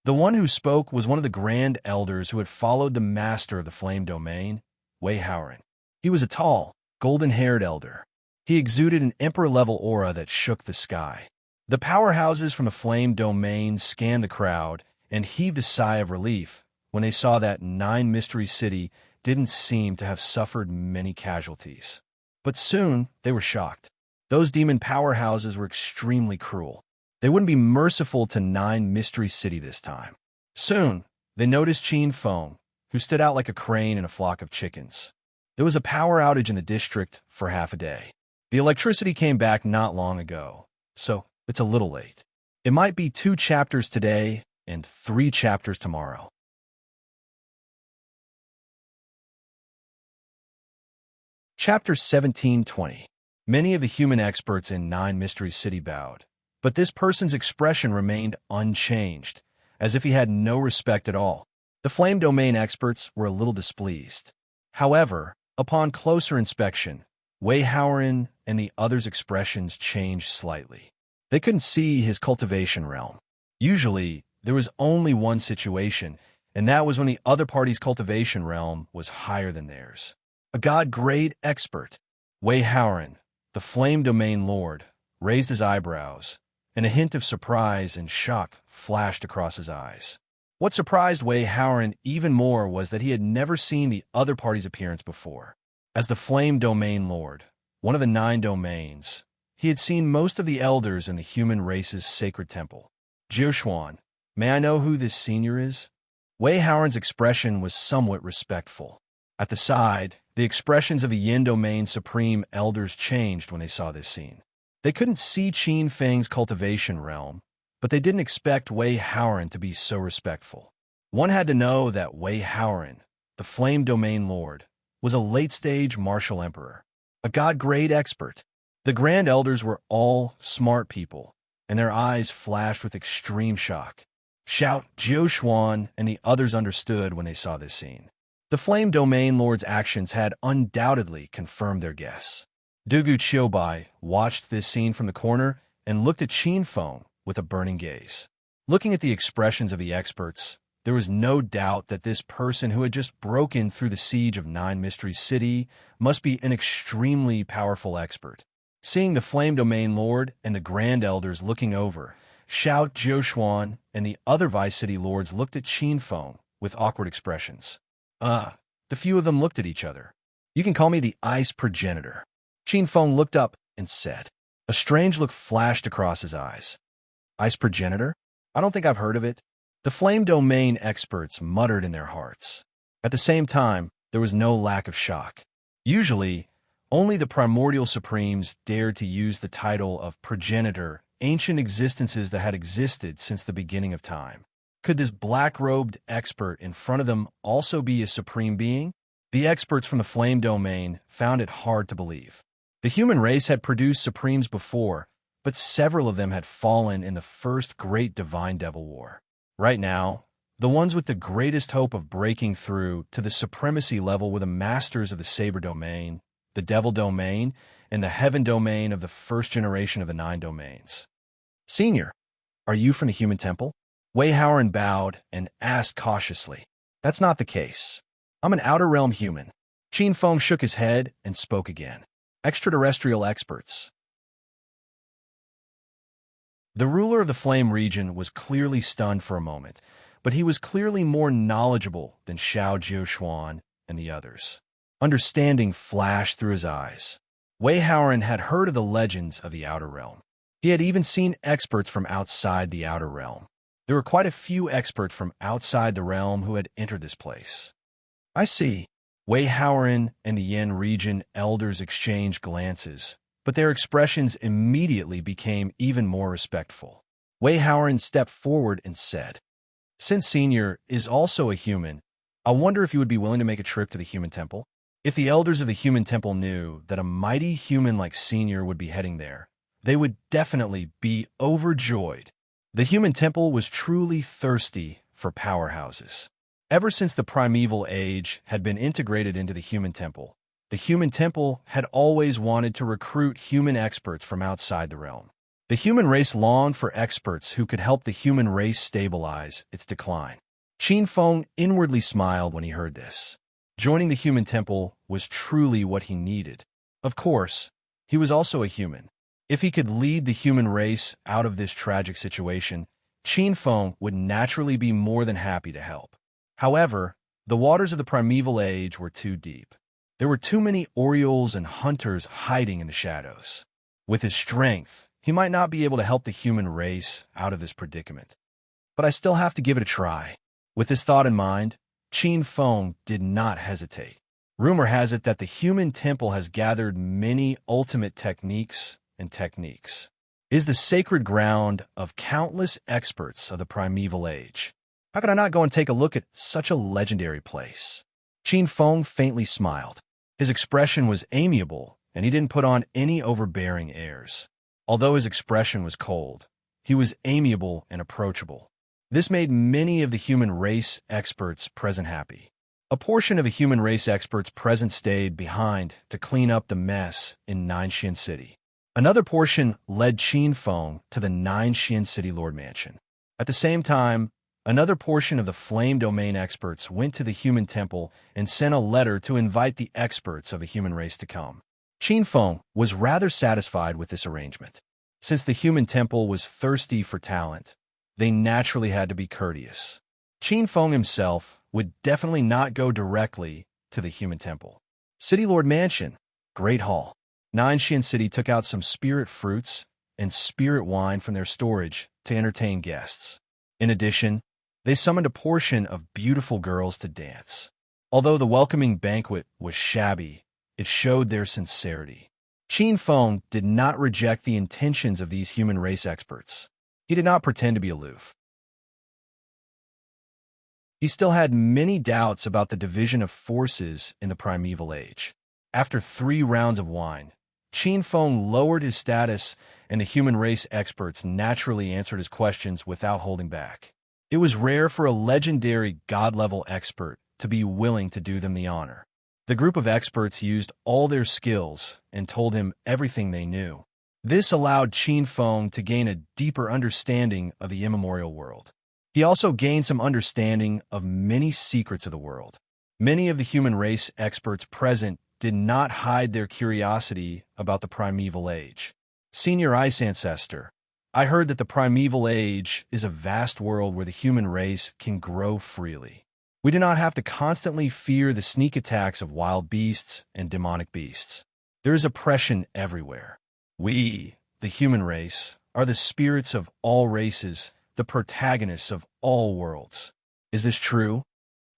The one who spoke was one of the Grand Elders who had followed the Master of the Flame Domain, Wei Haoran. He was a tall, golden-haired elder. He exuded an emperor-level aura that shook the sky. The powerhouses from the Flame Domain scanned the crowd and heaved a sigh of relief when they saw that Nine Mystery City didn't seem to have suffered many casualties. But soon, they were shocked. Those demon powerhouses were extremely cruel. They wouldn't be merciful to Nine Mystery City this time. Soon, they noticed Qin Feng, who stood out like a crane in a flock of chickens. There was a power outage in the district for half a day. The electricity came back not long ago, so it's a little late. It might be 2 chapters today and 3 chapters tomorrow. Chapter 1720. Many of the human experts in Nine Mystery City bowed, but this person's expression remained unchanged, as if he had no respect at all. The Flame Domain experts were a little displeased. However, upon closer inspection, Wei Haoren and the others' expressions changed slightly. They couldn't see his cultivation realm. Usually, there was only one situation, and that was when the other party's cultivation realm was higher than theirs. A god-grade expert, Wei Haoren, the Flame Domain Lord, raised his eyebrows, and a hint of surprise and shock flashed across his eyes. What surprised Wei Haoren even more was that he had never seen the other party's appearance before. As the Flame Domain Lord, one of the 9 domains, he had seen most of the elders in the human race's sacred temple. Jiushuan, may I know who this senior is? Wei Haoren's expression was somewhat respectful. At the side, the expressions of the Yin Domain Supreme Elders changed when they saw this scene. They couldn't see Qin Feng's cultivation realm, but they didn't expect Wei Haoren to be so respectful. One had to know that Wei Haoren, the Flame Domain Lord, was a late-stage martial emperor, a god-grade expert. The Grand Elders were all smart people, and their eyes flashed with extreme shock. Shout, Jiushuan and the others understood when they saw this scene. The Flame Domain Lord's actions had undoubtedly confirmed their guess. Dugu Qiubai watched this scene from the corner and looked at Qin Feng with a burning gaze. Looking at the expressions of the experts, there was no doubt that this person who had just broken through the siege of Nine Mystery City must be an extremely powerful expert. Seeing the Flame Domain Lord and the Grand Elders looking over, Xiao Jiushuan and the other Vice City Lords looked at Qin Feng with awkward expressions. The few of them looked at each other. You can call me the Ice Progenitor. Qin Feng looked up and said. A strange look flashed across his eyes. Ice Progenitor? I don't think I've heard of it. The Flame Domain experts muttered in their hearts. At the same time, there was no lack of shock. Usually, only the primordial supremes dared to use the title of progenitor, ancient existences that had existed since the beginning of time. Could this black-robed expert in front of them also be a supreme being? The experts from the Flame Domain found it hard to believe. The human race had produced supremes before, but several of them had fallen in the first Great Divine Devil War. Right now, the ones with the greatest hope of breaking through to the supremacy level were the masters of the Saber Domain, the Devil Domain, and the Heaven Domain of the first generation of the 9 domains. Senior, are you from the Human Temple? Wei Haoren bowed and asked cautiously. That's not the case. I'm an Outer Realm human. Qin Feng shook his head and spoke again. Extraterrestrial experts. The ruler of the Flame region was clearly stunned for a moment, but he was clearly more knowledgeable than Xiao Jiushuan and the others. Understanding flashed through his eyes. Wei Haoren had heard of the legends of the Outer Realm. He had even seen experts from outside the Outer Realm. There were quite a few experts from outside the realm who had entered this place. I see. Wei Haoren and the Yin region elders exchanged glances, but their expressions immediately became even more respectful. Wei Haoren stepped forward and said, Since Senior is also a human, I wonder if you would be willing to make a trip to the Human Temple? If the elders of the Human Temple knew that a mighty human like Senior would be heading there, they would definitely be overjoyed. The Human Temple was truly thirsty for powerhouses. Ever since the primeval age had been integrated into the Human Temple, the Human Temple had always wanted to recruit human experts from outside the realm. The human race longed for experts who could help the human race stabilize its decline. Qin Feng inwardly smiled when he heard this. Joining the Human Temple was truly what he needed. Of course, he was also a human. If he could lead the human race out of this tragic situation, Qin Feng would naturally be more than happy to help. However, the waters of the primeval age were too deep. There were too many Orioles and hunters hiding in the shadows. With his strength, he might not be able to help the human race out of this predicament. But I still have to give it a try. With this thought in mind, Qin Feng did not hesitate. Rumor has it that the human temple has gathered many ultimate techniques and techniques. It is the sacred ground of countless experts of the primeval age. How could I not go and take a look at such a legendary place? Qin Feng faintly smiled. His expression was amiable, and he didn't put on any overbearing airs. Although his expression was cold, he was amiable and approachable. This made many of the human race experts present happy. A portion of the human race experts present stayed behind to clean up the mess in Nanshan City. Another portion led Qin Feng to the Nanshan City Lord Mansion. At the same time, another portion of the Flame Domain experts went to the human temple and sent a letter to invite the experts of the human race to come. Qin Feng was rather satisfied with this arrangement. Since the human temple was thirsty for talent, they naturally had to be courteous. Qin Feng himself would definitely not go directly to the human temple. City Lord Mansion, Great Hall. Nanshan City took out some spirit fruits and spirit wine from their storage to entertain guests. In addition, they summoned a portion of beautiful girls to dance. Although the welcoming banquet was shabby, it showed their sincerity. Qin Feng did not reject the intentions of these human race experts. He did not pretend to be aloof. He still had many doubts about the division of forces in the primeval age. After 3 rounds of wine, Qin Feng lowered his status, and the human race experts naturally answered his questions without holding back. It was rare for a legendary god-level expert to be willing to do them the honor. The group of experts used all their skills and told him everything they knew. This allowed Qin Feng to gain a deeper understanding of the immemorial world. He also gained some understanding of many secrets of the world. Many of the human race experts present did not hide their curiosity about the primeval age. Senior Ice Ancestor, I heard that the primeval age is a vast world where the human race can grow freely. We do not have to constantly fear the sneak attacks of wild beasts and demonic beasts. There is oppression everywhere. We, the human race, are the spirits of all races, the protagonists of all worlds. Is this true?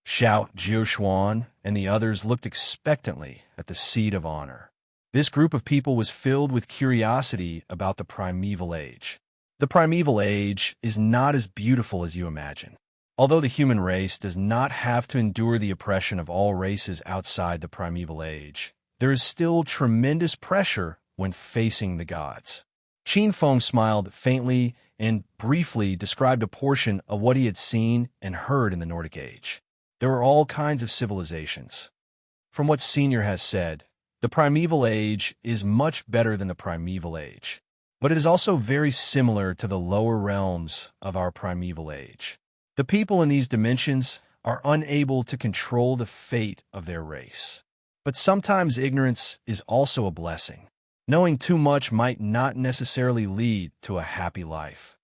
Xiao Jiushuan and the others looked expectantly at the seat of honor. This group of people was filled with curiosity about the primeval age. The primeval age is not as beautiful as you imagine. Although the human race does not have to endure the oppression of all races outside the primeval age, there is still tremendous pressure when facing the gods. Qin Feng smiled faintly and briefly described a portion of what he had seen and heard in the Nordic age. There were all kinds of civilizations. From what Senior has said, the primeval age is much better than the primeval age, but it is also very similar to the lower realms of our primeval age. The people in these dimensions are unable to control the fate of their race. But sometimes ignorance is also a blessing. Knowing too much might not necessarily lead to a happy life.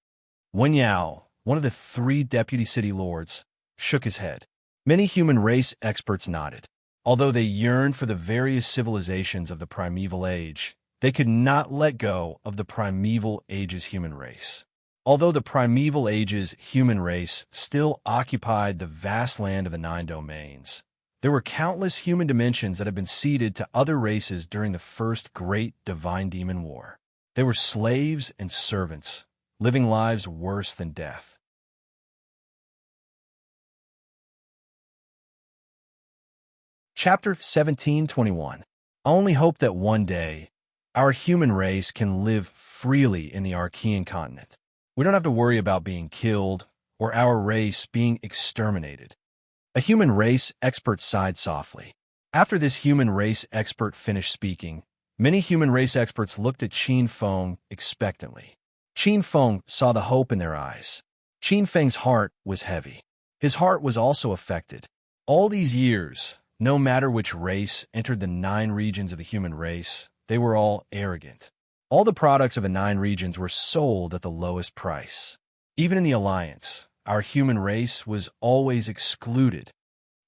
Wen Yao, one of the 3 deputy city lords, shook his head. Many human race experts nodded. Although they yearned for the various civilizations of the primeval age, they could not let go of the primeval age's human race. Although the primeval age's human race still occupied the vast land of the 9 domains, there were countless human dimensions that had been ceded to other races during the first great Divine Demon War. They were slaves and servants, living lives worse than death. Chapter 1721. I only hope that one day, our human race can live freely in the Archean continent. We don't have to worry about being killed or our race being exterminated. A human race expert sighed softly. After this human race expert finished speaking, many human race experts looked at Qin Feng expectantly. Qin Feng saw the hope in their eyes. Qin Feng's heart was heavy. His heart was also affected. All these years, no matter which race entered the 9 regions of the human race, they were all arrogant. All the products of the 9 regions were sold at the lowest price. Even in the Alliance, our human race was always excluded.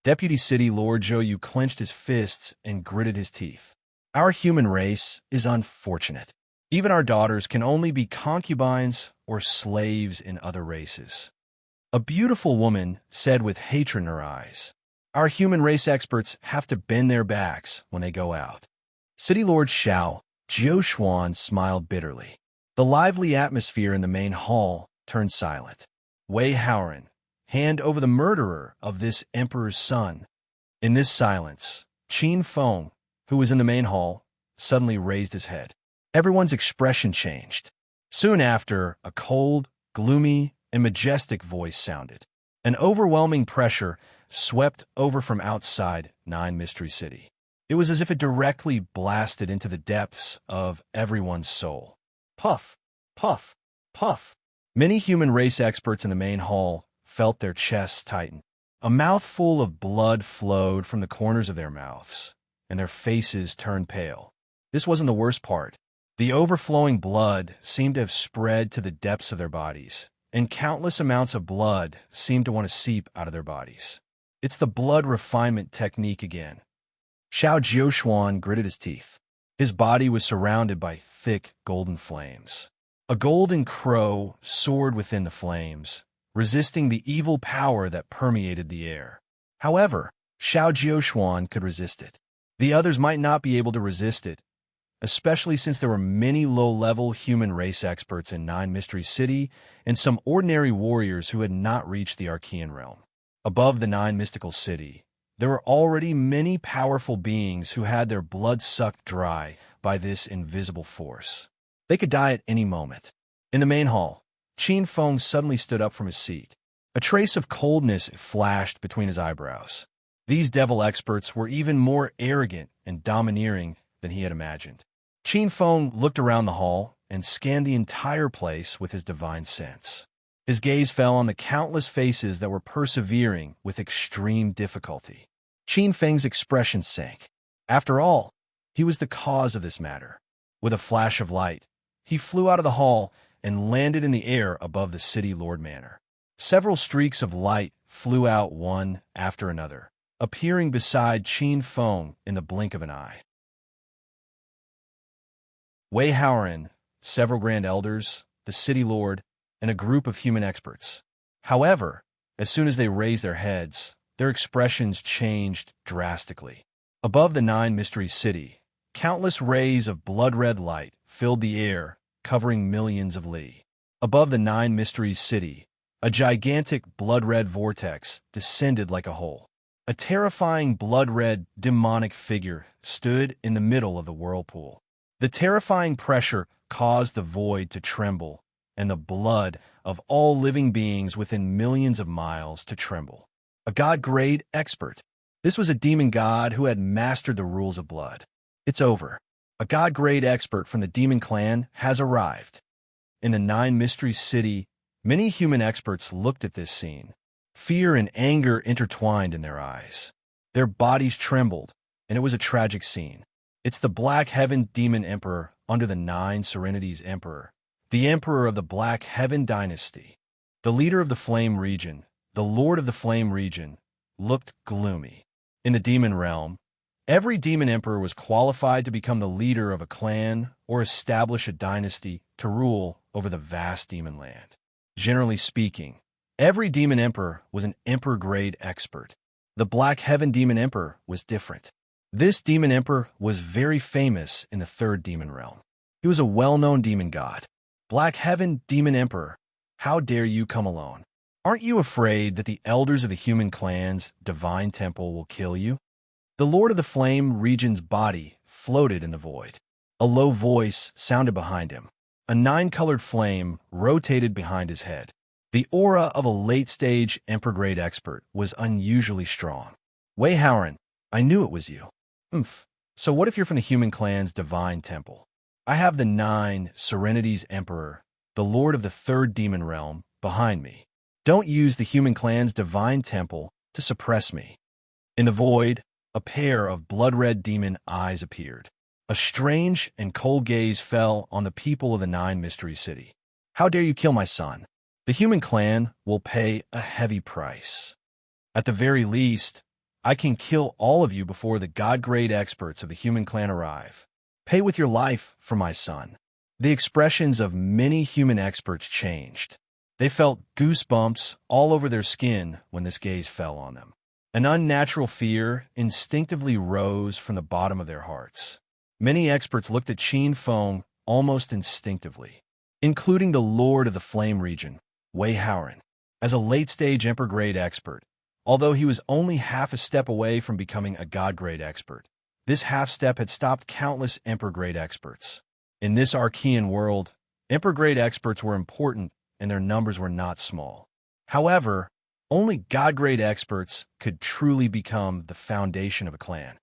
Deputy City Lord Zhou clenched his fists and gritted his teeth. Our human race is unfortunate. Even our daughters can only be concubines or slaves in other races. A beautiful woman said with hatred in her eyes. Our human race experts have to bend their backs when they go out. City Lord Xiao Jiuxuan smiled bitterly. The lively atmosphere in the main hall turned silent. Wei Haoran, hand over the murderer of this emperor's son. In this silence, Qin Feng, who was in the main hall, suddenly raised his head. Everyone's expression changed. Soon after, a cold, gloomy, and majestic voice sounded. An overwhelming pressure swept over from outside Nine Mystery City. It was as if it directly blasted into the depths of everyone's soul. Puff, puff, puff. Many human race experts in the main hall felt their chests tighten. A mouthful of blood flowed from the corners of their mouths, and their faces turned pale. This wasn't the worst part. The overflowing blood seemed to have spread to the depths of their bodies, and countless amounts of blood seemed to want to seep out of their bodies. It's the blood refinement technique again. Xiao Jiuxuan gritted his teeth. His body was surrounded by thick golden flames. A golden crow soared within the flames, resisting the evil power that permeated the air. However, Xiao Jiuxuan could resist it. The others might not be able to resist it, especially since there were many low-level human race experts in Nine Mystery City and some ordinary warriors who had not reached the Archean realm. Above the Nine Mystical City, there were already many powerful beings who had their blood sucked dry by this invisible force. They could die at any moment. In the main hall, Qin Feng suddenly stood up from his seat. A trace of coldness flashed between his eyebrows. These devil experts were even more arrogant and domineering than he had imagined. Qin Feng looked around the hall and scanned the entire place with his divine sense. His gaze fell on the countless faces that were persevering with extreme difficulty. Qin Feng's expression sank. After all, he was the cause of this matter. With a flash of light, he flew out of the hall and landed in the air above the City Lord Manor. Several streaks of light flew out one after another, appearing beside Qin Feng in the blink of an eye. Wei Haoran, several grand elders, the City Lord, and a group of human experts. However, as soon as they raised their heads, their expressions changed drastically. Above the Nine Mystery City, countless rays of blood-red light filled the air, covering millions of li. Above the Nine Mysteries City, a gigantic blood-red vortex descended like a hole. A terrifying blood-red demonic figure stood in the middle of the whirlpool. The terrifying pressure caused the void to tremble, and the blood of all living beings within millions of miles to tremble. A god-grade expert. This was a demon god who had mastered the rules of blood. It's over. A god-grade expert from the demon clan has arrived. In the Nine Mysteries City, many human experts looked at this scene. Fear and anger intertwined in their eyes. Their bodies trembled, and it was a tragic scene. It's the Black Heaven Demon Emperor under the Nine Serenities Emperor, the Emperor of the Black Heaven Dynasty. The leader of the Flame Region, the Lord of the Flame Region, looked gloomy. In the demon realm, every demon emperor was qualified to become the leader of a clan or establish a dynasty to rule over the vast demon land. Generally speaking, every demon emperor was an emperor-grade expert. The Black Heaven Demon Emperor was different. This demon emperor was very famous in the third demon realm. He was a well-known demon god. Black Heaven Demon Emperor, how dare you come alone? Aren't you afraid that the elders of the human clan's divine temple will kill you? The Lord of the Flame Region's body floated in the void. A low voice sounded behind him. A nine-colored flame rotated behind his head. The aura of a late-stage Emperor-grade expert was unusually strong. Wei Haoran, I knew it was you. So what if you're from the human clan's divine temple? I have the Nine Serenities Emperor, the Lord of the third demon realm, behind me. Don't use the human clan's divine temple to suppress me. In the void, a pair of blood-red demon eyes appeared. A strange and cold gaze fell on the people of the Nine Mystery City. How dare you kill my son? The human clan will pay a heavy price. At the very least, I can kill all of you before the god-grade experts of the human clan arrive. Pay with your life for my son." The expressions of many human experts changed. They felt goosebumps all over their skin when this gaze fell on them. An unnatural fear instinctively rose from the bottom of their hearts. Many experts looked at Qin Feng almost instinctively, including the Lord of the Flame region, Wei Haoran. As a late-stage Emperor-grade expert, although he was only half a step away from becoming a god-grade expert, this half-step had stopped countless Emperor-grade experts. In this Archean world, Emperor-grade experts were important and their numbers were not small. However, only god-grade experts could truly become the foundation of a clan.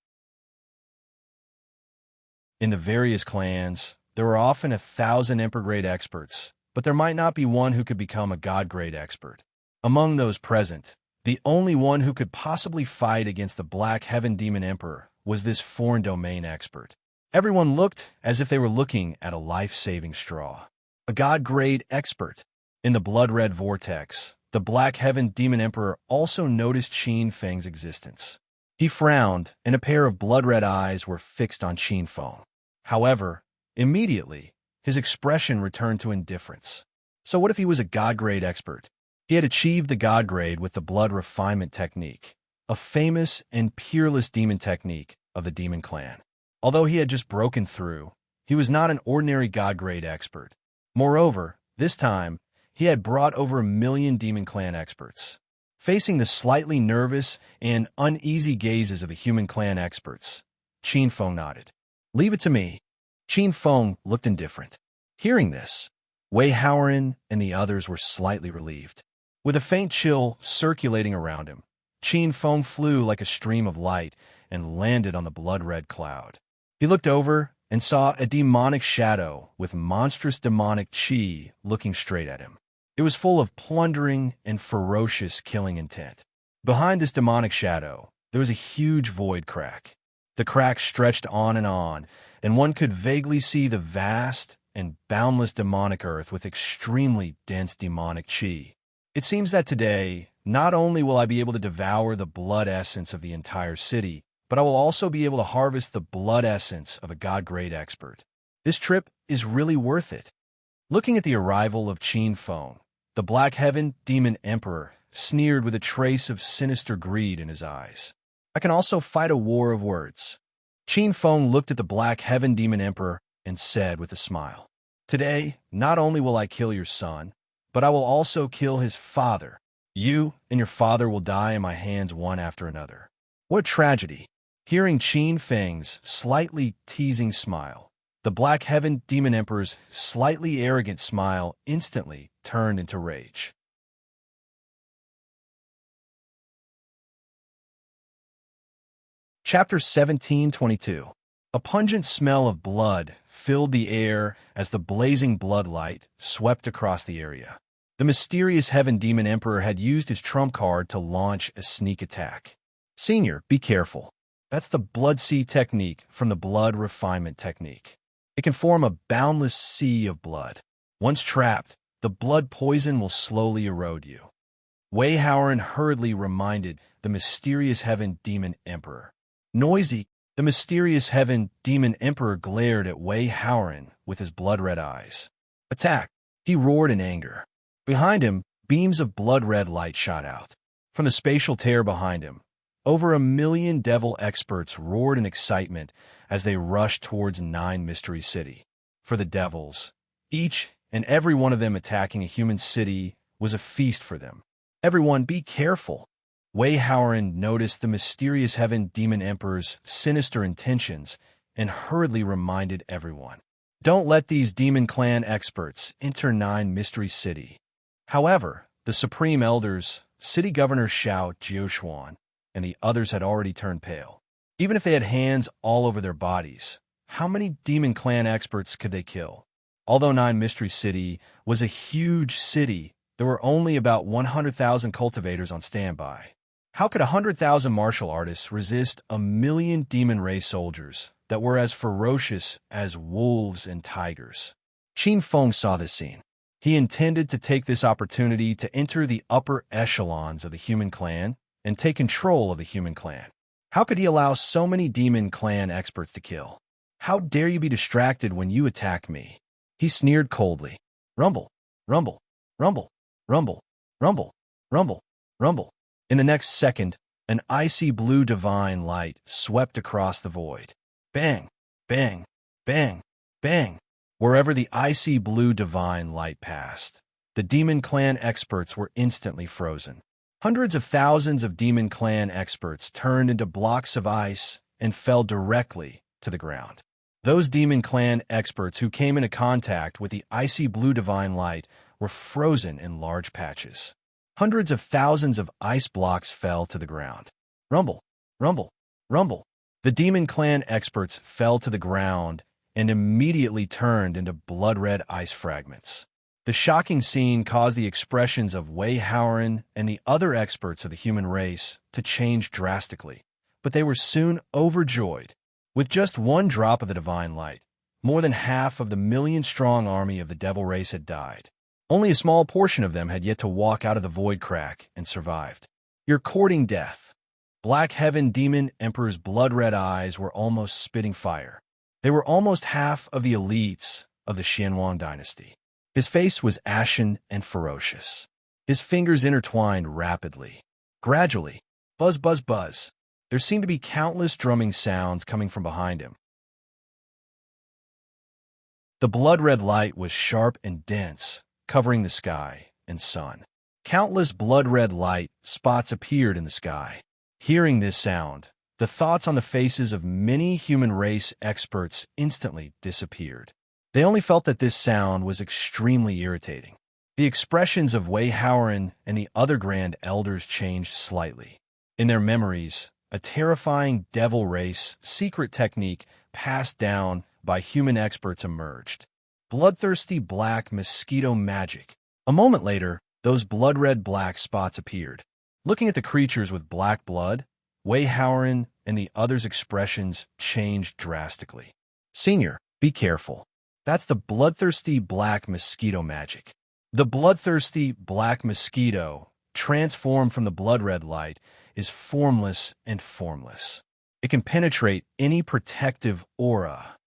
In the various clans, there were often 1,000 Emperor-grade experts, but there might not be one who could become a god-grade expert. Among those present, the only one who could possibly fight against the Black Heaven Demon Emperor was this foreign domain expert. Everyone looked as if they were looking at a life-saving straw. A god-grade expert. In the blood-red vortex, the Black Heaven Demon Emperor also noticed Qin Feng's existence. He frowned, and a pair of blood-red eyes were fixed on Qin Feng. However, immediately, his expression returned to indifference. So what if he was a god-grade expert? He had achieved the god grade with the blood refinement technique, a famous and peerless demon technique of the demon clan. Although he had just broken through, he was not an ordinary god grade expert. Moreover, this time, he had brought over 1 million demon clan experts. Facing the slightly nervous and uneasy gazes of the human clan experts, Qin Feng nodded. "Leave it to me." Qin Feng looked indifferent. Hearing this, Wei Haoran and the others were slightly relieved. With a faint chill circulating around him, Qin Feng flew like a stream of light and landed on the blood-red cloud. He looked over and saw a demonic shadow with monstrous demonic chi looking straight at him. It was full of plundering and ferocious killing intent. Behind this demonic shadow, there was a huge void crack. The crack stretched on, and one could vaguely see the vast and boundless demonic earth with extremely dense demonic chi. It seems that today, not only will I be able to devour the blood essence of the entire city, but I will also be able to harvest the blood essence of a god-grade expert. This trip is really worth it. Looking at the arrival of Qin Feng, the Black Heaven Demon Emperor sneered with a trace of sinister greed in his eyes. "I can also fight a war of words." Qin Feng looked at the Black Heaven Demon Emperor and said with a smile, "Today, not only will I kill your son, but I will also kill his father. You and your father will die in my hands one after another." What a tragedy. Hearing Qin Feng's slightly teasing smile, the Black Heaven Demon Emperor's slightly arrogant smile instantly turned into rage. Chapter 1722. A pungent smell of blood filled the air as the blazing blood light swept across the area. The mysterious Heaven Demon Emperor had used his trump card to launch a sneak attack. "Senior, be careful. That's the Blood Sea technique from the Blood Refinement technique. It can form a boundless sea of blood. Once trapped, the blood poison will slowly erode you." Wei Haoran hurriedly reminded the mysterious Heaven Demon Emperor. Noisy, the mysterious Heaven Demon Emperor glared at Wei Haoran with his blood-red eyes. "Attack!" He roared in anger. Behind him, beams of blood-red light shot out. From the spatial tear behind him, over 1 million devil experts roared in excitement as they rushed towards 9 Mystery City. For the devils, each and every one of them attacking a human city was a feast for them. "Everyone, be careful." Wei Haoran noticed the mysterious Heaven Demon Emperor's sinister intentions and hurriedly reminded everyone, "Don't let these Demon Clan experts enter 9 Mystery City." However, the Supreme Elders, City Governor Xiao Jiushuan, and the others had already turned pale. Even if they had hands all over their bodies, how many Demon Clan experts could they kill? Although 9 Mystery City was a huge city, there were only about 100,000 cultivators on standby. How could 100,000 martial artists resist 1 million demon race soldiers that were as ferocious as wolves and tigers? Qin Feng saw this scene. He intended to take this opportunity to enter the upper echelons of the human clan and take control of the human clan. How could he allow so many demon clan experts to kill? How dare you be distracted when you attack me? He sneered coldly. Rumble, rumble, rumble, rumble, rumble, rumble, rumble. In the next second, an icy blue divine light swept across the void. Bang, bang, bang, bang. Wherever the icy blue divine light passed, the demon clan experts were instantly frozen. Hundreds of thousands of demon clan experts turned into blocks of ice and fell directly to the ground. Those demon clan experts who came into contact with the icy blue divine light were frozen in large patches. Hundreds of thousands of ice blocks fell to the ground. Rumble, rumble, rumble. The demon clan experts fell to the ground and immediately turned into blood-red ice fragments. The shocking scene caused the expressions of Wei Haoren and the other experts of the human race to change drastically, but they were soon overjoyed. With just one drop of the divine light, more than half of the million-strong army of the devil race had died. Only a small portion of them had yet to walk out of the void crack and survived. You're courting death. Black Heaven Demon Emperor's blood-red eyes were almost spitting fire. They were almost half of the elites of the Xianwang dynasty. His face was ashen and ferocious. His fingers intertwined rapidly. Gradually, buzz, buzz, buzz. There seemed to be countless drumming sounds coming from behind him. The blood-red light was sharp and dense, covering the sky and sun. Countless blood-red light spots appeared in the sky. Hearing this sound, the thoughts on the faces of many human race experts instantly disappeared. They only felt that this sound was extremely irritating. The expressions of Wei Haoren and the other Grand Elders changed slightly. In their memories, a terrifying devil race secret technique passed down by human experts emerged. Bloodthirsty black mosquito magic. A moment later, those blood-red black spots appeared. Looking at the creatures with black blood, Wei Haoren and the others' expressions changed drastically. Senior, be careful. That's the bloodthirsty black mosquito magic. The bloodthirsty black mosquito, transformed from the blood-red light, is formless and formless. It can penetrate any protective aura.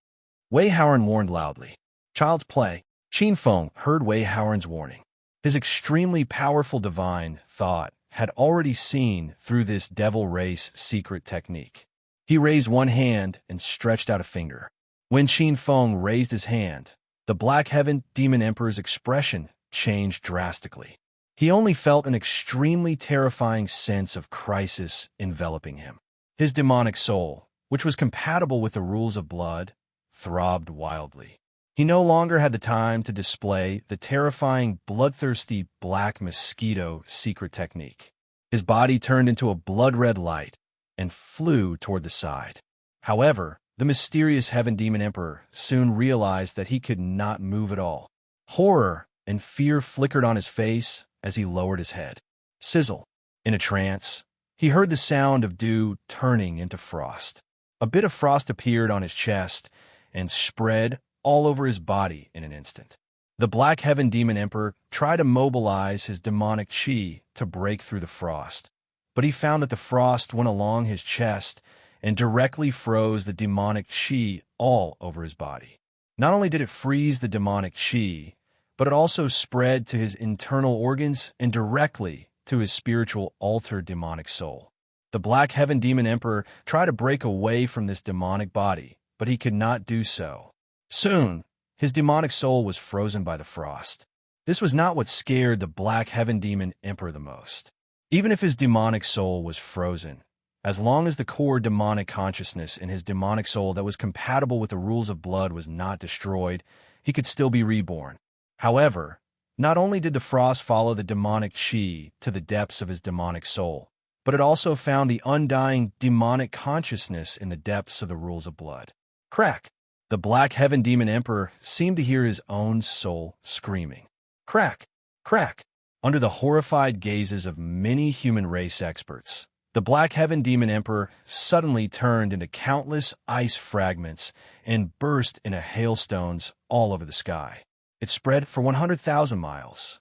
Wei Haoren warned loudly. Child's play. Qin Feng heard Wei Haoren's warning. His extremely powerful divine thought had already seen through this devil race secret technique. He raised one hand and stretched out a finger. When Qin Feng raised his hand, the Black Heaven Demon Emperor's expression changed drastically. He only felt an extremely terrifying sense of crisis enveloping him. His demonic soul, which was compatible with the rules of blood, throbbed wildly. He no longer had the time to display the terrifying, bloodthirsty black mosquito secret technique. His body turned into a blood-red light and flew toward the side. However, the mysterious Heaven Demon Emperor soon realized that he could not move at all. Horror and fear flickered on his face as he lowered his head. Sizzle. In a trance, he heard the sound of dew turning into frost. A bit of frost appeared on his chest and spread all over his body in an instant. The Black Heaven Demon Emperor tried to mobilize his demonic chi to break through the frost, but he found that the frost went along his chest and directly froze the demonic chi all over his body. Not only did it freeze the demonic chi, but it also spread to his internal organs and directly to his spiritual altered demonic soul. The Black Heaven Demon Emperor tried to break away from this demonic body, but he could not do so. Soon, his demonic soul was frozen by the frost. This was not what scared the Black Heaven Demon Emperor the most. Even if his demonic soul was frozen, as long as the core demonic consciousness in his demonic soul that was compatible with the rules of blood was not destroyed, he could still be reborn. However, not only did the frost follow the demonic chi to the depths of his demonic soul, but it also found the undying demonic consciousness in the depths of the rules of blood. Crack! The Black Heaven Demon Emperor seemed to hear his own soul screaming. Crack! Crack! Under the horrified gazes of many human race experts, the Black Heaven Demon Emperor suddenly turned into countless ice fragments and burst into hailstones all over the sky. It spread for 100,000 miles.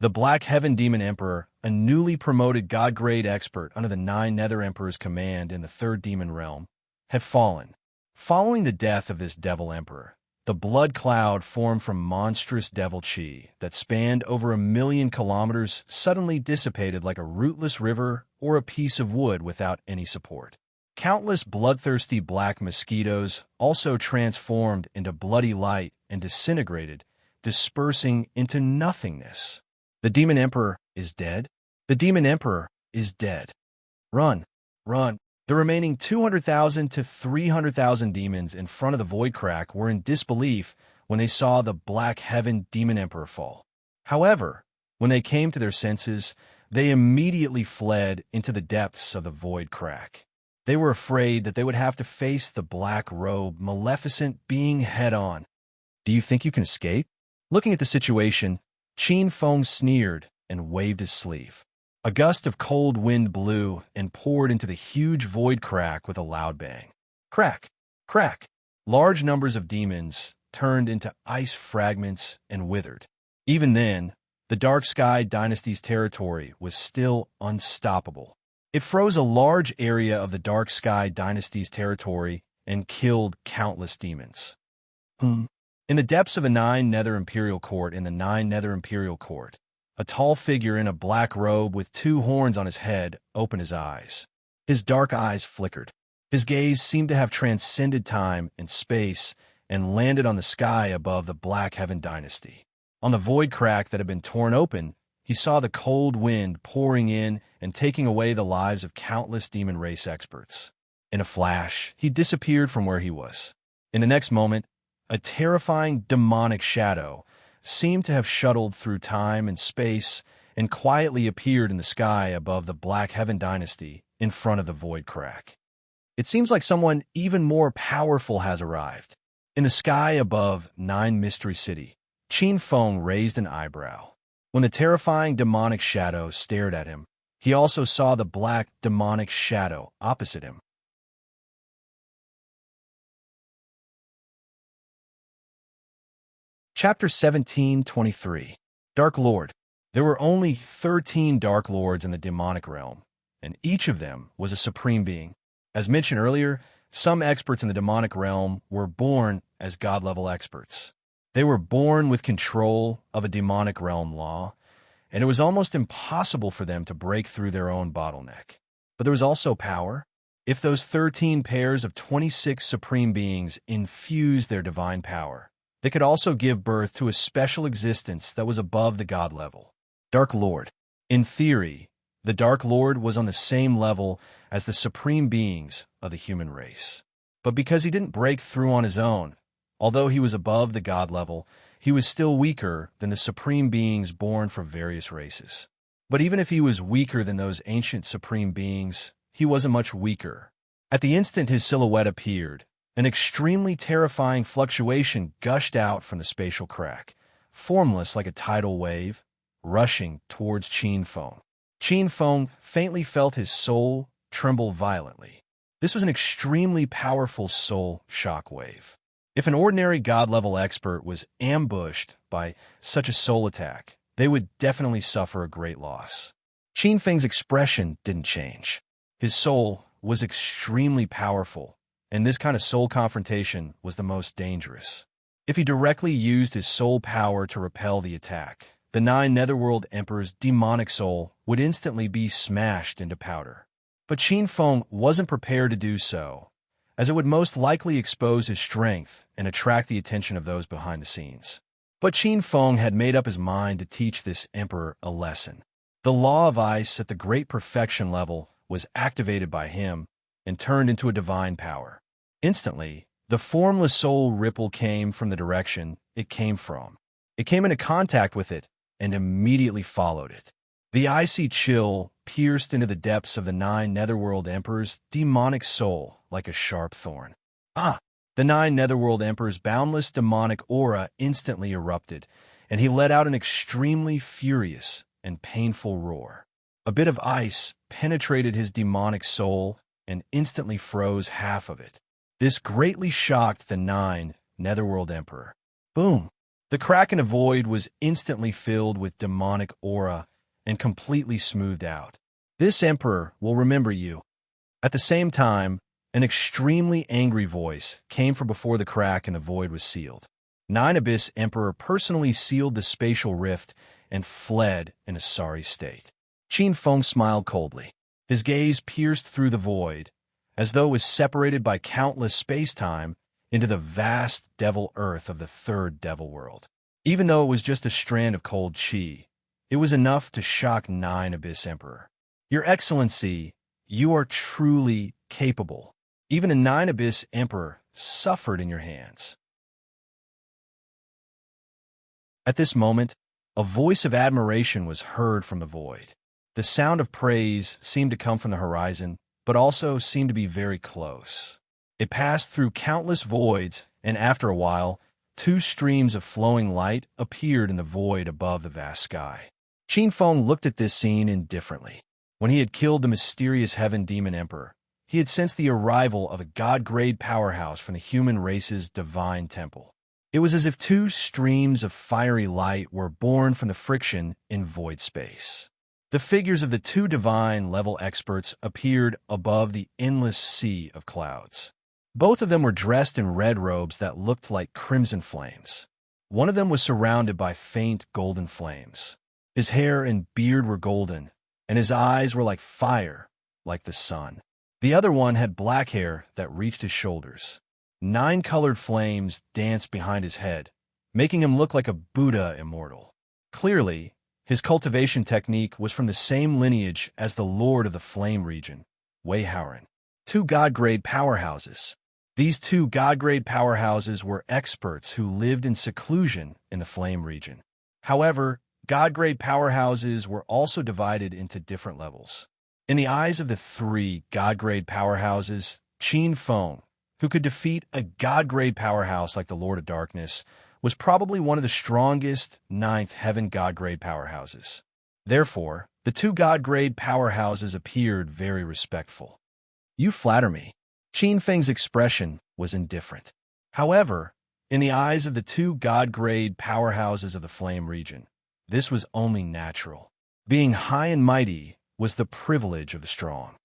The Black Heaven Demon Emperor, a newly promoted god-grade expert under the 9 Nether Emperor's command in the 3rd Demon Realm, had fallen. Following the death of this Devil Emperor, the blood cloud formed from monstrous devil chi that spanned over 1,000,000 kilometers suddenly dissipated like a rootless river or a piece of wood without any support. Countless bloodthirsty black mosquitoes also transformed into bloody light and disintegrated, dispersing into nothingness. The Demon Emperor is dead? The Demon Emperor is dead. Run! Run! The remaining 200,000 to 300,000 demons in front of the Void Crack were in disbelief when they saw the Black Heaven Demon Emperor fall. However, when they came to their senses, they immediately fled into the depths of the Void Crack. They were afraid that they would have to face the black-robed, maleficent being head-on. Do you think you can escape? Looking at the situation, Qin Feng sneered and waved his sleeve. A gust of cold wind blew and poured into the huge Void Crack with a loud bang. Crack! Crack! Large numbers of demons turned into ice fragments and withered. Even then, the Dark Sky Dynasty's territory was still unstoppable. It froze a large area of the Dark Sky Dynasty's territory and killed countless demons. In the depths of the 9 Nether Imperial Court, a tall figure in a black robe with 2 horns on his head opened his eyes. His dark eyes flickered. His gaze seemed to have transcended time and space and landed on the sky above the Black Heaven Dynasty. On the Void Crack that had been torn open, he saw the cold wind pouring in and taking away the lives of countless demon race experts. In a flash, he disappeared from where he was. In the next moment, a terrifying demonic shadow seemed to have shuttled through time and space and quietly appeared in the sky above the Black Heaven Dynasty in front of the Void Crack. It seems like someone even more powerful has arrived. In the sky above 9 Mystery City, Qin Feng raised an eyebrow. When the terrifying demonic shadow stared at him, he also saw the black demonic shadow opposite him. Chapter 17:23. Dark Lord. There were only 13 Dark Lords in the demonic realm, and each of them was a supreme being. As mentioned earlier, some experts in the demonic realm were born as god-level experts. They were born with control of a demonic realm law, and it was almost impossible for them to break through their own bottleneck. But there was also power. If those 13 pairs of 26 supreme beings infused their divine power, they could also give birth to a special existence that was above the god level. Dark Lord. In theory, the Dark Lord was on the same level as the supreme beings of the human race. But because he didn't break through on his own, although he was above the god level, he was still weaker than the supreme beings born from various races. But even if he was weaker than those ancient supreme beings, he wasn't much weaker. At the instant his silhouette appeared, an extremely terrifying fluctuation gushed out from the spatial crack, formless like a tidal wave, rushing towards Qin Feng. Qin Feng faintly felt his soul tremble violently. This was an extremely powerful soul shockwave. If an ordinary god-level expert was ambushed by such a soul attack, they would definitely suffer a great loss. Qin Feng's expression didn't change. His soul was extremely powerful, and this kind of soul confrontation was the most dangerous. If he directly used his soul power to repel the attack, the 9 Netherworld Emperor's demonic soul would instantly be smashed into powder. But Qin Feng wasn't prepared to do so, as it would most likely expose his strength and attract the attention of those behind the scenes. But Qin Feng had made up his mind to teach this emperor a lesson. The law of ice at the great perfection level was activated by him and turned into a divine power. Instantly, the formless soul ripple came from the direction it came from. It came into contact with it and immediately followed it. The icy chill pierced into the depths of the 9 Netherworld Emperor's demonic soul like a sharp thorn. The 9 Netherworld Emperor's boundless demonic aura instantly erupted, and he let out an extremely furious and painful roar. A bit of ice penetrated his demonic soul and instantly froze half of it. This greatly shocked the 9 Netherworld Emperor. Boom! The crack in the void was instantly filled with demonic aura and completely smoothed out. This emperor will remember you. At the same time, an extremely angry voice came from before the crack in the void was sealed. Nine Abyss Emperor personally sealed the spatial rift and fled in a sorry state. Qin Feng smiled coldly. His gaze pierced through the void, as though it was separated by countless space-time into the vast devil earth of the third devil world. Even though it was just a strand of cold chi, it was enough to shock Nine Abyss Emperor. Your Excellency, you are truly capable. Even a Nine Abyss Emperor suffered in your hands. At this moment, a voice of admiration was heard from the void. The sound of praise seemed to come from the horizon, but also seemed to be very close. It passed through countless voids, and after a while, two streams of flowing light appeared in the void above the vast sky. Qin Feng looked at this scene indifferently. When he had killed the mysterious Heaven Demon Emperor, he had sensed the arrival of a god-grade powerhouse from the human race's divine temple. It was as if two streams of fiery light were born from the friction in void space. The figures of the two divine-level experts appeared above the endless sea of clouds. Both of them were dressed in red robes that looked like crimson flames. One of them was surrounded by faint golden flames. His hair and beard were golden, and his eyes were like fire, like the sun. The other one had black hair that reached his shoulders. 9 colored flames danced behind his head, making him look like a Buddha immortal. Clearly, his cultivation technique was from the same lineage as the Lord of the Flame region, Wei Haoran. 2 god-grade powerhouses. These 2 god-grade powerhouses were experts who lived in seclusion in the Flame region. However, god-grade powerhouses were also divided into different levels. In the eyes of the 3 god-grade powerhouses, Qin Feng, who could defeat a god-grade powerhouse like the Lord of Darkness, was probably one of the strongest 9th Heaven god-grade powerhouses. Therefore, the 2 god-grade powerhouses appeared very respectful. You flatter me. Qin Feng's expression was indifferent. However, in the eyes of the 2 god-grade powerhouses of the Flame region, this was only natural. Being high and mighty was the privilege of the strong.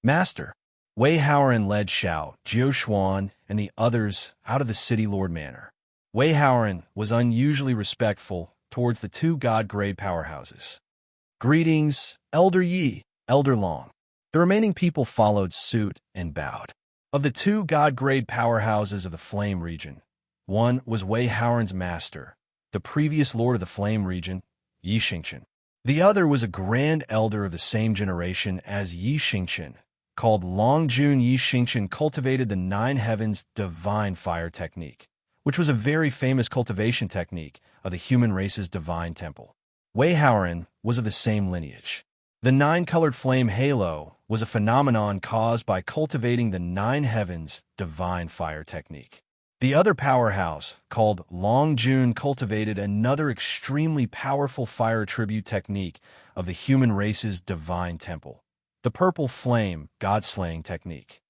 Master, Wei Haoran led Xiao, Jiu Xuan, and the others out of the City Lord Manor. Wei Haoran was unusually respectful towards the 2 god-grade powerhouses. Greetings, Elder Yi, Elder Long. The remaining people followed suit and bowed. Of the 2 god-grade powerhouses of the Flame region, one was Wei Haoran's master, the previous Lord of the Flame region, Yi Xingqian. The other was a grand elder of the same generation as Yi Xingqian, called Long Jun. Yi Xingqian cultivated the 9 Heavens divine fire technique, which was a very famous cultivation technique of the human race's divine temple. Wei Haoran was of the same lineage. The 9-colored flame halo was a phenomenon caused by cultivating the 9 Heavens divine fire technique. The other powerhouse, called Long Jun, cultivated another extremely powerful fire tribute technique of the human race's divine temple, the purple flame god-slaying technique.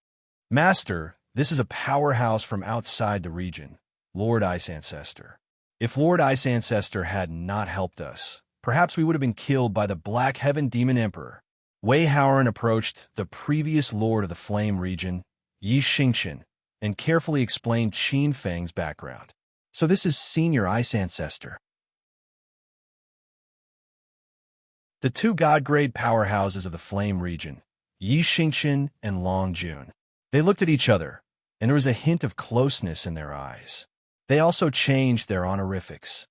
Master, this is a powerhouse from outside the region, Lord Ice Ancestor. If Lord Ice Ancestor had not helped us, perhaps we would have been killed by the Black Heaven Demon Emperor. Wei Haoran approached the previous Lord of the Flame region, Yi Xingqian, and carefully explained Qin Feng's background. So this is Senior Ice Ancestor. The 2 god-grade powerhouses of the Flame region, Yi Xingqian and Long Jun. They looked at each other, and there was a hint of closeness in their eyes. They also changed their honorifics.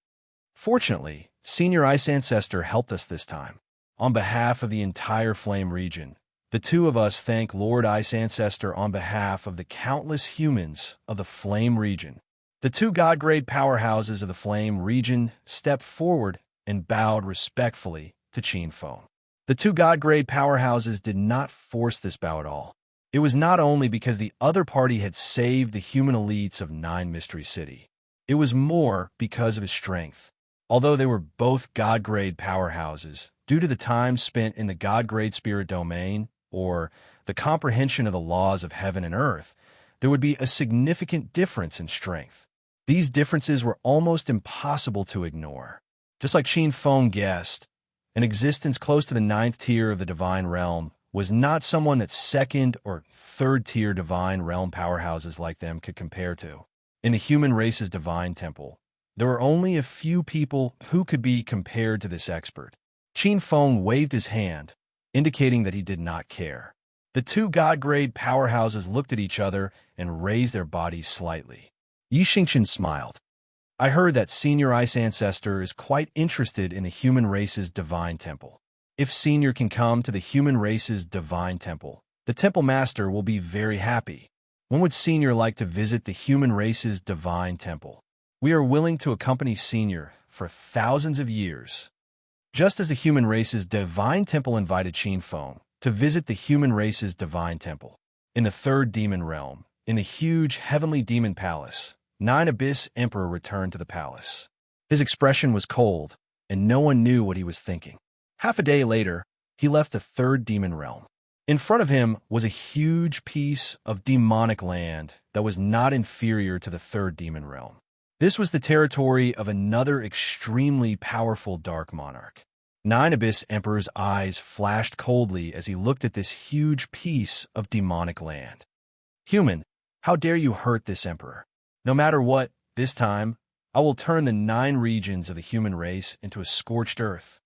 Fortunately, Senior Ice Ancestor helped us this time. On behalf of the entire Flame region, the 2 of us thank Lord Ice Ancestor on behalf of the countless humans of the Flame region. The 2 god-grade powerhouses of the Flame region stepped forward and bowed respectfully to Qin Feng. The 2 god-grade powerhouses did not force this bow at all. It was not only because the other party had saved the human elites of 9 Mystery City. It was more because of his strength. Although they were both god-grade powerhouses, due to the time spent in the god-grade spirit domain, or the comprehension of the laws of heaven and earth, there would be a significant difference in strength. These differences were almost impossible to ignore. Just like Qin Feng guessed, an existence close to the ninth tier of the divine realm was not someone that second or third tier divine realm powerhouses like them could compare to. In the human race's divine temple, there were only a few people who could be compared to this expert. Qin Feng waved his hand, indicating that he did not care. The two god-grade powerhouses looked at each other and raised their bodies slightly. Yi Xingqian smiled. I heard that Senior Ice Ancestor is quite interested in the human race's divine temple. If Senior can come to the human race's divine temple, the temple master will be very happy. When would Senior like to visit the human race's divine temple? We are willing to accompany Senior for thousands of years. Just as the human race's divine temple invited Qin Feng to visit the human race's divine temple. In the third demon realm, in the huge heavenly demon palace, Nine Abyss Emperor returned to the palace. His expression was cold, and no one knew what he was thinking. Half a day later, he left the third demon realm. In front of him was a huge piece of demonic land that was not inferior to the third demon realm. This was the territory of another extremely powerful dark monarch. Nine Abyss Emperor's eyes flashed coldly as he looked at this huge piece of demonic land. Human, how dare you hurt this emperor? No matter what, this time, I will turn the 9 regions of the human race into a scorched earth.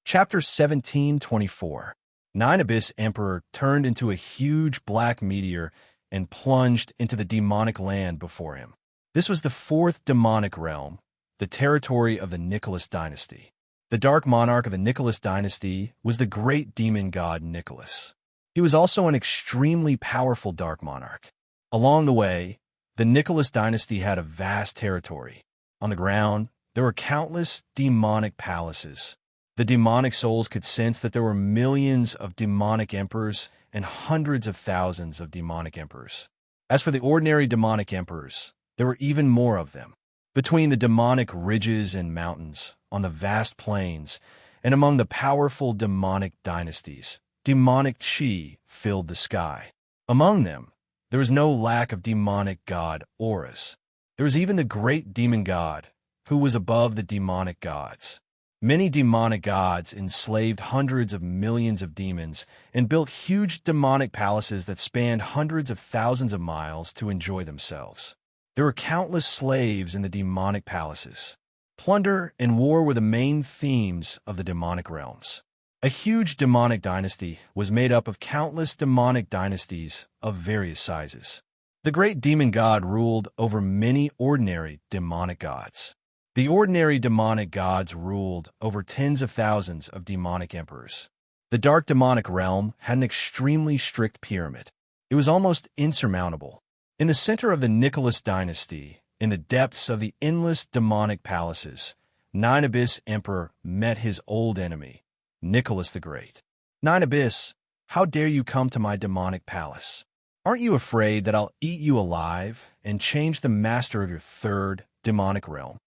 Chapter 1724. Nine Abyss Emperor turned into a huge black meteor and plunged into the demonic land before him. This was the 4th demonic realm, the territory of the Nicholas dynasty. The dark monarch of the Nicholas dynasty was the great demon god Nicholas. He was also an extremely powerful dark monarch. Along the way, the Nicholas dynasty had a vast territory. On the ground, there were countless demonic palaces. The demonic souls could sense that there were millions of demonic emperors and hundreds of thousands of demonic emperors. As for the ordinary demonic emperors, there were even more of them. Between the demonic ridges and mountains, on the vast plains, and among the powerful demonic dynasties, demonic chi filled the sky. Among them, there was no lack of demonic god auras. There was even the great demon god, who was above the demonic gods. Many demonic gods enslaved hundreds of millions of demons and built huge demonic palaces that spanned hundreds of thousands of miles to enjoy themselves. There were countless slaves in the demonic palaces. Plunder and war were the main themes of the demonic realms. A huge demonic dynasty was made up of countless demonic dynasties of various sizes. The great demon god ruled over many ordinary demonic gods. The ordinary demonic gods ruled over tens of thousands of demonic emperors. The dark demonic realm had an extremely strict pyramid. It was almost insurmountable. In the center of the Nicholas dynasty, in the depths of the endless demonic palaces, Nine Abyss Emperor met his old enemy, Nicholas the Great. Nine Abyss, how dare you come to my demonic palace? Aren't you afraid that I'll eat you alive and change the master of your third demonic realm?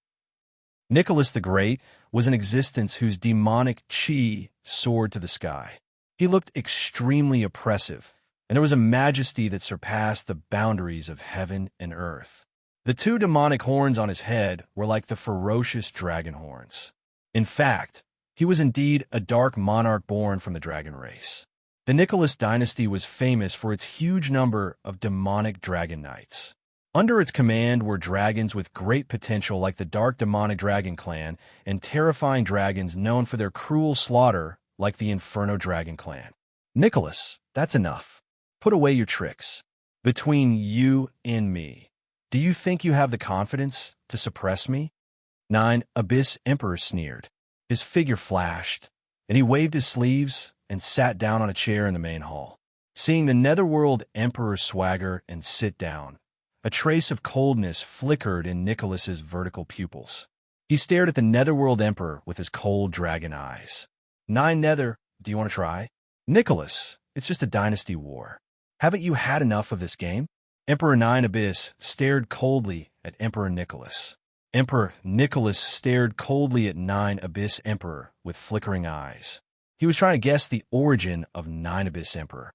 Nicholas the Great was an existence whose demonic chi soared to the sky. He looked extremely oppressive, and there was a majesty that surpassed the boundaries of heaven and earth. The 2 demonic horns on his head were like the ferocious dragon horns. In fact, he was indeed a dark monarch born from the dragon race. The Nicholas dynasty was famous for its huge number of demonic dragon knights. Under its command were dragons with great potential like the Dark Demonic Dragon Clan and terrifying dragons known for their cruel slaughter like the Inferno Dragon Clan. Nicholas, that's enough. Put away your tricks. Between you and me, do you think you have the confidence to suppress me? Nine Abyss Emperor sneered. His figure flashed, and he waved his sleeves and sat down on a chair in the main hall. Seeing the Netherworld Emperor swagger and sit down, a trace of coldness flickered in Nicholas's vertical pupils. He stared at the Netherworld Emperor with his cold dragon eyes. Nine Nether, do you want to try? Nicholas, it's just a dynasty war. Haven't you had enough of this game? Emperor Nine Abyss stared coldly at Emperor Nicholas. Emperor Nicholas stared coldly at Nine Abyss Emperor with flickering eyes. He was trying to guess the origin of Nine Abyss Emperor.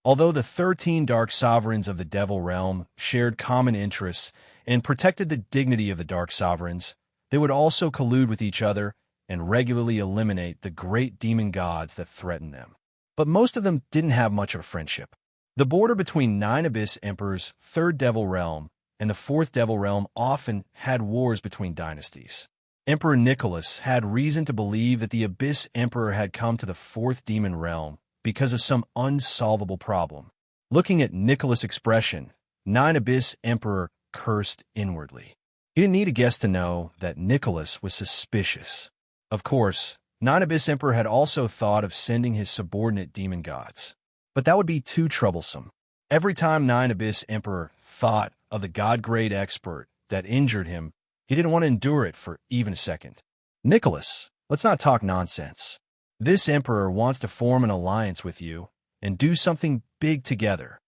Although the 13 dark sovereigns of the Devil Realm shared common interests and protected the dignity of the dark sovereigns, they would also collude with each other and regularly eliminate the great demon gods that threatened them. But most of them didn't have much of a friendship. The border between 9 Abyss Emperors' 3rd Devil Realm and the 4th Devil Realm often had wars between dynasties. Emperor Nicholas had reason to believe that the Abyss Emperor had come to the 4th Demon Realm because of some unsolvable problem. Looking at Nicholas' expression, 9 Abyss Emperor cursed inwardly. He didn't need a guess to know that Nicholas was suspicious. Of course, 9 Abyss Emperor had also thought of sending his subordinate demon gods. But that would be too troublesome. Every time 9 Abyss Emperor thought of the god-grade expert that injured him, he didn't want to endure it for even a second. Nicholas, let's not talk nonsense. This emperor wants to form an alliance with you and do something big together.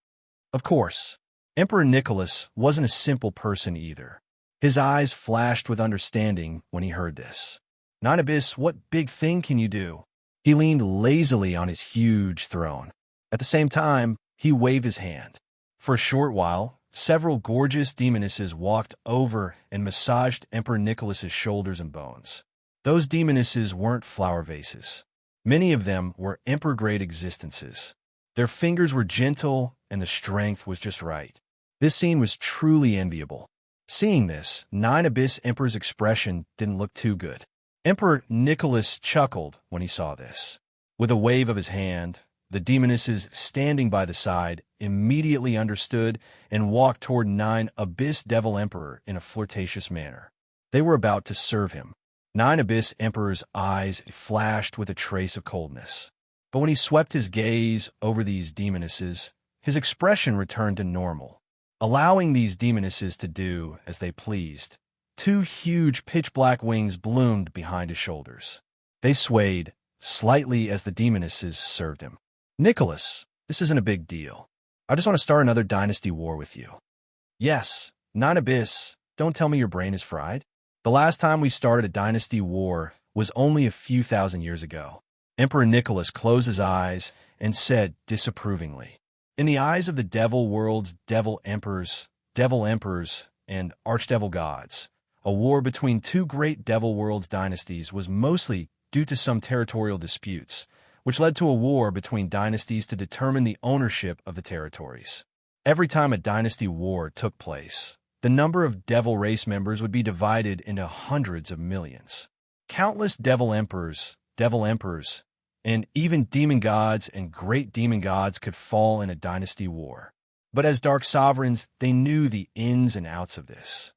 Of course, Emperor Nicholas wasn't a simple person either. His eyes flashed with understanding when he heard this. 9 Abyss, what big thing can you do? He leaned lazily on his huge throne. At the same time, he waved his hand. For a short while, several gorgeous demonesses walked over and massaged Emperor Nicholas's shoulders and bones. Those demonesses weren't flower vases. Many of them were emperor-grade existences. Their fingers were gentle, and the strength was just right. This scene was truly enviable. Seeing this, 9 Abyss Emperor's expression didn't look too good. Emperor Nicholas chuckled when he saw this. With a wave of his hand, the demonesses standing by the side immediately understood and walked toward 9 Abyss Devil Emperor in a flirtatious manner. They were about to serve him. 9 Abyss Emperor's eyes flashed with a trace of coldness. But when he swept his gaze over these demonesses, his expression returned to normal. Allowing these demonesses to do as they pleased, 2 huge pitch-black wings bloomed behind his shoulders. They swayed slightly as the demonesses served him. Nicholas, this isn't a big deal. I just want to start another dynasty war with you. Yes, 9 Abyss, don't tell me your brain is fried. The last time we started a dynasty war was only a few thousand years ago. Emperor Nicholas closed his eyes and said disapprovingly, in the eyes of the devil world's devil emperors, and archdevil gods, a war between 2 great devil world's dynasties was mostly due to some territorial disputes, which led to a war between dynasties to determine the ownership of the territories. Every time a dynasty war took place, the number of devil race members would be divided into hundreds of millions. Countless devil emperors, and even demon gods and great demon gods could fall in a dynasty war. But as dark sovereigns, they knew the ins and outs of this.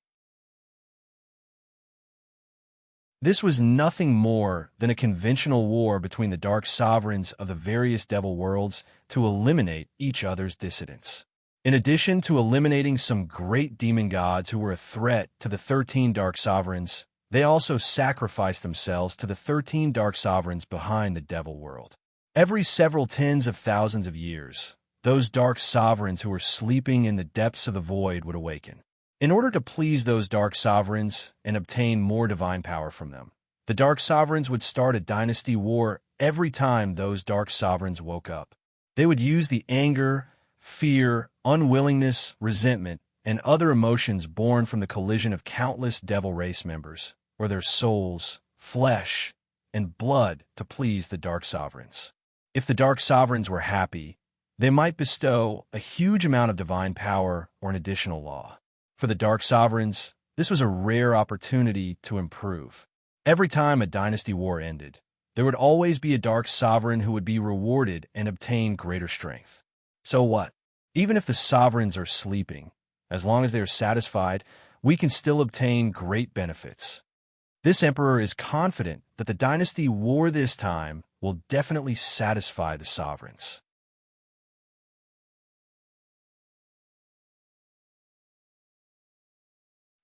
This was nothing more than a conventional war between the dark sovereigns of the various devil worlds to eliminate each other's dissidents. In addition to eliminating some great demon gods who were a threat to the 13 dark sovereigns, they also sacrificed themselves to the 13 dark sovereigns behind the devil world. Every several tens of thousands of years, those dark sovereigns who were sleeping in the depths of the void would awaken. In order to please those dark sovereigns and obtain more divine power from them, the dark sovereigns would start a dynasty war every time those dark sovereigns woke up. They would use the anger, fear, unwillingness, resentment, and other emotions born from the collision of countless devil race members, or their souls, flesh, and blood to please the dark sovereigns. If the dark sovereigns were happy, they might bestow a huge amount of divine power or an additional law. For the dark sovereigns, this was a rare opportunity to improve. Every time a dynasty war ended, there would always be a dark sovereign who would be rewarded and obtain greater strength. So what? Even if the sovereigns are sleeping, as long as they are satisfied, we can still obtain great benefits. This emperor is confident that the dynasty war this time will definitely satisfy the sovereigns.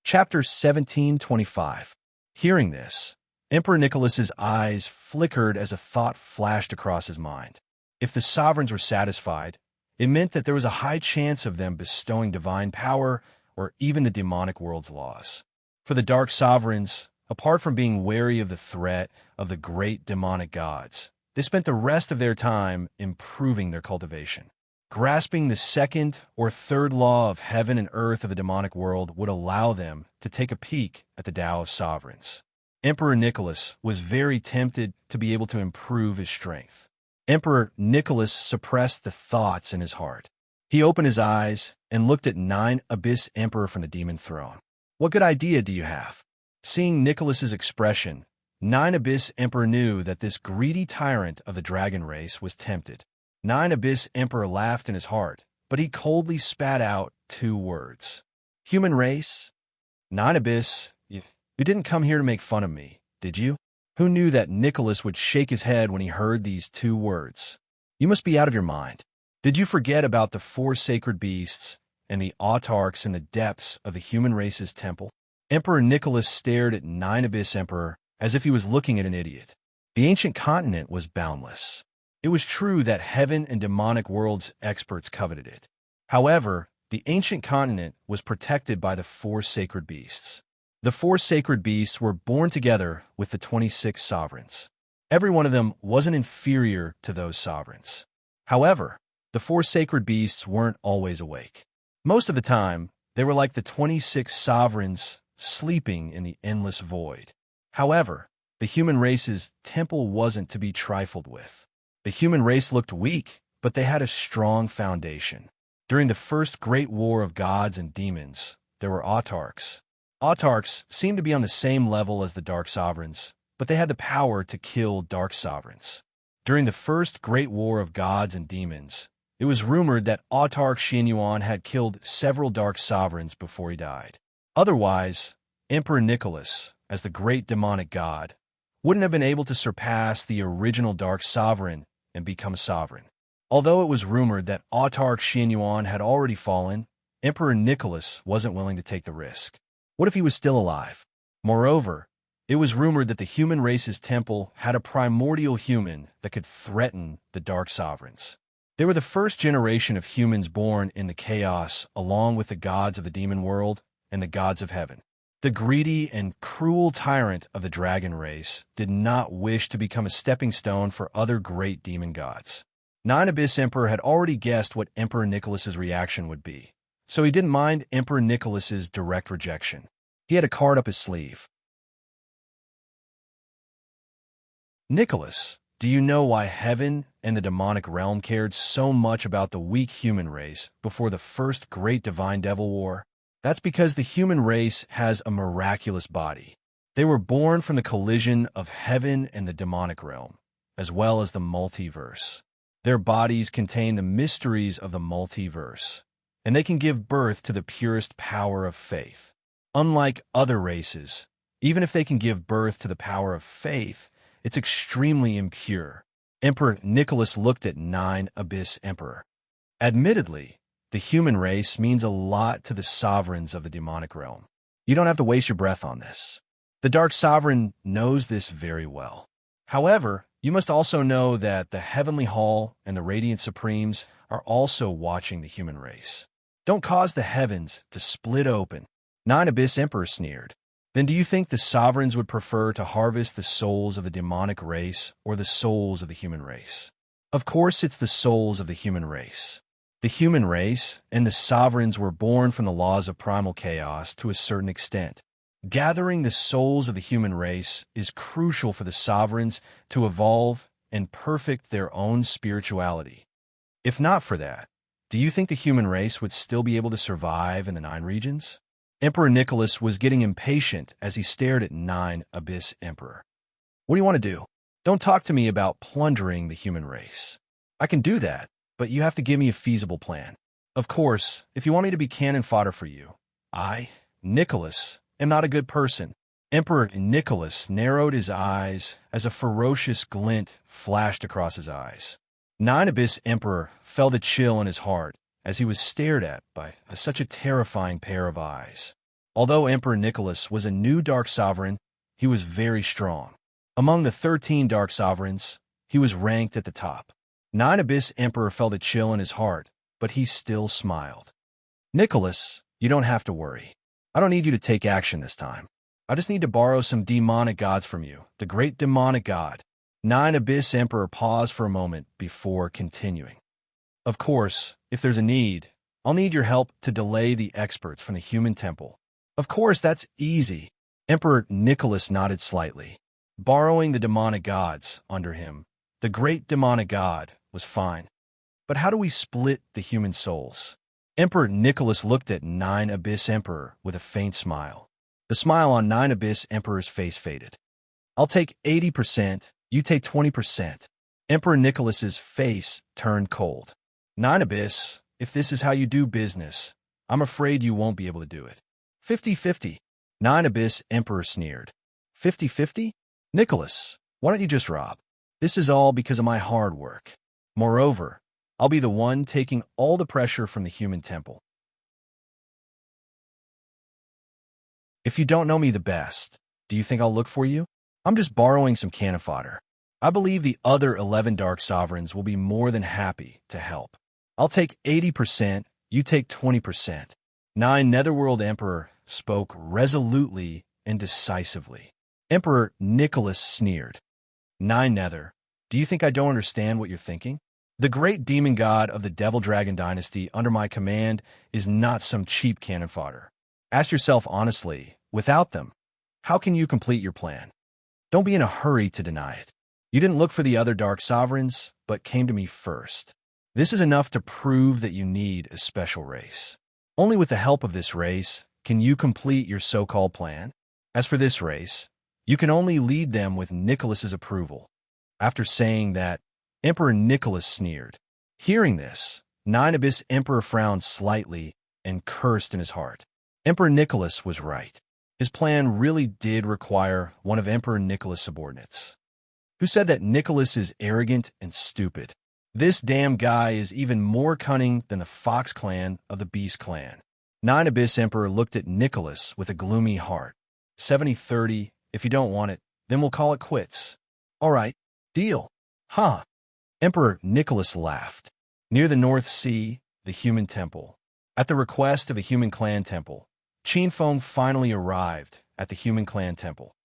Chapter 1725. Hearing this, Emperor Nicholas's eyes flickered as a thought flashed across his mind. If the sovereigns were satisfied, it meant that there was a high chance of them bestowing divine power or even the demonic world's laws. For the dark sovereigns, apart from being wary of the threat of the great demonic gods, they spent the rest of their time improving their cultivation. Grasping the second or third law of heaven and earth of the demonic world would allow them to take a peek at the Tao of Sovereigns. Emperor Nicholas was very tempted to be able to improve his strength. Emperor Nicholas suppressed the thoughts in his heart. He opened his eyes and looked at 9 Abyss Emperor from the demon throne. What good idea do you have? Seeing Nicholas's expression, 9 Abyss Emperor knew that this greedy tyrant of the dragon race was tempted. 9 Abyss Emperor laughed in his heart, but he coldly spat out 2 words. Human race? 9 Abyss, you didn't come here to make fun of me, did you? Who knew that Nicholas would shake his head when he heard these 2 words? You must be out of your mind. Did you forget about the 4 sacred beasts and the autarchs in the depths of the human race's temple? Emperor Nicholas stared at 9 Abyss Emperor as if he was looking at an idiot. The ancient continent was boundless. It was true that heaven and demonic worlds experts coveted it. However, the ancient continent was protected by the 4 sacred beasts. The 4 sacred beasts were born together with the 26 sovereigns. Every one of them wasn't inferior to those sovereigns. However, the 4 sacred beasts weren't always awake. Most of the time, they were like the 26 sovereigns sleeping in the endless void. However, the human race's temple wasn't to be trifled with. The human race looked weak, but they had a strong foundation. During the first great war of gods and demons, there were autarchs. Autarchs seemed to be on the same level as the dark sovereigns, but they had the power to kill dark sovereigns. During the first great war of gods and demons, it was rumored that Autarch Xianyuan had killed several dark sovereigns before he died. Otherwise, Emperor Nicholas, as the great demonic god, wouldn't have been able to surpass the original dark sovereign and become a sovereign. Although it was rumored that Autarch Xianyuan had already fallen, Emperor Nicholas wasn't willing to take the risk. What if he was still alive? Moreover, it was rumored that the human race's temple had a primordial human that could threaten the dark sovereigns. They were the first generation of humans born in the chaos along with the gods of the demon world and the gods of heaven. The greedy and cruel tyrant of the dragon race did not wish to become a stepping stone for other great demon gods. 9 Abyss Emperor had already guessed what Emperor Nicholas's reaction would be, so he didn't mind Emperor Nicholas's direct rejection. He had a card up his sleeve. Nicholas, do you know why heaven and the demonic realm cared so much about the weak human race before the first great divine devil war? That's because the human race has a miraculous body. They were born from the collision of heaven and the demonic realm, as well as the multiverse. Their bodies contain the mysteries of the multiverse, and they can give birth to the purest power of faith. Unlike other races, even if they can give birth to the power of faith, it's extremely impure. Emperor Nicholas looked at 9 Abyss Emperor. Admittedly, the human race means a lot to the sovereigns of the demonic realm. You don't have to waste your breath on this. The Dark Sovereign knows this very well. However, you must also know that the Heavenly Hall and the Radiant Supremes are also watching the human race. Don't cause the heavens to split open. 9 Abyss Emperor sneered. Then do you think the sovereigns would prefer to harvest the souls of the demonic race or the souls of the human race? Of course, it's the souls of the human race. The human race and the sovereigns were born from the laws of primal chaos to a certain extent. Gathering the souls of the human race is crucial for the sovereigns to evolve and perfect their own spirituality. If not for that, do you think the human race would still be able to survive in the 9 regions? Emperor Nicholas was getting impatient as he stared at 9 Abyss Emperor. What do you want to do? Don't talk to me about plundering the human race. I can do that, but you have to give me a feasible plan. Of course, if you want me to be cannon fodder for you, I, Nicholas, am not a good person. Emperor Nicholas narrowed his eyes as a ferocious glint flashed across his eyes. 9 Abyss Emperor felt a chill in his heart as he was stared at by such a terrifying pair of eyes. Although Emperor Nicholas was a new Dark Sovereign, he was very strong. Among the 13 Dark Sovereigns, he was ranked at the top. 9 Abyss Emperor felt a chill in his heart, but he still smiled. Nicholas, you don't have to worry. I don't need you to take action this time. I just need to borrow some demonic gods from you, the great demonic god. 9 Abyss Emperor paused for a moment before continuing. Of course, if there's a need, I'll need your help to delay the experts from the human temple. Of course, that's easy. Emperor Nicholas nodded slightly. Borrowing the demonic gods under him, the great demonic god, was fine. But how do we split the human souls? Emperor Nicholas looked at Nine Abyss Emperor with a faint smile. The smile on Nine Abyss Emperor's face faded. I'll take 80%, you take 20%. Emperor Nicholas's face turned cold. Nine Abyss, if this is how you do business, I'm afraid you won't be able to do it. 50-50. Nine Abyss Emperor sneered. 50-50? Nicholas, why don't you just rob? This is all because of my hard work. Moreover, I'll be the one taking all the pressure from the human temple. If you don't know me the best, do you think I'll look for you? I'm just borrowing some cannon fodder. I believe the other 11 Dark Sovereigns will be more than happy to help. I'll take 80%, you take 20%. Nine Netherworld Emperor spoke resolutely and decisively. Emperor Nicholas sneered. Nine Nether, do you think I don't understand what you're thinking? The great demon god of the Devil Dragon dynasty under my command is not some cheap cannon fodder. Ask yourself honestly, without them, how can you complete your plan? Don't be in a hurry to deny it. You didn't look for the other Dark Sovereigns, but came to me first. This is enough to prove that you need a special race. Only with the help of this race can you complete your so-called plan. As for this race, you can only lead them with Nicholas's approval. After saying that, Emperor Nicholas sneered. Hearing this, Nine Abyss Emperor frowned slightly and cursed in his heart. Emperor Nicholas was right. His plan really did require one of Emperor Nicholas' subordinates, who said that Nicholas is arrogant and stupid. This damn guy is even more cunning than the Fox clan of the Beast clan. Nine Abyss Emperor looked at Nicholas with a gloomy heart. 70-30, if you don't want it, then we'll call it quits. All right, deal. Huh? Emperor Nicholas laughed. Near the North Sea, the human temple. At the request of the human clan temple, Qin Feng finally arrived at the human clan temple.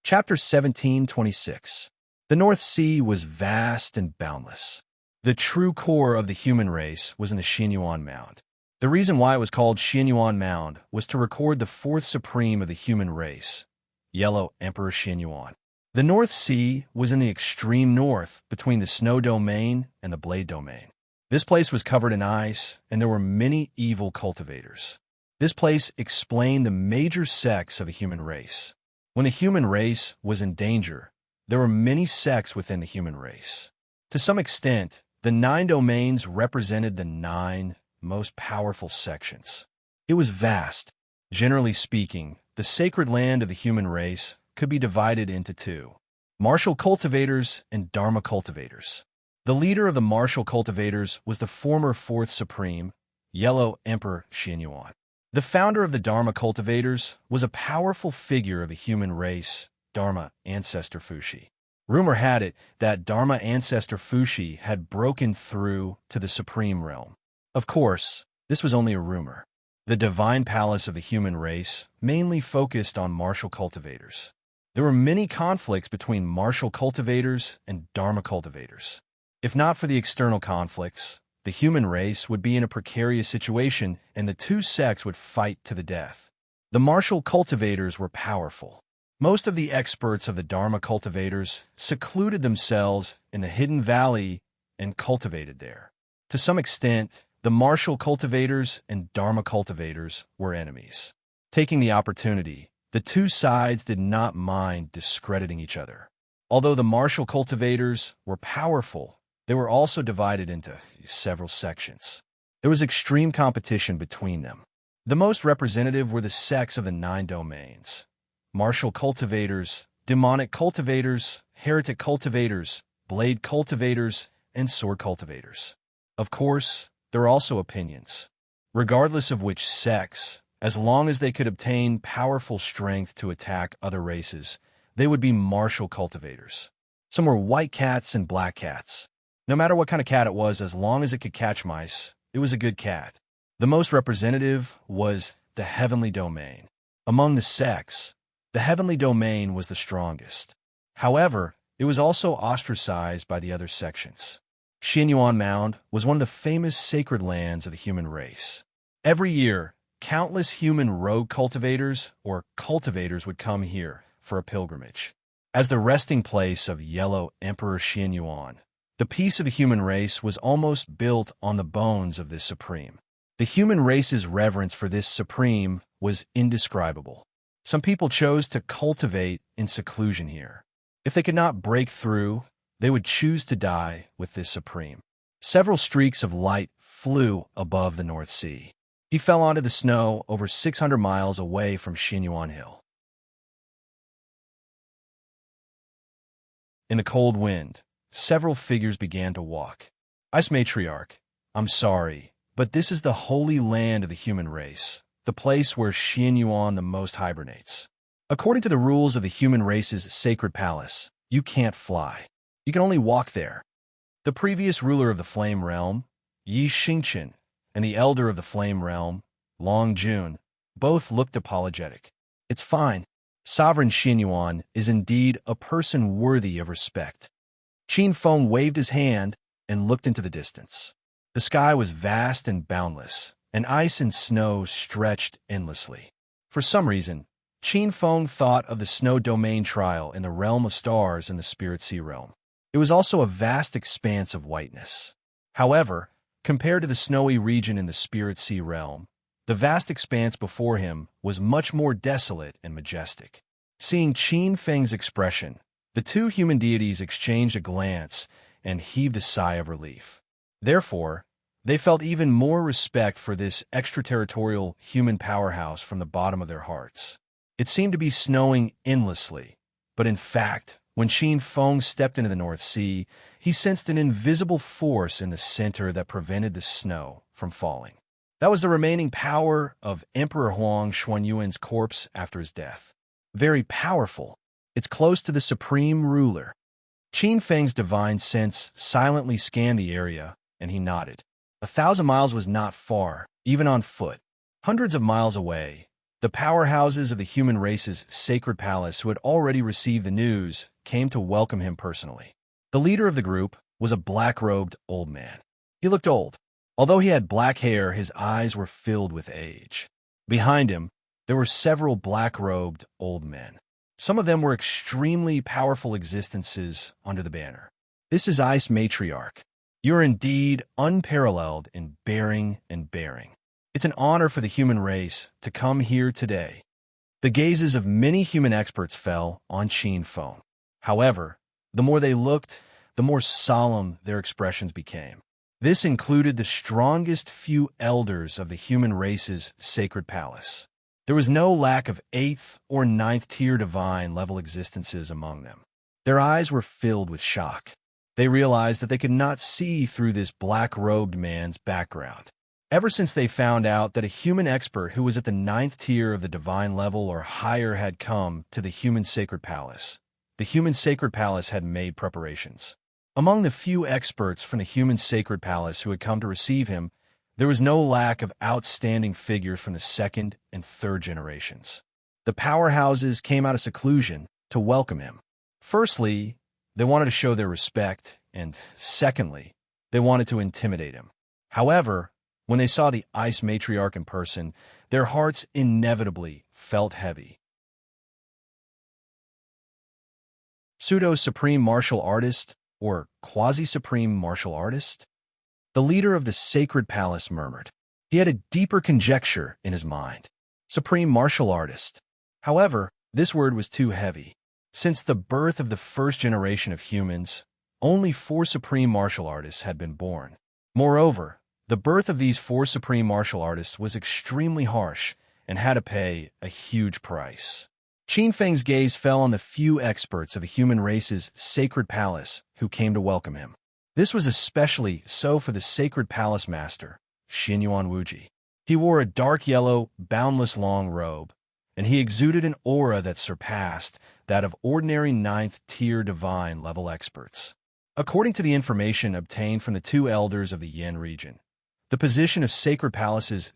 Chapter 17:26. The North Sea was vast and boundless. The true core of the human race was in the Xinyuan Mound. The reason why it was called Xinyuan Mound was to record the fourth supreme of the human race, Yellow Emperor Xinyuan. The North Sea was in the extreme north between the Snow Domain and the Blade Domain. This place was covered in ice, and there were many evil cultivators. This place explained the major sects of the human race. When the human race was in danger, there were many sects within the human race. To some extent, the 9 domains represented the 9 most powerful sections. It was vast. Generally speaking, the sacred land of the human race could be divided into 2: martial cultivators and dharma cultivators. The leader of the martial cultivators was the former 4th Supreme, Yellow Emperor Xinyuan. The founder of the dharma cultivators was a powerful figure of the human race, Dharma Ancestor Fushi. Rumor had it that Dharma Ancestor Fushi had broken through to the Supreme Realm. Of course, this was only a rumor. The divine palace of the human race mainly focused on martial cultivators. There were many conflicts between martial cultivators and dharma cultivators. If not for the external conflicts, the human race would be in a precarious situation and the 2 sects would fight to the death. The martial cultivators were powerful. Most of the experts of the dharma cultivators secluded themselves in the hidden valley and cultivated there. To some extent, the martial cultivators and dharma cultivators were enemies. Taking the opportunity, the 2 sides did not mind discrediting each other. Although the martial cultivators were powerful, they were also divided into several sections. There was extreme competition between them. The most representative were the sects of the 9 domains: martial cultivators, demonic cultivators, heretic cultivators, blade cultivators, and sword cultivators. Of course, there are also opinions. Regardless of which sects, as long as they could obtain powerful strength to attack other races, they would be martial cultivators. Some were white cats and black cats. No matter what kind of cat it was, as long as it could catch mice, it was a good cat. The most representative was the heavenly domain. Among the sects, the heavenly domain was the strongest. However, it was also ostracized by the other sections. Xianyuan Mound was one of the famous sacred lands of the human race. Every year, countless human rogue cultivators or cultivators would come here for a pilgrimage. As the resting place of Yellow Emperor Xianyuan, the peace of the human race was almost built on the bones of this supreme. The human race's reverence for this supreme was indescribable. Some people chose to cultivate in seclusion here. If they could not break through, they would choose to die with this supreme. Several streaks of light flew above the North Sea. He fell onto the snow over 600 miles away from Xianyuan Hill. In the cold wind, several figures began to walk. Ice Matriarch, I'm sorry, but this is the holy land of the human race, the place where Xianyuan the most hibernates. According to the rules of the human race's sacred palace, you can't fly. You can only walk there. The previous ruler of the Flame Realm, Yi Xingqian, and the elder of the Flame Realm, Long Jun, both looked apologetic. It's fine. Sovereign Xianyuan is indeed a person worthy of respect. Qin Feng waved his hand and looked into the distance. The sky was vast and boundless, and ice and snow stretched endlessly. For some reason, Qin Feng thought of the snow domain trial in the realm of stars in the Spirit Sea realm. It was also a vast expanse of whiteness. However, compared to the snowy region in the Spirit Sea realm, the vast expanse before him was much more desolate and majestic. Seeing Qin Feng's expression, the two human deities exchanged a glance and heaved a sigh of relief. Therefore, they felt even more respect for this extraterritorial human powerhouse from the bottom of their hearts. It seemed to be snowing endlessly, but in fact, when Qin Feng stepped into the North Sea, he sensed an invisible force in the center that prevented the snow from falling. That was the remaining power of Emperor Huang Xuanyuan's corpse after his death. Very powerful. It's close to the supreme ruler. Qin Feng's divine sense silently scanned the area, and he nodded. 1,000 miles was not far, even on foot. Hundreds of miles away, the powerhouses of the human race's sacred palace who had already received the news came to welcome him personally. The leader of the group was a black-robed old man. He looked old. Although he had black hair, his eyes were filled with age. Behind him, there were several black-robed old men. Some of them were extremely powerful existences under the banner. This is Ice Matriarch. You are indeed unparalleled in bearing and bearing. It's an honor for the human race to come here today. The gazes of many human experts fell on Qin Feng. However, the more they looked, the more solemn their expressions became. This included the strongest few elders of the human race's sacred palace. There was no lack of 8th or 9th tier divine level existences among them. Their eyes were filled with shock. They realized that they could not see through this black-robed man's background. Ever since they found out that a human expert who was at the 9th tier of the divine level or higher had come to the human sacred palace, the human sacred palace had made preparations. Among the few experts from the human sacred palace who had come to receive him, there was no lack of outstanding figures from the 2nd and 3rd generations. The powerhouses came out of seclusion to welcome him. Firstly, they wanted to show their respect, and secondly, they wanted to intimidate him. However, when they saw the Ice Matriarch in person, their hearts inevitably felt heavy. Pseudo-supreme martial artist, or quasi-supreme martial artist? The leader of the sacred palace murmured. He had a deeper conjecture in his mind. Supreme martial artist. However, this word was too heavy. Since the birth of the first generation of humans, only 4 supreme martial artists had been born. Moreover, the birth of these 4 supreme martial artists was extremely harsh and had to pay a huge price. Qin Feng's gaze fell on the few experts of the human race's sacred palace who came to welcome him. This was especially so for the sacred palace master, Xianyuan Wuji. He wore a dark yellow, boundless long robe, and he exuded an aura that surpassed that of ordinary 9th-tier divine level experts. According to the information obtained from the 2 elders of the Yin region, The position of sacred palaces,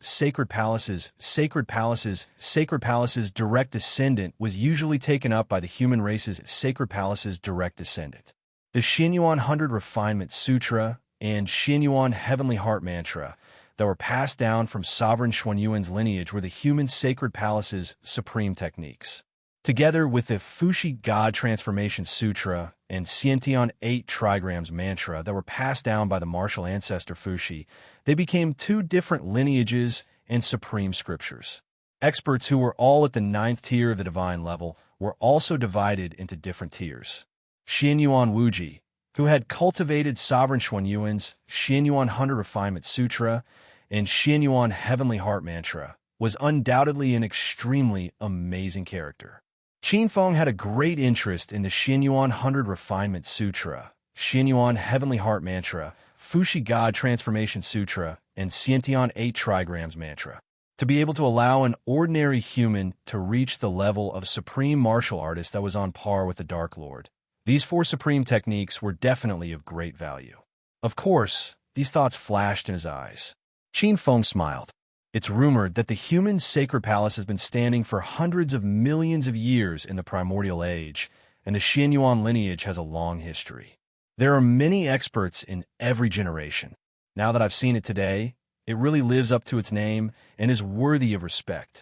direct descendant was usually taken up by the human race's sacred palaces direct descendant. The Xianyuan 100 Refinement Sutra and Xianyuan Heavenly Heart Mantra that were passed down from sovereign Xuanyuan's lineage were the human sacred palaces' supreme techniques. Together with the Fuxi God Transformation Sutra and Xiantian 8 Trigrams Mantra that were passed down by the martial ancestor Fuxi, they became two different lineages and supreme scriptures. Experts who were all at the 9th tier of the divine level were also divided into different tiers. Xianyuan Wuji, who had cultivated sovereign Xuanyuan's Xianyuan 100 Refinement Sutra and Xianyuan Heavenly Heart Mantra, was undoubtedly an extremely amazing character. Qin Feng had a great interest in the Xianyuan 100 Refinement Sutra, Xianyuan Heavenly Heart Mantra, Fuxi God Transformation Sutra, and Xiantian 8 Trigrams Mantra. To be able to allow an ordinary human to reach the level of supreme martial artist that was on par with the Dark Lord. These 4 supreme techniques were definitely of great value. Of course, these thoughts flashed in his eyes. Qin Feng smiled. It's rumored that the human sacred palace has been standing for hundreds of millions of years in the primordial age, and the Xianyuan lineage has a long history. There are many experts in every generation. Now that I've seen it today, it really lives up to its name and is worthy of respect.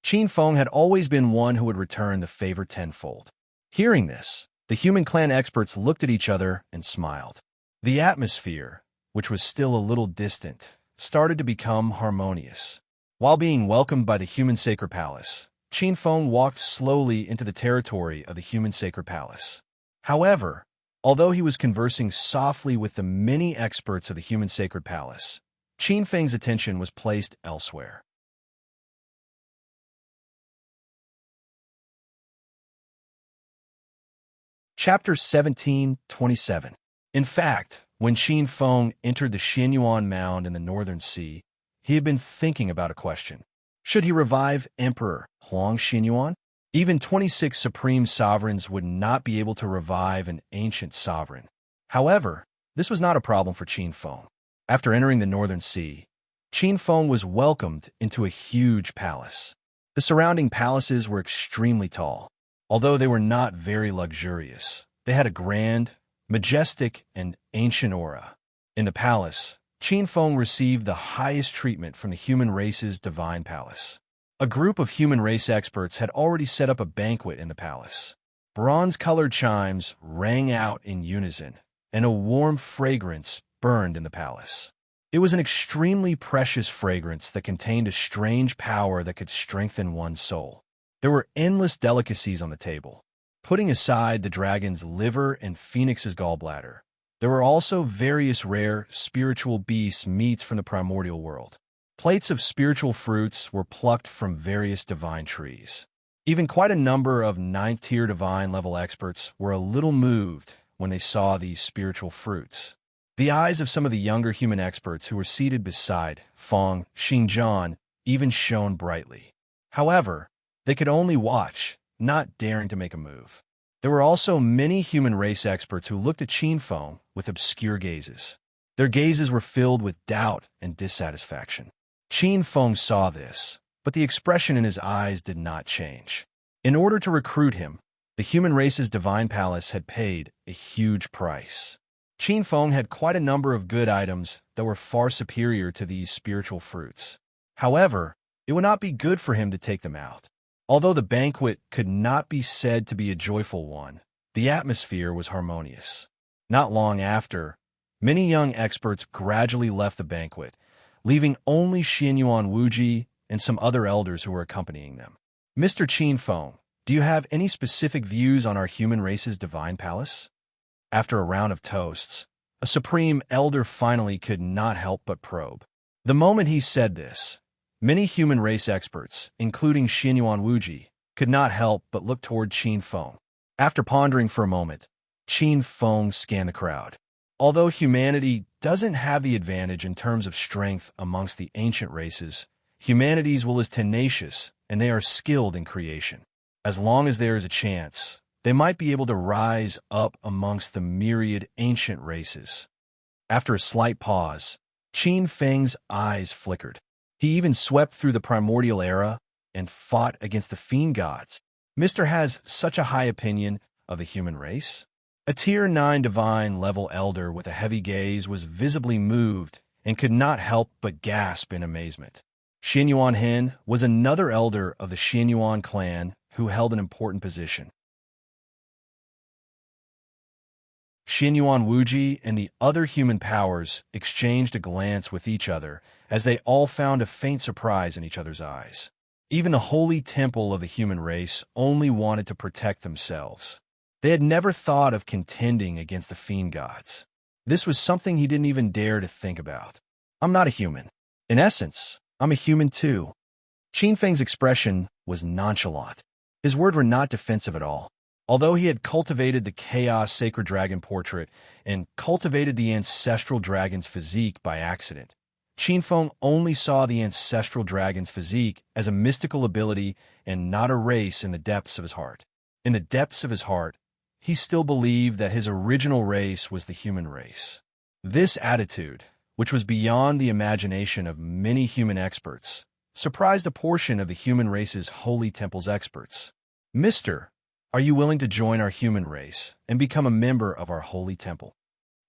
Qin Feng had always been one who would return the favor tenfold. Hearing this, the human clan experts looked at each other and smiled. The atmosphere, which was still a little distant, started to become harmonious. While being welcomed by the human sacred palace, Qin Feng walked slowly into the territory of the human sacred palace. However, although he was conversing softly with the many experts of the human sacred palace, Qin Feng's attention was placed elsewhere. Chapter 1727. In fact, when Qin Feng entered the Xianyuan Mound in the Northern Sea, he had been thinking about a question. Should he revive Emperor Huang Xianyuan? Even 26 supreme sovereigns would not be able to revive an ancient sovereign. However, this was not a problem for Qin Feng. After entering the Northern Sea, Qin Feng was welcomed into a huge palace. The surrounding palaces were extremely tall. Although they were not very luxurious, they had a grand, majestic, and ancient aura. In the palace, Qin Feng received the highest treatment from the human race's divine palace. A group of human race experts had already set up a banquet in the palace. Bronze-colored chimes rang out in unison, and a warm fragrance burned in the palace. It was an extremely precious fragrance that contained a strange power that could strengthen one's soul. There were endless delicacies on the table. Putting aside the dragon's liver and phoenix's gallbladder, there were also various rare spiritual beasts' meats from the primordial world. Plates of spiritual fruits were plucked from various divine trees. Even quite a number of 9th-tier divine-level experts were a little moved when they saw these spiritual fruits. The eyes of some of the younger human experts who were seated beside Feng Xingjian even shone brightly. However, they could only watch, not daring to make a move. There were also many human race experts who looked at Qin Feng with obscure gazes. Their gazes were filled with doubt and dissatisfaction. Qin Feng saw this, but the expression in his eyes did not change. In order to recruit him, the human race's divine palace had paid a huge price. Qin Feng had quite a number of good items that were far superior to these spiritual fruits. However, it would not be good for him to take them out. Although the banquet could not be said to be a joyful one, the atmosphere was harmonious. Not long after, many young experts gradually left the banquet, leaving only Xianyuan Wuji and some other elders who were accompanying them. Mr. Qin Feng, do you have any specific views on our human race's divine palace? After a round of toasts, a supreme elder finally could not help but probe. The moment he said this, many human race experts, including Xianyuan Wuji, could not help but look toward Qin Feng. After pondering for a moment, Qin Feng scanned the crowd. Although humanity doesn't have the advantage in terms of strength amongst the ancient races, humanity's will is tenacious and they are skilled in creation. As long as there is a chance, they might be able to rise up amongst the myriad ancient races. After a slight pause, Qin Feng's eyes flickered. He even swept through the primordial era and fought against the fiend gods. Mr. has such a high opinion of the human race? A Tier 9 divine level elder with a heavy gaze was visibly moved and could not help but gasp in amazement. Xianyuan Hen was another elder of the Xianyuan clan who held an important position. Xianyuan Wuji and the other human powers exchanged a glance with each other as they all found a faint surprise in each other's eyes. Even the holy temple of the human race only wanted to protect themselves. They had never thought of contending against the fiend gods. This was something he didn't even dare to think about. I'm not a human. In essence, I'm a human too. Qin Feng's expression was nonchalant. His words were not defensive at all. Although he had cultivated the Chaos Sacred Dragon portrait and cultivated the Ancestral Dragon's physique by accident, Qin Feng only saw the Ancestral Dragon's physique as a mystical ability and not a race in the depths of his heart. In the depths of his heart, he still believed that his original race was the human race. This attitude, which was beyond the imagination of many human experts, surprised a portion of the human race's holy temple's experts. Mr. Are you willing to join our human race and become a member of our holy temple?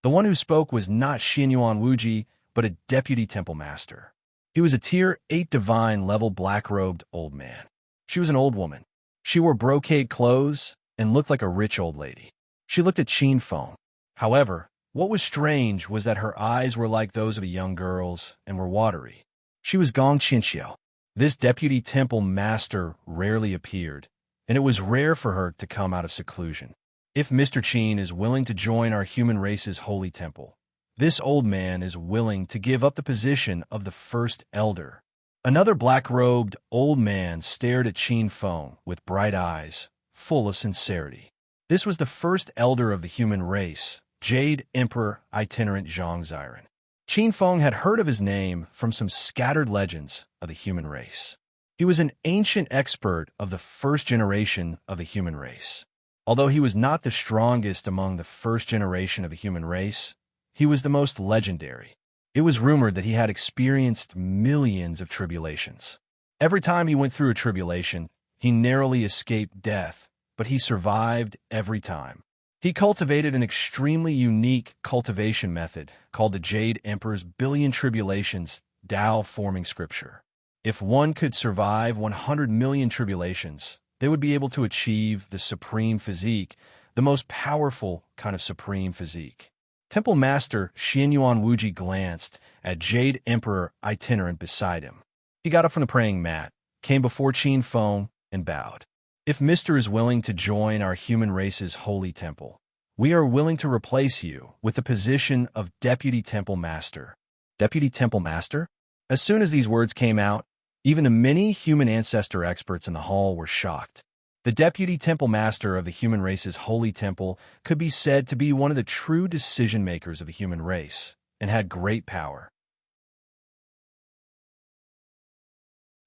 The one who spoke was not Xianyuan Wuji, but a deputy temple master. He was a Tier 8 divine level black-robed old man. She was an old woman. She wore brocade clothes and looked like a rich old lady. She looked at Qin Feng. However, what was strange was that her eyes were like those of a young girl's and were watery. She was Gong Qinxiu. This deputy temple master rarely appeared, and it was rare for her to come out of seclusion. If Mr. Qin is willing to join our human race's holy temple, this old man is willing to give up the position of the first elder. Another black-robed old man stared at Qin Feng with bright eyes, full of sincerity. This was the first elder of the human race, Jade Emperor Itinerant Zhang Ziren. Qin Feng had heard of his name from some scattered legends of the human race. He was an ancient expert of the first generation of the human race. Although he was not the strongest among the first generation of the human race, he was the most legendary. It was rumored that he had experienced millions of tribulations. Every time he went through a tribulation, he narrowly escaped death, but he survived every time. He cultivated an extremely unique cultivation method called the Jade Emperor's Billion Tribulations Tao forming scripture. If one could survive 100 million tribulations, they would be able to achieve the supreme physique, the most powerful kind of supreme physique. Temple Master Xianyuan Wuji glanced at Jade Emperor Itinerant beside him. He got up from the praying mat, came before Qin Feng, and bowed. If Mr. is willing to join our human race's holy temple, we are willing to replace you with the position of Deputy Temple Master. Deputy Temple Master? As soon as these words came out, even the many human ancestor experts in the hall were shocked. The Deputy Temple Master of the human race's holy temple could be said to be one of the true decision-makers of the human race, and had great power.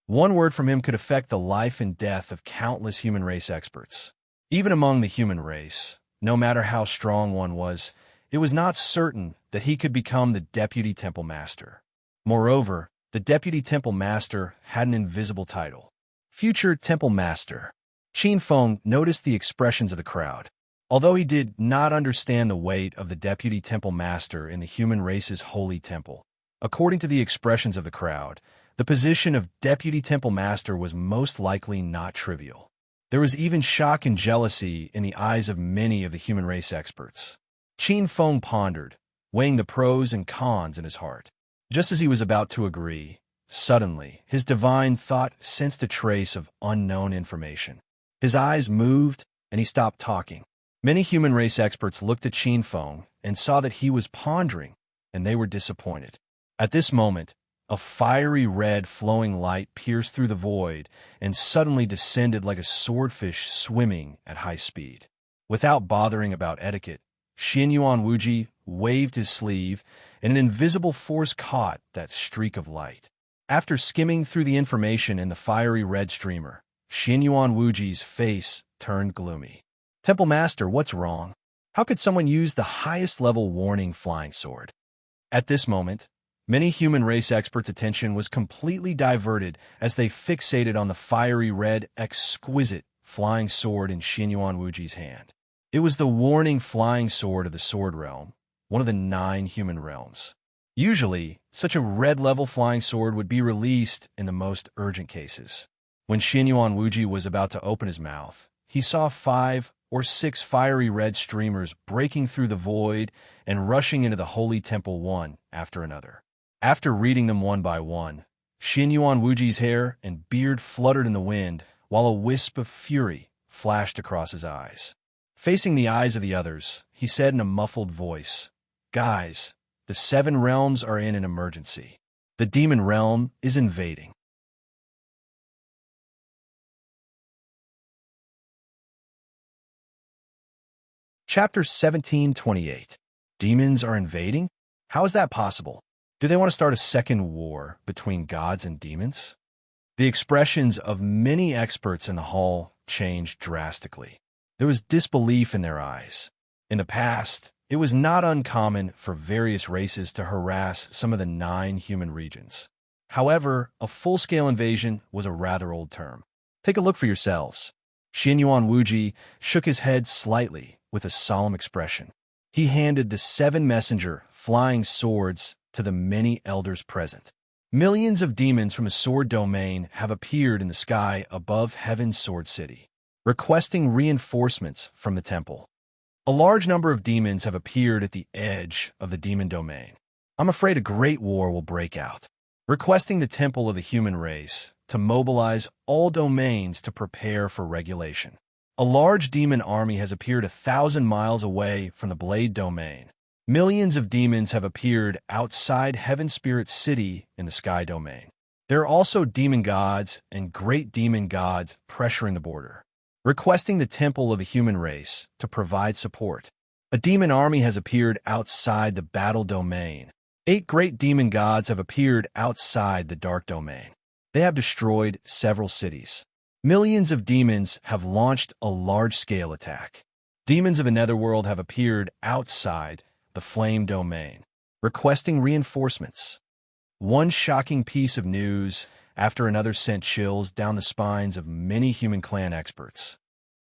One word from him could affect the life and death of countless human race experts. Even among the human race, no matter how strong one was, it was not certain that he could become the Deputy Temple Master. Moreover, the Deputy Temple Master had an invisible title, Future Temple Master. Qin Feng noticed the expressions of the crowd. Although he did not understand the weight of the Deputy Temple Master in the human race's holy temple, according to the expressions of the crowd, the position of Deputy Temple Master was most likely not trivial. There was even shock and jealousy in the eyes of many of the human race experts. Qin Feng pondered, weighing the pros and cons in his heart. Just as he was about to agree, suddenly, his divine thought sensed a trace of unknown information. His eyes moved, and he stopped talking. Many human race experts looked at Qin Feng and saw that he was pondering, and they were disappointed. At this moment, a fiery red flowing light pierced through the void and suddenly descended like a swordfish swimming at high speed. Without bothering about etiquette, Xianyuan Wuji waved his sleeve, and an invisible force caught that streak of light. After skimming through the information in the fiery red streamer, Xianyuan Wuji's face turned gloomy. Temple Master, what's wrong? How could someone use the highest level warning flying sword? At this moment, Many human race experts' attention was completely diverted as they fixated on the fiery red, exquisite flying sword in Xinyuan Wuji's hand. It was the warning flying sword of the Sword Realm, one of the 9 human realms. Usually, such a red-level flying sword would be released in the most urgent cases. When Xinyuan Wuji was about to open his mouth, he saw 5 or 6 fiery red streamers breaking through the void and rushing into the holy temple one after another. After reading them one by one, Xinyuan Wuji's hair and beard fluttered in the wind, while a wisp of fury flashed across his eyes. Facing the eyes of the others, he said in a muffled voice, "Guys, the 7 realms are in an emergency. The demon realm is invading." Chapter 1728. Demons are invading? How is that possible? Do they want to start a second war between gods and demons? The expressions of many experts in the hall changed drastically. There was disbelief in their eyes. In the past, it was not uncommon for various races to harass some of the 9 human regions. However, a full-scale invasion was a rather old term. Take a look for yourselves. Xinyuan Wuji shook his head slightly with a solemn expression. He handed the 7 messenger flying swords to the many elders present. Millions of demons from a sword domain have appeared in the sky above Heaven's Sword City, requesting reinforcements from the temple. A large number of demons have appeared at the edge of the demon domain. I'm afraid a great war will break out, requesting the temple of the human race to mobilize all domains to prepare for regulation. A large demon army has appeared 1,000 miles away from the Blade domain. Millions of demons have appeared outside Heaven Spirit City in the Sky domain. There are also demon gods and great demon gods pressuring the border, requesting the temple of the human race to provide support. A demon army has appeared outside the battle domain. 8 great demon gods have appeared outside the dark domain. They have destroyed several cities. Millions of demons have launched a large-scale attack. Demons of the netherworld have appeared outside the flame domain, requesting reinforcements. One shocking piece of news after another sent chills down the spines of many human clan experts.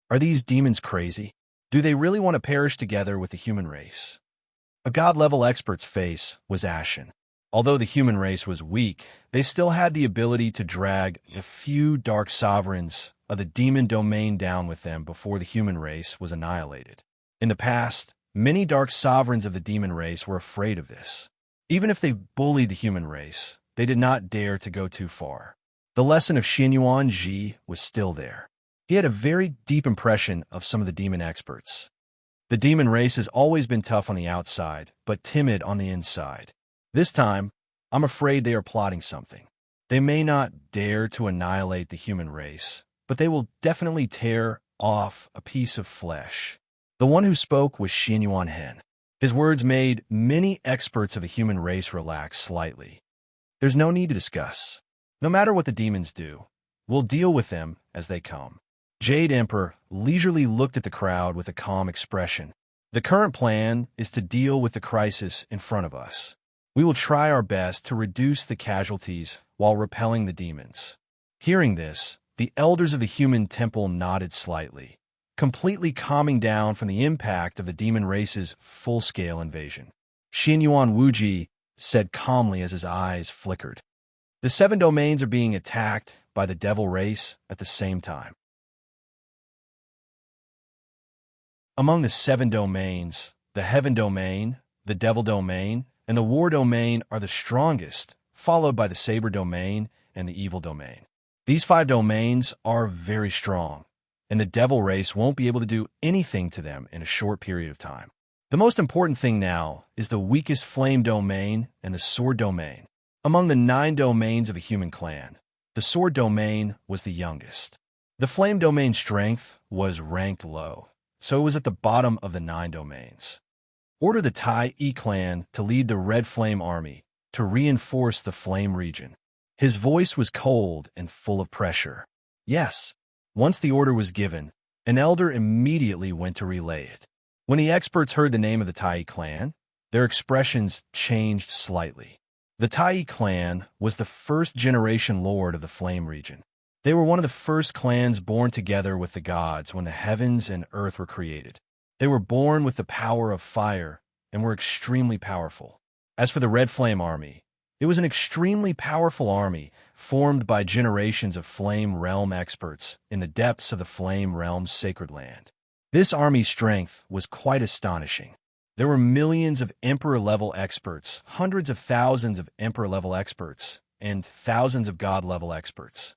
Are these demons crazy? Do they really want to perish together with the human race? A god-level expert's face was ashen. Although the human race was weak, they still had the ability to drag a few dark sovereigns of the demon domain down with them before the human race was annihilated. In the past, many dark sovereigns of the demon race were afraid of this. Even if they bullied the human race, they did not dare to go too far. The lesson of Xinyuan Ji was still there. He had a very deep impression of some of the demon experts. The demon race has always been tough on the outside, but timid on the inside. This time, I'm afraid they are plotting something. They may not dare to annihilate the human race, but they will definitely tear off a piece of flesh. The one who spoke was Xinyuan Hen. His words made many experts of the human race relax slightly. There's no need to discuss. No matter what the demons do, we'll deal with them as they come. Jade Emperor leisurely looked at the crowd with a calm expression. The current plan is to deal with the crisis in front of us. We will try our best to reduce the casualties while repelling the demons. Hearing this, the elders of the human temple nodded slightly, completely calming down from the impact of the demon race's full-scale invasion. Xinyuan Wuji said calmly as his eyes flickered. The 7 domains are being attacked by the devil race at the same time. Among the 7 domains, the heaven domain, the devil domain, and the war domain are the strongest, followed by the saber domain and the evil domain. These 5 domains are very strong, and the devil race won't be able to do anything to them in a short period of time. The most important thing now is the weakest flame domain and the sword domain. Among the 9 domains of a human clan, the sword domain was the youngest. The flame domain strength was ranked low, so it was at the bottom of the 9 domains. Order the Tai E clan to lead the Red Flame Army to reinforce the Flame region. His voice was cold and full of pressure. Yes, once the order was given, an elder immediately went to relay it. When the experts heard the name of the Tai E clan, their expressions changed slightly. The Tai clan was the first-generation lord of the Flame region. They were one of the first clans born together with the gods when the heavens and earth were created. They were born with the power of fire and were extremely powerful. As for the Red Flame Army, it was an extremely powerful army formed by generations of Flame Realm experts in the depths of the Flame Realm's sacred land. This army's strength was quite astonishing. There were millions of Emperor-level experts, hundreds of thousands of Emperor-level experts, and thousands of God-level experts.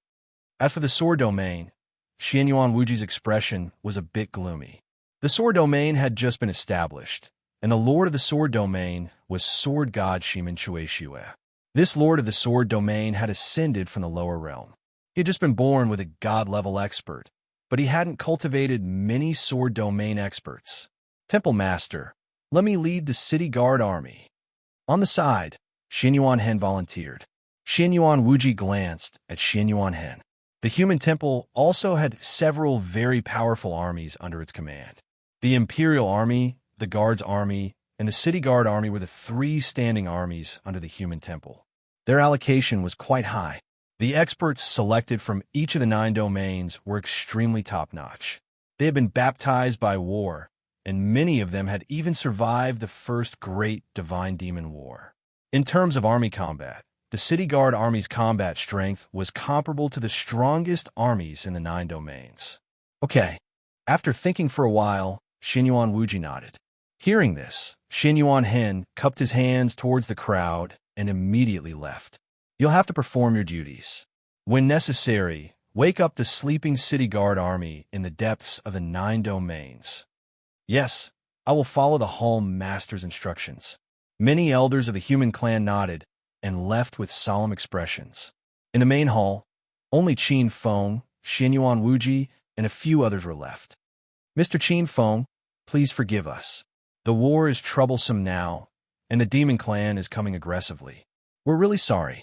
As for the Sword Domain, Xianyuan Wuji's expression was a bit gloomy. The Sword Domain had just been established, and the Lord of the Sword Domain was Sword God Shimen Shueshue. This Lord of the Sword Domain had ascended from the lower realm. He had just been born with a God-level expert, but he hadn't cultivated many Sword Domain experts. Temple Master, let me lead the City Guard Army. On the side, Xianyuan Hen volunteered. Xianyuan Wuji glanced at Xianyuan Hen. The human temple also had several very powerful armies under its command. The Imperial Army, the Guards Army, and the City Guard Army were the three standing armies under the human temple. Their allocation was quite high. The experts selected from each of the 9 domains were extremely top-notch. They had been baptized by war, and many of them had even survived the first great Divine Demon War. In terms of army combat, the City Guard Army's combat strength was comparable to the strongest armies in the 9 domains. Okay. After thinking for a while, Xianyuan Wuji nodded. Hearing this, Xianyuan Hen cupped his hands towards the crowd and immediately left. You'll have to perform your duties. When necessary, wake up the sleeping City Guard Army in the depths of the 9 domains. Yes, I will follow the Hall Master's instructions. Many elders of the human clan nodded and left with solemn expressions. In the main hall, only Qin Feng, Xianyuan Wuji, and a few others were left. Mr. Qin Feng, please forgive us. The war is troublesome now, and the demon clan is coming aggressively. We're really sorry.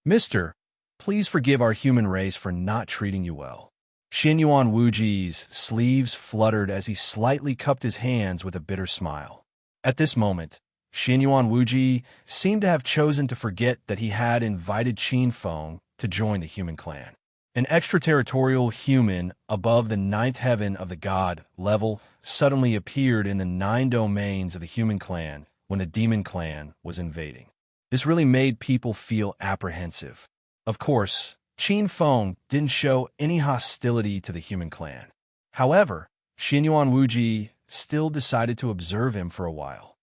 Mister, please forgive our human race for not treating you well. Xianyuan Wuji's sleeves fluttered as he slightly cupped his hands with a bitter smile. At this moment, Xianyuan Wuji seemed to have chosen to forget that he had invited Qin Feng to join the human clan. An extraterritorial human above the 9th heaven of the god level suddenly appeared in the 9 domains of the human clan when the demon clan was invading. This really made people feel apprehensive. Of course, Qin Feng didn't show any hostility to the human clan. However, Xianyuan Wuji still decided to observe him for a while.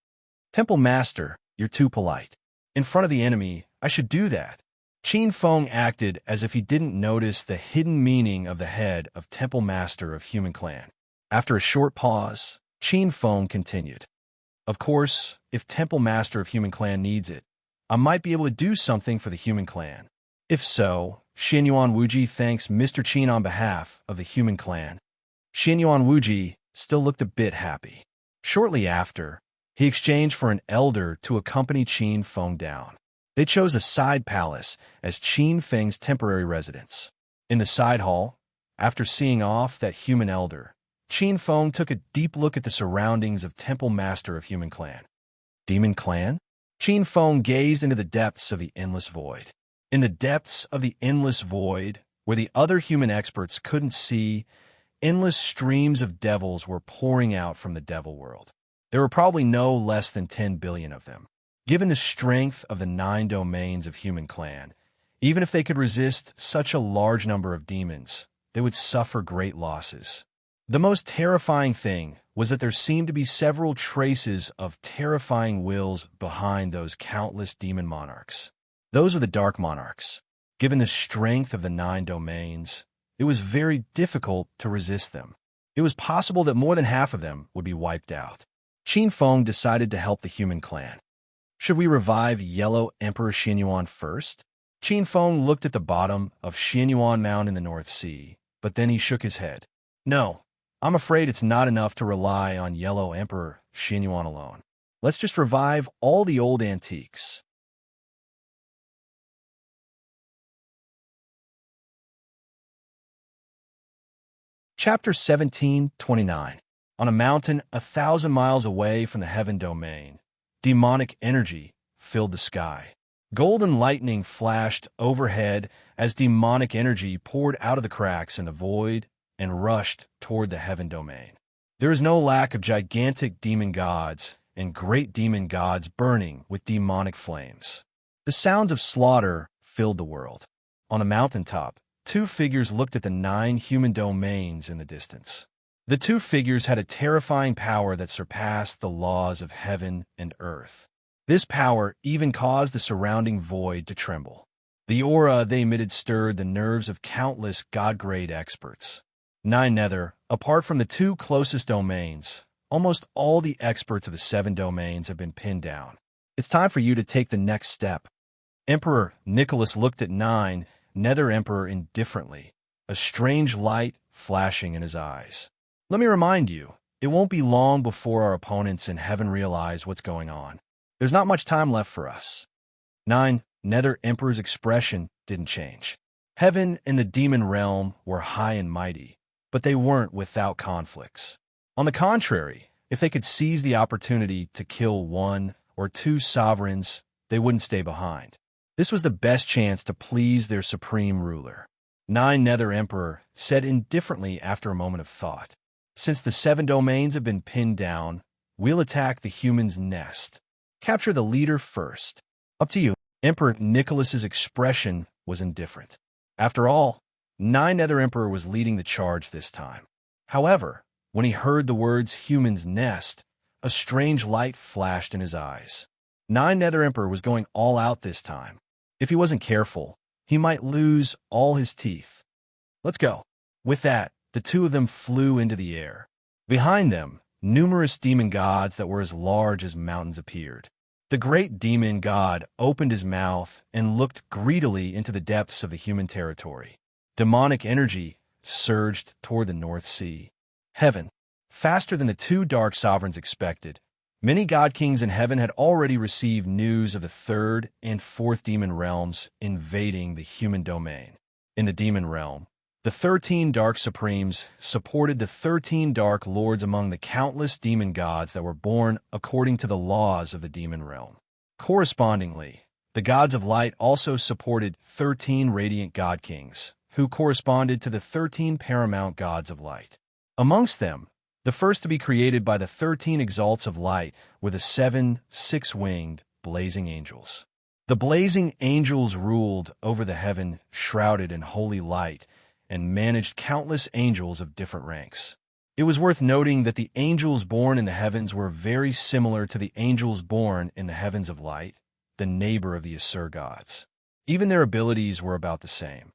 Temple Master, you're too polite. In front of the enemy, I should do that. Qin Feng acted as if he didn't notice the hidden meaning of the head of Temple Master of Human Clan. After a short pause, Qin Feng continued. Of course, if Temple Master of Human Clan needs it, I might be able to do something for the Human Clan. If so, Xianyuan Wuji thanks Mr. Qin on behalf of the Human Clan. Xianyuan Wuji still looked a bit happy. Shortly after, he exchanged for an elder to accompany Qin Feng down. They chose a side palace as Qin Feng's temporary residence. In the side hall, after seeing off that human elder, Qin Feng took a deep look at the surroundings of Temple Master of Human Clan. Demon Clan? Qin Feng gazed into the depths of the endless void. In the depths of the endless void, where the other human experts couldn't see, endless streams of devils were pouring out from the devil world. There were probably no less than 10 billion of them. Given the strength of the 9 domains of Human Clan, even if they could resist such a large number of demons, they would suffer great losses. The most terrifying thing was that there seemed to be several traces of terrifying wills behind those countless demon monarchs. Those were the Dark Monarchs. Given the strength of the 9 domains, it was very difficult to resist them. It was possible that more than half of them would be wiped out. Qin Feng decided to help the Human Clan. Should we revive Yellow Emperor Xianyuan first? Qin Feng looked at the bottom of Xianyuan Mound in the North Sea, but then he shook his head. No, I'm afraid it's not enough to rely on Yellow Emperor Xianyuan alone. Let's just revive all the old antiques. Chapter 17:29. On a mountain 1,000 miles away from the Heaven Domain, demonic energy filled the sky. Golden lightning flashed overhead as demonic energy poured out of the cracks in the void and rushed toward the heaven domain. There is no lack of gigantic demon gods and great demon gods burning with demonic flames. The sounds of slaughter filled the world. On a mountaintop, two figures looked at the 9 human domains in the distance. The two figures had a terrifying power that surpassed the laws of heaven and earth. This power even caused the surrounding void to tremble. The aura they emitted stirred the nerves of countless god-grade experts. 9 Nether, apart from the 2 closest domains, almost all the experts of the 7 domains have been pinned down. It's time for you to take the next step. Emperor Nicholas looked at 9 Nether Emperor indifferently, a strange light flashing in his eyes. Let me remind you, it won't be long before our opponents in heaven realize what's going on. There's not much time left for us. 9 Nether Emperor's expression didn't change. Heaven and the demon realm were high and mighty, but they weren't without conflicts. On the contrary, if they could seize the opportunity to kill 1 or 2 sovereigns, they wouldn't stay behind. This was the best chance to please their supreme ruler. 9 Nether Emperor said indifferently after a moment of thought. Since the 7 domains have been pinned down, we'll attack the human's nest. Capture the leader first. Up to you. Emperor Nicholas's expression was indifferent. After all, 9 Nether Emperor was leading the charge this time. However, when he heard the words human's nest, a strange light flashed in his eyes. 9 Nether Emperor was going all out this time. If he wasn't careful, he might lose all his teeth. Let's go. With that, the 2 of them flew into the air. Behind them, numerous demon gods that were as large as mountains appeared. The great demon god opened his mouth and looked greedily into the depths of the human territory. Demonic energy surged toward the North Sea. Heaven. Faster than the 2 dark sovereigns expected, many god kings in heaven had already received news of the 3rd and 4th demon realms invading the human domain. In the demon realm, the 13 dark supremes supported the 13 dark lords among the countless demon gods that were born according to the laws of the demon realm. Correspondingly, the gods of light also supported 13 radiant god kings, who corresponded to the 13 paramount gods of light. Amongst them, the first to be created by the 13 exalts of light were the 7 six-winged blazing angels. The blazing angels ruled over the heaven shrouded in holy light and managed countless angels of different ranks. It was worth noting that the angels born in the heavens were very similar to the angels born in the heavens of light, the neighbor of the Asur gods. Even their abilities were about the same.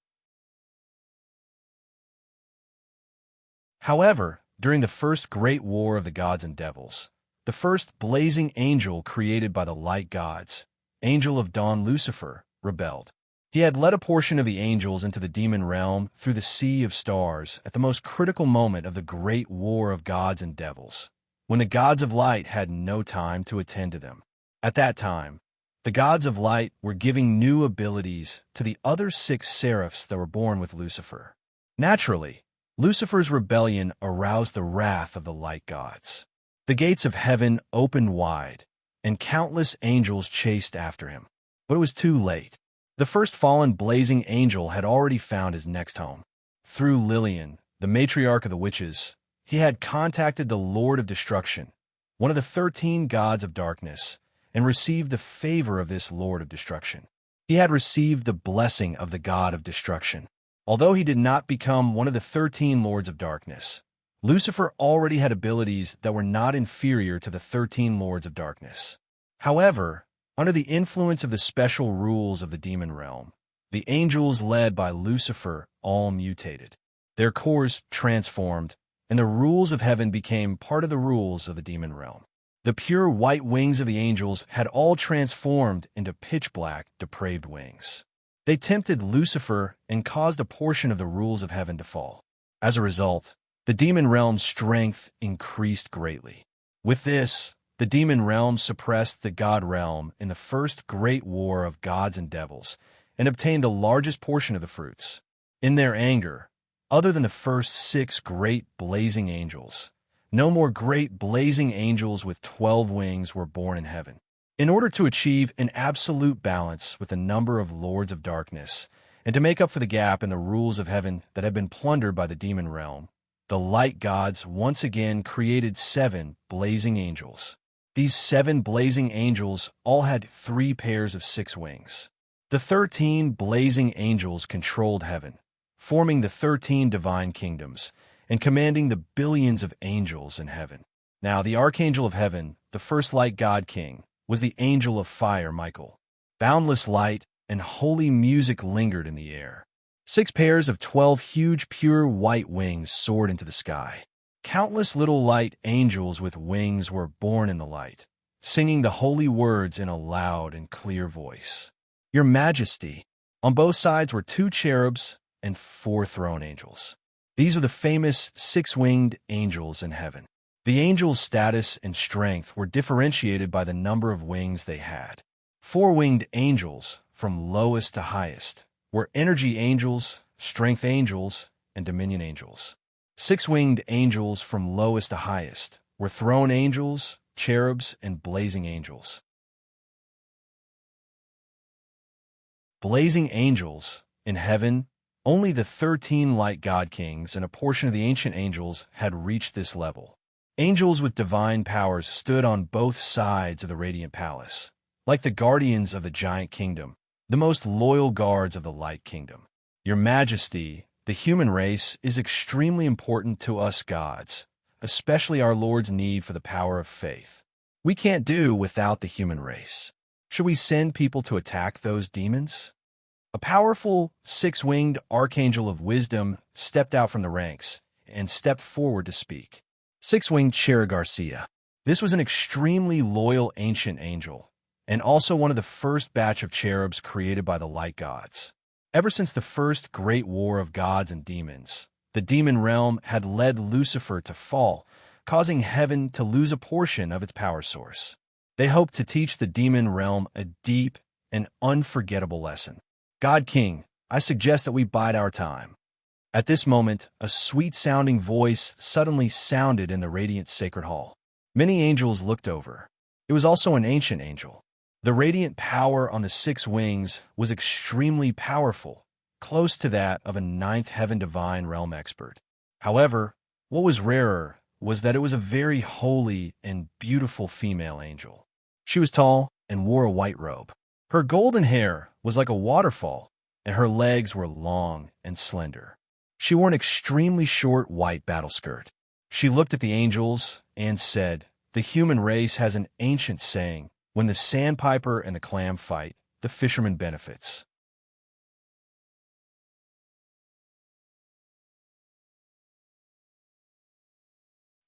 However, during the first great war of the gods and devils, the first blazing angel created by the light gods, Angel of Dawn Lucifer, rebelled. He had led a portion of the angels into the demon realm through the sea of stars at the most critical moment of the great war of gods and devils, when the gods of light had no time to attend to them. At that time, the gods of light were giving new abilities to the other 6 seraphs that were born with Lucifer. Naturally, Lucifer's rebellion aroused the wrath of the light gods. The gates of heaven opened wide, and countless angels chased after him. But it was too late. The first fallen blazing angel had already found his next home. Through Lillian, the matriarch of the witches, he had contacted the Lord of Destruction, one of the 13 gods of darkness, and received the favor of this Lord of Destruction. He had received the blessing of the God of Destruction. Although he did not become one of the 13 Lords of Darkness, Lucifer already had abilities that were not inferior to the 13 Lords of Darkness. However, under the influence of the special rules of the demon realm, the angels led by Lucifer all mutated. Their cores transformed, and the rules of heaven became part of the rules of the demon realm. The pure white wings of the angels had all transformed into pitch-black, depraved wings. They tempted Lucifer and caused a portion of the rules of heaven to fall. As a result, the demon realm's strength increased greatly. With this, the demon realm suppressed the god realm in the first great war of gods and devils and obtained the largest portion of the fruits. In their anger, other than the first 6 great blazing angels, no more great blazing angels with 12 wings were born in heaven. In order to achieve an absolute balance with the number of lords of darkness, and to make up for the gap in the rules of heaven that have been plundered by the demon realm, the light gods once again created 7 blazing angels. These 7 blazing angels all had 3 pairs of 6 wings. The 13 blazing angels controlled heaven, forming the 13 divine kingdoms, and commanding the billions of angels in heaven. Now, the archangel of heaven, the first light god king, was the angel of fire, Michael. Boundless light and holy music lingered in the air. 6 pairs of 12 huge, pure white wings soared into the sky. Countless little light angels with wings were born in the light, singing the holy words in a loud and clear voice. Your Majesty. On both sides were 2 cherubs and 4 throne angels. These are the famous 6-winged angels in heaven. The angels' status and strength were differentiated by the number of wings they had. 4-winged angels, from lowest to highest, were energy angels, strength angels, and dominion angels. 6-winged angels, from lowest to highest, were throne angels, cherubs, and blazing angels. Blazing angels, in heaven, only the 13 light god kings and a portion of the ancient angels had reached this level. Angels with divine powers stood on both sides of the radiant palace, like the guardians of the giant kingdom, the most loyal guards of the light kingdom. Your Majesty, the human race is extremely important to us gods, especially our Lord's need for the power of faith. We can't do without the human race. Should we send people to attack those demons? A powerful 6-winged archangel of wisdom stepped out from the ranks and stepped forward to speak. 6-winged Cherub Garcia. This was an extremely loyal ancient angel, and also one of the first batch of cherubs created by the light gods. Ever since the first great war of gods and demons, the demon realm had led Lucifer to fall, causing heaven to lose a portion of its power source. They hoped to teach the demon realm a deep and unforgettable lesson. God King, I suggest that we bide our time. At this moment, a sweet-sounding voice suddenly sounded in the radiant sacred hall. Many angels looked over. It was also an ancient angel. The radiant power on the 6 wings was extremely powerful, close to that of a 9th heaven divine realm expert. However, what was rarer was that it was a very holy and beautiful female angel. She was tall and wore a white robe. Her golden hair was like a waterfall, and her legs were long and slender. She wore an extremely short white battle skirt. She looked at the angels and said, "The human race has an ancient saying, when the sandpiper and the clam fight, the fisherman benefits."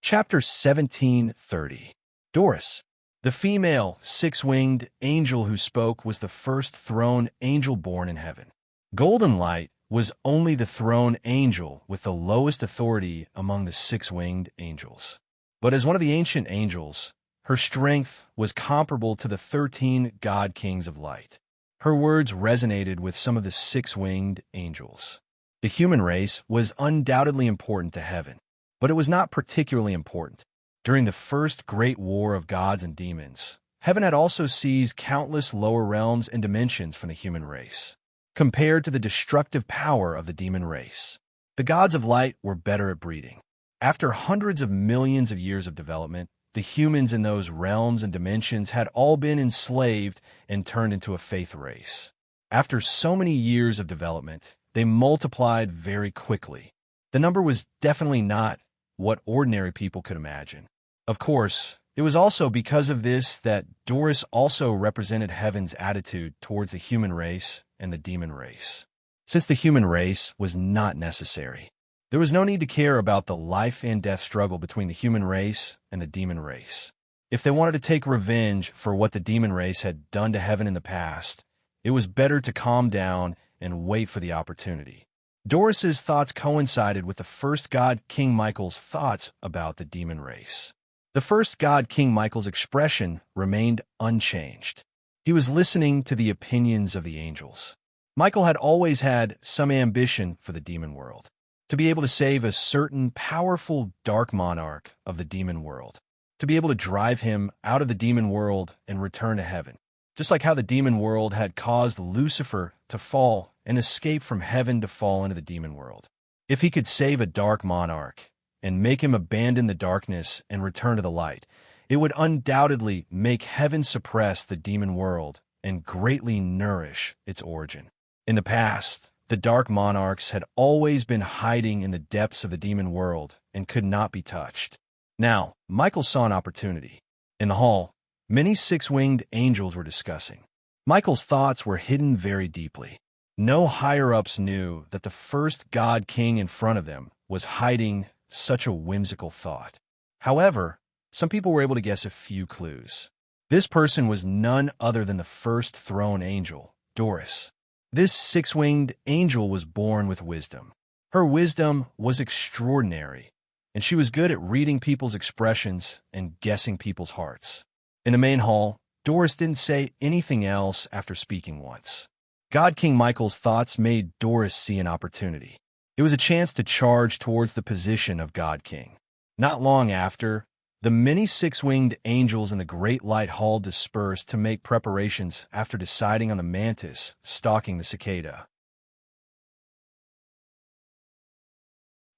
Chapter 1730. Doris. The female, 6-winged angel who spoke was the first throne angel born in heaven. Golden Light was only the throne angel with the lowest authority among the 6-winged angels. But as one of the ancient angels, her strength was comparable to the 13 god kings of light. Her words resonated with some of the 6-winged angels. The human race was undoubtedly important to heaven, but it was not particularly important. During the first great war of gods and demons, heaven had also seized countless lower realms and dimensions from the human race. Compared to the destructive power of the demon race, the gods of light were better at breeding. After hundreds of millions of years of development, the humans in those realms and dimensions had all been enslaved and turned into a faith race. After so many years of development, they multiplied very quickly. The number was definitely not what ordinary people could imagine. Of course, it was also because of this that Doris also represented heaven's attitude towards the human race and the demon race. Since the human race was not necessary, there was no need to care about the life and death struggle between the human race and the demon race. If they wanted to take revenge for what the demon race had done to heaven in the past, it was better to calm down and wait for the opportunity. Doris's thoughts coincided with the first god King Michael's thoughts about the demon race. The first god King Michael's expression remained unchanged. He was listening to the opinions of the angels. Michael had always had some ambition for the demon world, to be able to save a certain powerful dark monarch of the demon world. to be able to drive him out of the demon world and return to heaven. Just like how the demon world had caused Lucifer to fall and escape from heaven to fall into the demon world. If he could save a dark monarch and make him abandon the darkness and return to the light, it would undoubtedly make heaven suppress the demon world and greatly nourish its origin. In the past, the dark monarchs had always been hiding in the depths of the demon world and could not be touched. Now, Michael saw an opportunity. In the hall, many six-winged angels were discussing. Michael's thoughts were hidden very deeply. No higher-ups knew that the first god king in front of them was hiding such a whimsical thought. However, some people were able to guess a few clues. This person was none other than the first throne angel, Doris. This six-winged angel was born with wisdom. Her wisdom was extraordinary, and she was good at reading people's expressions and guessing people's hearts. In the main hall, Doris didn't say anything else after speaking once. God King Michael's thoughts made Doris see an opportunity. It was a chance to charge towards the position of God King. Not long after, the many six-winged angels in the Great Light Hall dispersed to make preparations after deciding on the mantis stalking the cicada.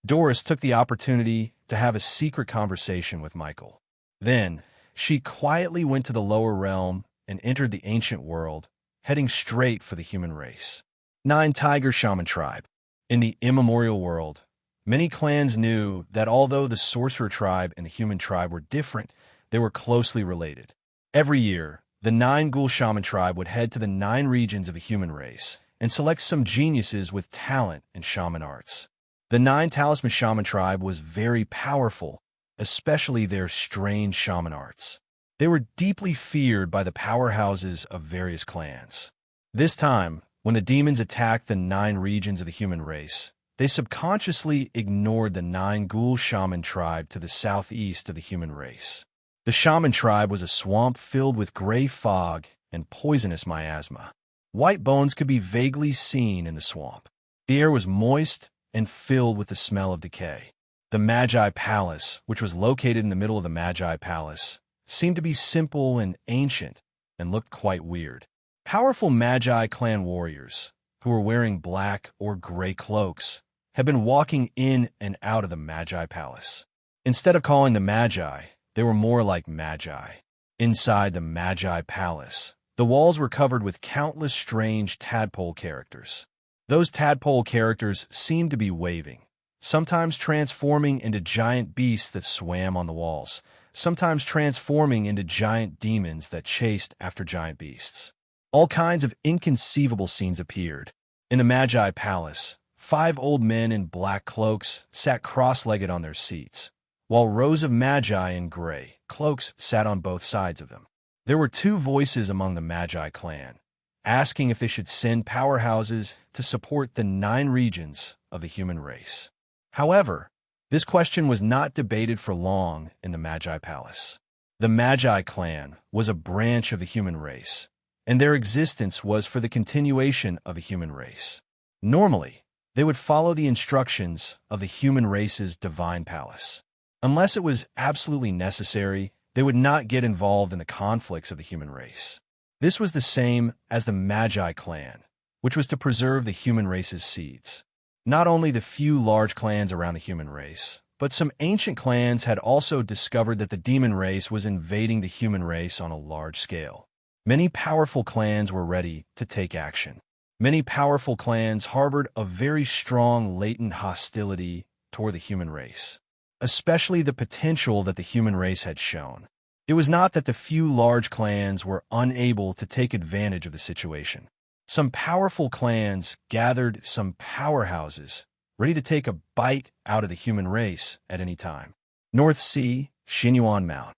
Doris took the opportunity to have a secret conversation with Michael. Then, she quietly went to the lower realm and entered the ancient world, heading straight for the human race. 9 Tiger Shaman Tribe. In the immemorial world, many clans knew that although the sorcerer tribe and the human tribe were different, they were closely related. Every year, the 9 Ghoul Shaman tribe would head to the 9 regions of the human race and select some geniuses with talent in shaman arts. The 9 Talisman Shaman tribe was very powerful, especially their strange shaman arts. They were deeply feared by the powerhouses of various clans. This time, when the demons attacked the 9 regions of the human race, they subconsciously ignored the 9 Ghoul Shaman tribe to the southeast of the human race. The Shaman tribe was a swamp filled with gray fog and poisonous miasma. White bones could be vaguely seen in the swamp. The air was moist and filled with the smell of decay. The Magi Palace, which was located in the middle of the Magi Palace, seemed to be simple and ancient and looked quite weird. Powerful Magi clan warriors, who were wearing black or gray cloaks, had been walking in and out of the Magi Palace. Instead of calling them Magi, they were more like Magi. Inside the Magi Palace, the walls were covered with countless strange tadpole characters. Those tadpole characters seemed to be waving, sometimes transforming into giant beasts that swam on the walls, sometimes transforming into giant demons that chased after giant beasts. All kinds of inconceivable scenes appeared. In the Magi Palace, 5 old men in black cloaks sat cross-legged on their seats, while rows of Magi in gray cloaks sat on both sides of them. There were 2 voices among the Magi clan, asking if they should send powerhouses to support the 9 regions of the human race. However, this question was not debated for long in the Magi Palace. The Magi clan was a branch of the human race, and their existence was for the continuation of a human race. Normally, they would follow the instructions of the human race's divine palace. Unless it was absolutely necessary, they would not get involved in the conflicts of the human race. This was the same as the Magi clan, which was to preserve the human race's seeds. Not only the few large clans around the human race, but some ancient clans had also discovered that the demon race was invading the human race on a large scale. Many powerful clans were ready to take action. Many powerful clans harbored a very strong latent hostility toward the human race, especially the potential that the human race had shown. It was not that the few large clans were unable to take advantage of the situation. Some powerful clans gathered some powerhouses, ready to take a bite out of the human race at any time. North Sea, Xinyuan Mount.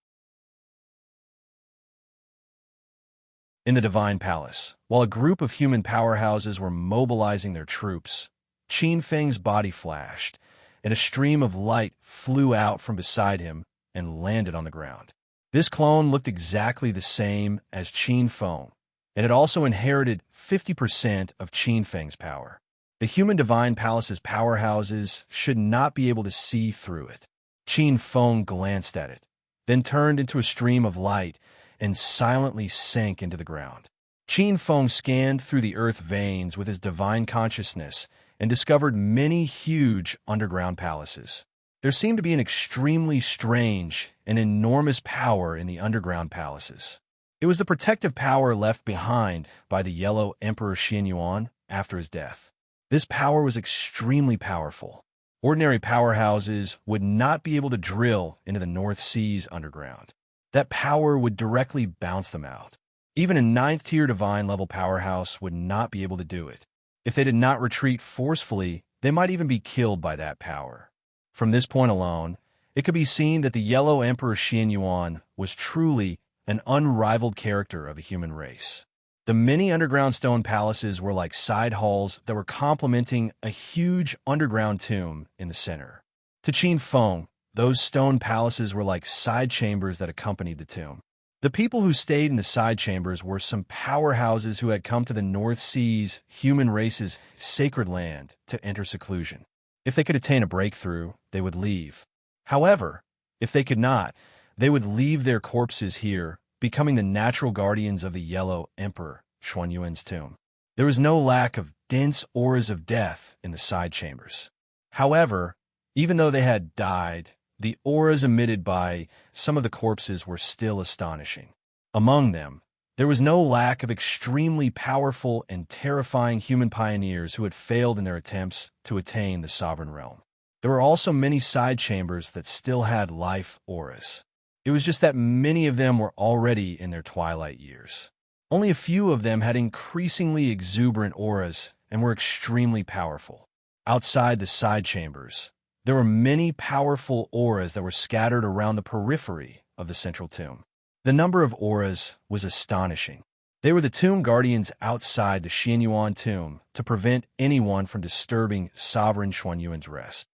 In the Divine Palace, while a group of human powerhouses were mobilizing their troops, Qin Feng's body flashed, and a stream of light flew out from beside him and landed on the ground. This clone looked exactly the same as Qin Feng, and it also inherited 50% of Qin Feng's power. The human Divine Palace's powerhouses should not be able to see through it. Qin Feng glanced at it, then turned into a stream of light and silently sank into the ground. Qin Feng scanned through the earth veins with his divine consciousness and discovered many huge underground palaces. There seemed to be an extremely strange and enormous power in the underground palaces. It was the protective power left behind by the Yellow Emperor Xianyuan after his death. This power was extremely powerful. Ordinary powerhouses would not be able to drill into the North Sea's underground. That power would directly bounce them out. Even a 9th-tier divine-level powerhouse would not be able to do it. If they did not retreat forcefully, they might even be killed by that power. From this point alone, it could be seen that the Yellow Emperor Xianyuan was truly an unrivaled character of the human race. The many underground stone palaces were like side halls that were complementing a huge underground tomb in the center. To Qin Feng, those stone palaces were like side chambers that accompanied the tomb. The people who stayed in the side chambers were some powerhouses who had come to the North Sea's human race's sacred land to enter seclusion. If they could attain a breakthrough, they would leave. However, if they could not, they would leave their corpses here, becoming the natural guardians of the Yellow Emperor Xuanyuan's tomb. There was no lack of dense auras of death in the side chambers. However, even though they had died, the auras emitted by some of the corpses were still astonishing. Among them, there was no lack of extremely powerful and terrifying human pioneers who had failed in their attempts to attain the sovereign realm. There were also many side chambers that still had life auras. It was just that many of them were already in their twilight years. Only a few of them had increasingly exuberant auras and were extremely powerful. Outside the side chambers, there were many powerful auras that were scattered around the periphery of the central tomb. The number of auras was astonishing. They were the tomb guardians outside the Xianyuan tomb to prevent anyone from disturbing sovereign Xuanyuan's rest.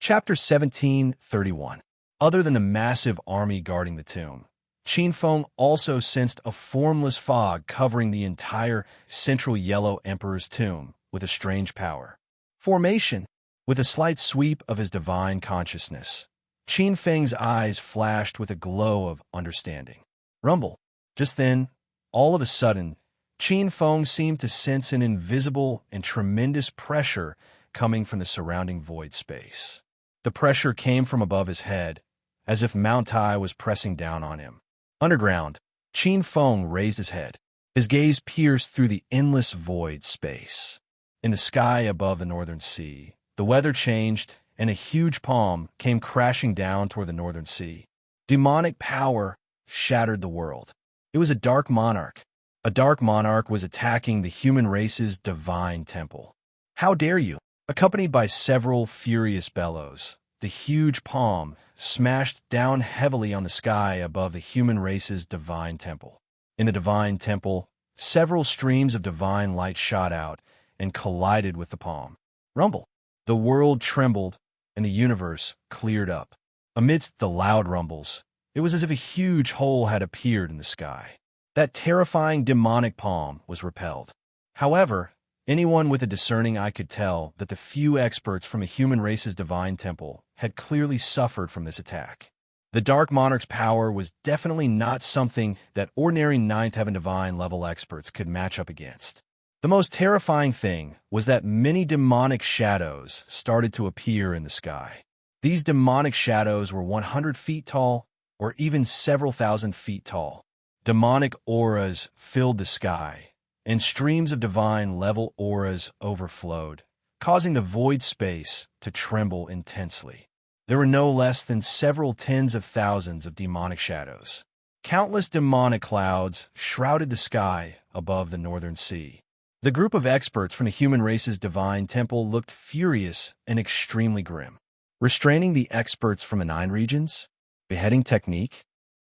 Chapter 1731. Other than the massive army guarding the tomb, Qin Feng also sensed a formless fog covering the entire central Yellow Emperor's tomb with a strange power. Formation. With a slight sweep of his divine consciousness, Qin Feng's eyes flashed with a glow of understanding. Rumble. Just then, all of a sudden, Qin Feng seemed to sense an invisible and tremendous pressure coming from the surrounding void space. The pressure came from above his head, as if Mount Tai was pressing down on him. Underground, Qin Feng raised his head. His gaze pierced through the endless void space. In the sky above the northern sea, the weather changed, and a huge palm came crashing down toward the northern sea. Demonic power shattered the world. It was a dark monarch. A dark monarch was attacking the human race's divine temple. How dare you! Accompanied by several furious bellows, the huge palm smashed down heavily on the sky above the human race's divine temple. In the divine temple, several streams of divine light shot out and collided with the palm. Rumble. The world trembled, and the universe cleared up. Amidst the loud rumbles, it was as if a huge hole had appeared in the sky. That terrifying demonic palm was repelled. However, anyone with a discerning eye could tell that the few experts from a human race's divine temple had clearly suffered from this attack. The Dark Monarch's power was definitely not something that ordinary Ninth Heaven Divine level experts could match up against. The most terrifying thing was that many demonic shadows started to appear in the sky. These demonic shadows were 100 feet tall or even several thousand feet tall. Demonic auras filled the sky, and streams of divine level auras overflowed, causing the void space to tremble intensely. There were no less than several tens of thousands of demonic shadows. Countless demonic clouds shrouded the sky above the northern sea. The group of experts from the human race's divine temple looked furious and extremely grim. Restraining the experts from the 9 regions? Beheading technique?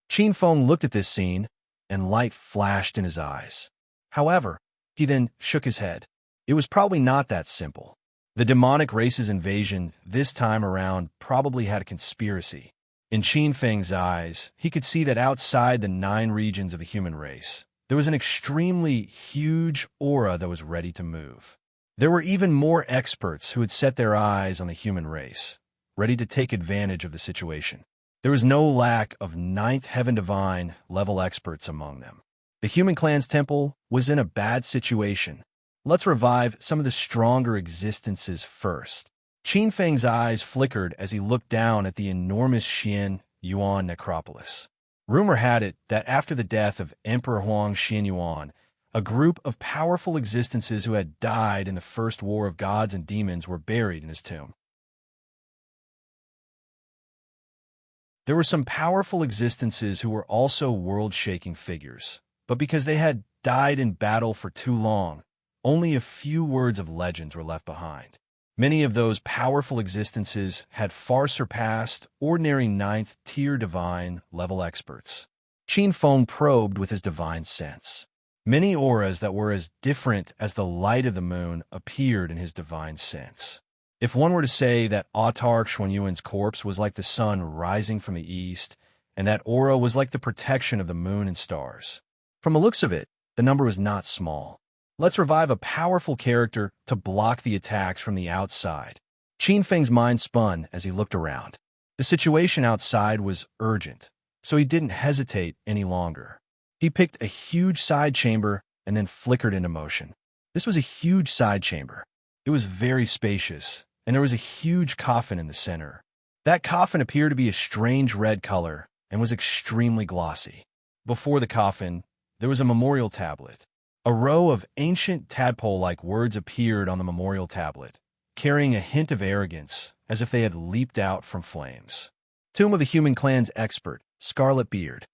Qin Feng looked at this scene, and light flashed in his eyes. However, he then shook his head. It was probably not that simple. The demonic race's invasion this time around probably had a conspiracy. In Qin Feng's eyes, he could see that outside the 9 regions of the human race, there was an extremely huge aura that was ready to move. There were even more experts who had set their eyes on the human race, ready to take advantage of the situation. There was no lack of ninth heaven divine level experts among them. The human clan's temple was in a bad situation. Let's revive some of the stronger existences first. Qin Feng's eyes flickered as he looked down at the enormous Xian Yuan necropolis. Rumor had it that after the death of Emperor Huang Xianyuan, a group of powerful existences who had died in the First War of Gods and Demons were buried in his tomb. There were some powerful existences who were also world-shaking figures, but because they had died in battle for too long, only a few words of legends were left behind. Many of those powerful existences had far surpassed ordinary ninth-tier divine level experts. Qin Feng probed with his divine sense. Many auras that were as different as the light of the moon appeared in his divine sense. If one were to say that Patriarch Xuanyuan's corpse was like the sun rising from the east, and that aura was like the protection of the moon and stars. From the looks of it, the number was not small. Let's revive a powerful character to block the attacks from the outside. Qin Feng's mind spun as he looked around. The situation outside was urgent, so he didn't hesitate any longer. He picked a huge side chamber and then flickered into motion. This was a huge side chamber. It was very spacious, and there was a huge coffin in the center. That coffin appeared to be a strange red color and was extremely glossy. Before the coffin, there was a memorial tablet. A row of ancient tadpole-like words appeared on the memorial tablet, carrying a hint of arrogance, as if they had leaped out from flames. Tomb of the Human Clan's expert, Scarlet Beard.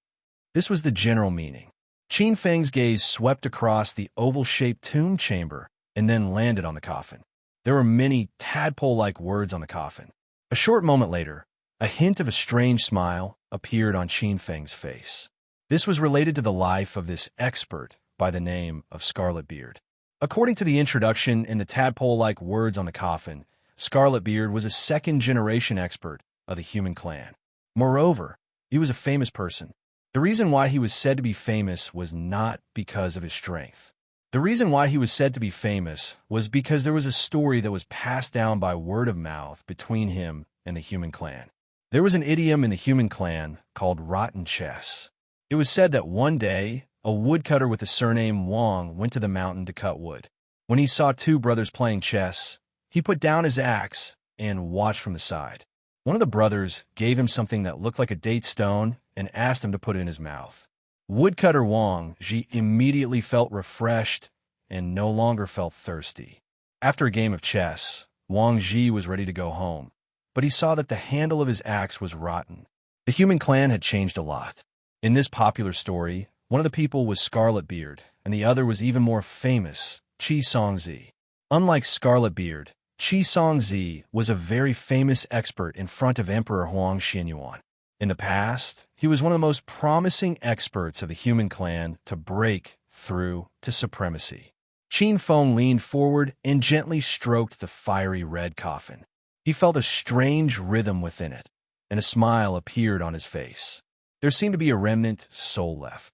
This was the general meaning. Qin Feng's gaze swept across the oval-shaped tomb chamber and then landed on the coffin. There were many tadpole-like words on the coffin. A short moment later, a hint of a strange smile appeared on Qin Feng's face. This was related to the life of this expert by the name of Scarlet Beard. According to the introduction in the tadpole-like words on the coffin, Scarlet Beard was a second-generation expert of the human clan. Moreover, he was a famous person. The reason why he was said to be famous was not because of his strength. The reason why he was said to be famous was because there was a story that was passed down by word of mouth between him and the human clan. There was an idiom in the human clan called rotten chess. It was said that one day, a woodcutter with the surname Wang went to the mountain to cut wood. When he saw two brothers playing chess, he put down his axe and watched from the side. One of the brothers gave him something that looked like a date stone and asked him to put it in his mouth. Woodcutter Wang Ji immediately felt refreshed and no longer felt thirsty. After a game of chess, Wang Ji was ready to go home, but he saw that the handle of his axe was rotten. The human clan had changed a lot. In this popular story, one of the people was Scarlet Beard, and the other was even more famous, Qi Songzi. Unlike Scarlet Beard, Qi Songzi was a very famous expert in front of Emperor Huang Xianyuan. In the past, he was one of the most promising experts of the human clan to break through to supremacy. Qin Feng leaned forward and gently stroked the fiery red coffin. He felt a strange rhythm within it, and a smile appeared on his face. There seemed to be a remnant soul left.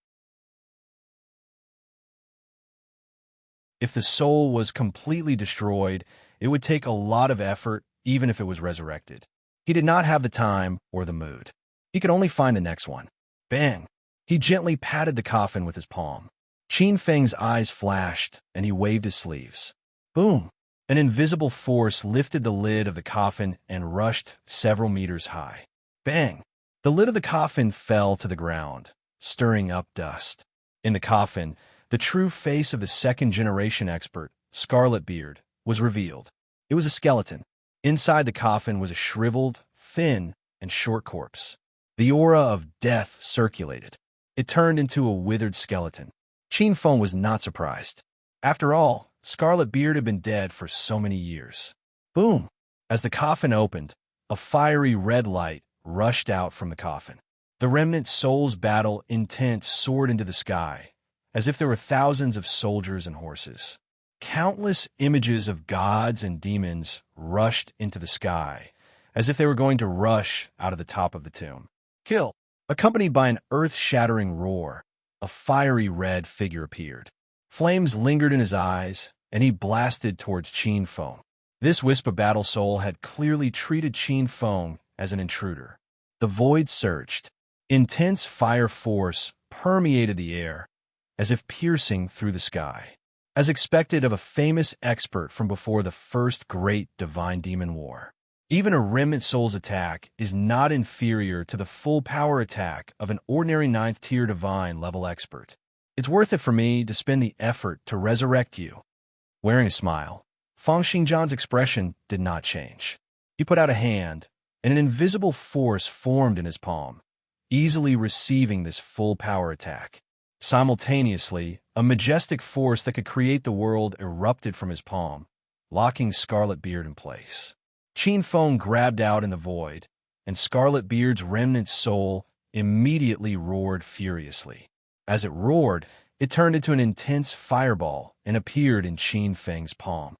If the soul was completely destroyed, it would take a lot of effort, even if it was resurrected. He did not have the time or the mood. He could only find the next one. Bang! He gently patted the coffin with his palm. Qin Feng's eyes flashed, and he waved his sleeves. Boom! An invisible force lifted the lid of the coffin and rushed several meters high. Bang! The lid of the coffin fell to the ground, stirring up dust. In the coffin, the true face of the second-generation expert, Scarlet Beard, was revealed. It was a skeleton. Inside the coffin was a shriveled, thin, and short corpse. The aura of death circulated. It turned into a withered skeleton. Qin Feng was not surprised. After all, Scarlet Beard had been dead for so many years. Boom! As the coffin opened, a fiery red light rushed out from the coffin. The remnant soul's battle intent soared into the sky, as if there were thousands of soldiers and horses. Countless images of gods and demons rushed into the sky, as if they were going to rush out of the top of the tomb. Kill! Accompanied by an earth-shattering roar, a fiery red figure appeared. Flames lingered in his eyes, and he blasted towards Qin Feng. This wisp of battle soul had clearly treated Qin Feng as an intruder. The void surged. Intense fire force permeated the air, as if piercing through the sky. As expected of a famous expert from before the first great divine demon war. Even a remnant soul's attack is not inferior to the full power attack of an ordinary 9th tier divine level expert. It's worth it for me to spend the effort to resurrect you. Wearing a smile, Feng Xingjian's expression did not change. He put out a hand, and an invisible force formed in his palm, easily receiving this full power attack. Simultaneously, a majestic force that could create the world erupted from his palm, locking Scarlet Beard in place. Qin Feng grabbed out in the void, and Scarlet Beard's remnant soul immediately roared furiously. As it roared, it turned into an intense fireball and appeared in Qin Feng's palm.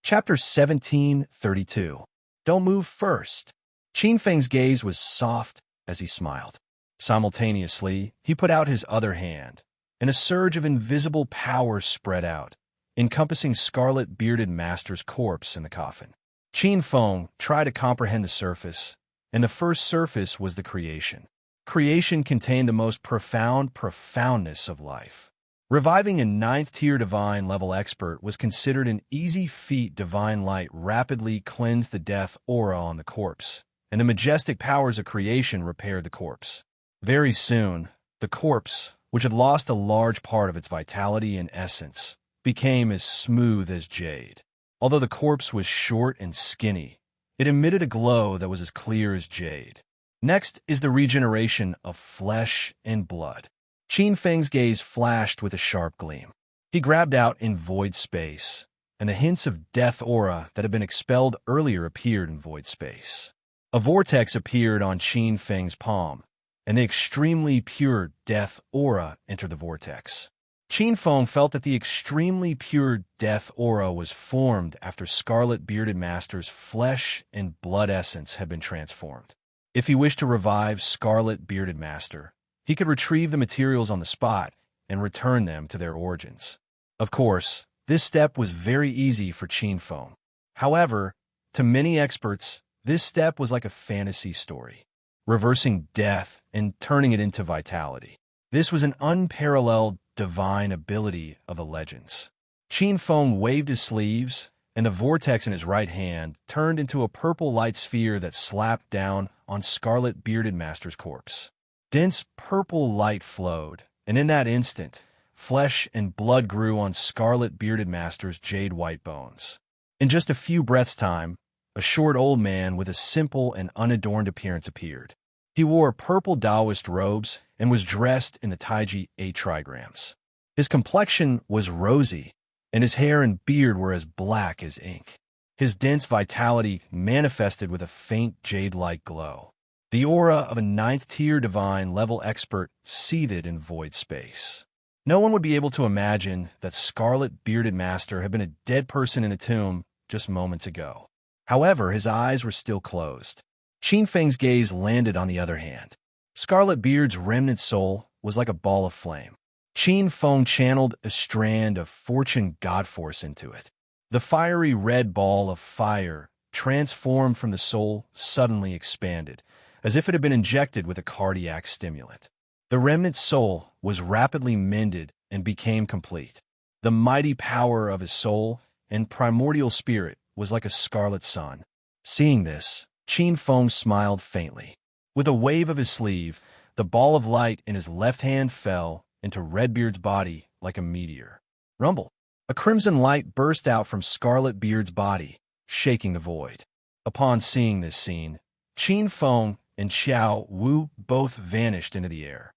Chapter 1732. Don't move first. Qin Feng's gaze was soft as he smiled. Simultaneously, he put out his other hand, and a surge of invisible power spread out, encompassing Scarlet Bearded Master's corpse in the coffin. Qin Feng tried to comprehend the surface, and the first surface was the creation. Creation contained the most profound profoundness of life. Reviving a 9th tier divine level expert was considered an easy feat. Divine light rapidly cleansed the death aura on the corpse, and the majestic powers of creation repaired the corpse. Very soon, the corpse, which had lost a large part of its vitality and essence, became as smooth as jade. Although the corpse was short and skinny, it emitted a glow that was as clear as jade. Next is the regeneration of flesh and blood. Qin Feng's gaze flashed with a sharp gleam. He grabbed out in void space, and the hints of death aura that had been expelled earlier appeared in void space. A vortex appeared on Qin Feng's palm, and the extremely pure death aura entered the vortex. Qin Feng felt that the extremely pure death aura was formed after Scarlet Bearded Master's flesh and blood essence had been transformed. If he wished to revive Scarlet Bearded Master, he could retrieve the materials on the spot and return them to their origins. Of course, this step was very easy for Qin Feng. However, to many experts, this step was like a fantasy story, reversing death and turning it into vitality. This was an unparalleled divine ability of the legends. Qin Feng waved his sleeves, and the vortex in his right hand turned into a purple light sphere that slapped down on Scarlet Bearded Master's corpse. Dense purple light flowed, and in that instant, flesh and blood grew on Scarlet Bearded Master's jade-white bones. In just a few breaths' time, a short old man with a simple and unadorned appearance appeared. He wore purple Taoist robes and was dressed in the Taiji 8 trigrams. His complexion was rosy, and his hair and beard were as black as ink. His dense vitality manifested with a faint jade-like glow. The aura of a 9th tier divine level expert seethed in void space. No one would be able to imagine that Scarlet Bearded Master had been a dead person in a tomb just moments ago. However, his eyes were still closed. Qin Feng's gaze landed on the other hand. Scarlet Beard's remnant soul was like a ball of flame. Qin Feng channeled a strand of fortune god force into it. The fiery red ball of fire, transformed from the soul, suddenly expanded, as if it had been injected with a cardiac stimulant. The remnant soul was rapidly mended and became complete. The mighty power of his soul and primordial spirit was like a scarlet sun. Seeing this, Qin Feng smiled faintly. With a wave of his sleeve, the ball of light in his left hand fell into Redbeard's body like a meteor. Rumble! A crimson light burst out from Scarlet Beard's body, shaking the void. Upon seeing this scene, Qin Feng and Xiao Wu both vanished into the air.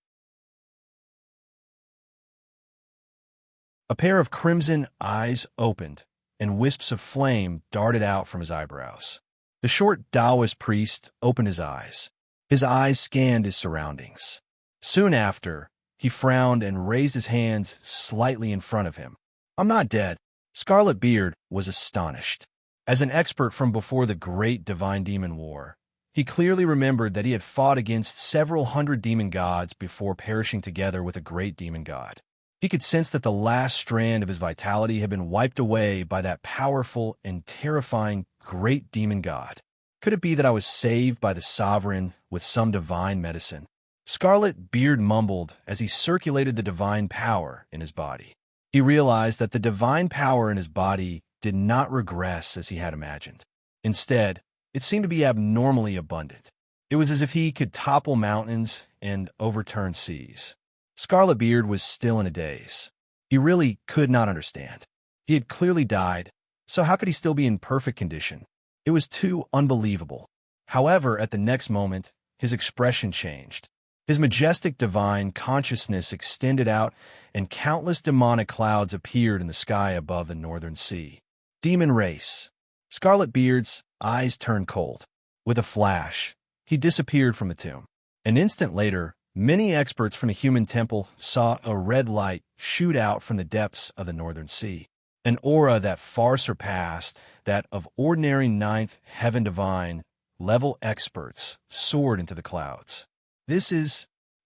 A pair of crimson eyes opened, and wisps of flame darted out from his eyebrows. The short Taoist priest opened his eyes. His eyes scanned his surroundings. Soon after, he frowned and raised his hands slightly in front of him. "I'm not dead." Scarlet Beard was astonished. As an expert from before the Great Divine Demon War, He clearly remembered that he had fought against several hundred demon gods before perishing together with a great demon god. He could sense that the last strand of his vitality had been wiped away by that powerful and terrifying great demon god. Could it be that I was saved by the sovereign with some divine medicine? Scarlet Beard mumbled as he circulated the divine power in his body. He realized that the divine power in his body did not regress as he had imagined. Instead, it seemed to be abnormally abundant. It was as if he could topple mountains and overturn seas. Scarlet Beard was still in a daze. He really could not understand. He had clearly died, so how could he still be in perfect condition? It was too unbelievable. However, at the next moment, his expression changed. His majestic divine consciousness extended out, and countless demonic clouds appeared in the sky above the northern sea. Demon race. Scarlet Beard's eyes turned cold. With a flash, he disappeared from the tomb. An instant later, many experts from the human temple saw a red light shoot out from the depths of the northern sea. An aura that far surpassed that of ordinary ninth heaven divine level experts soared into the clouds.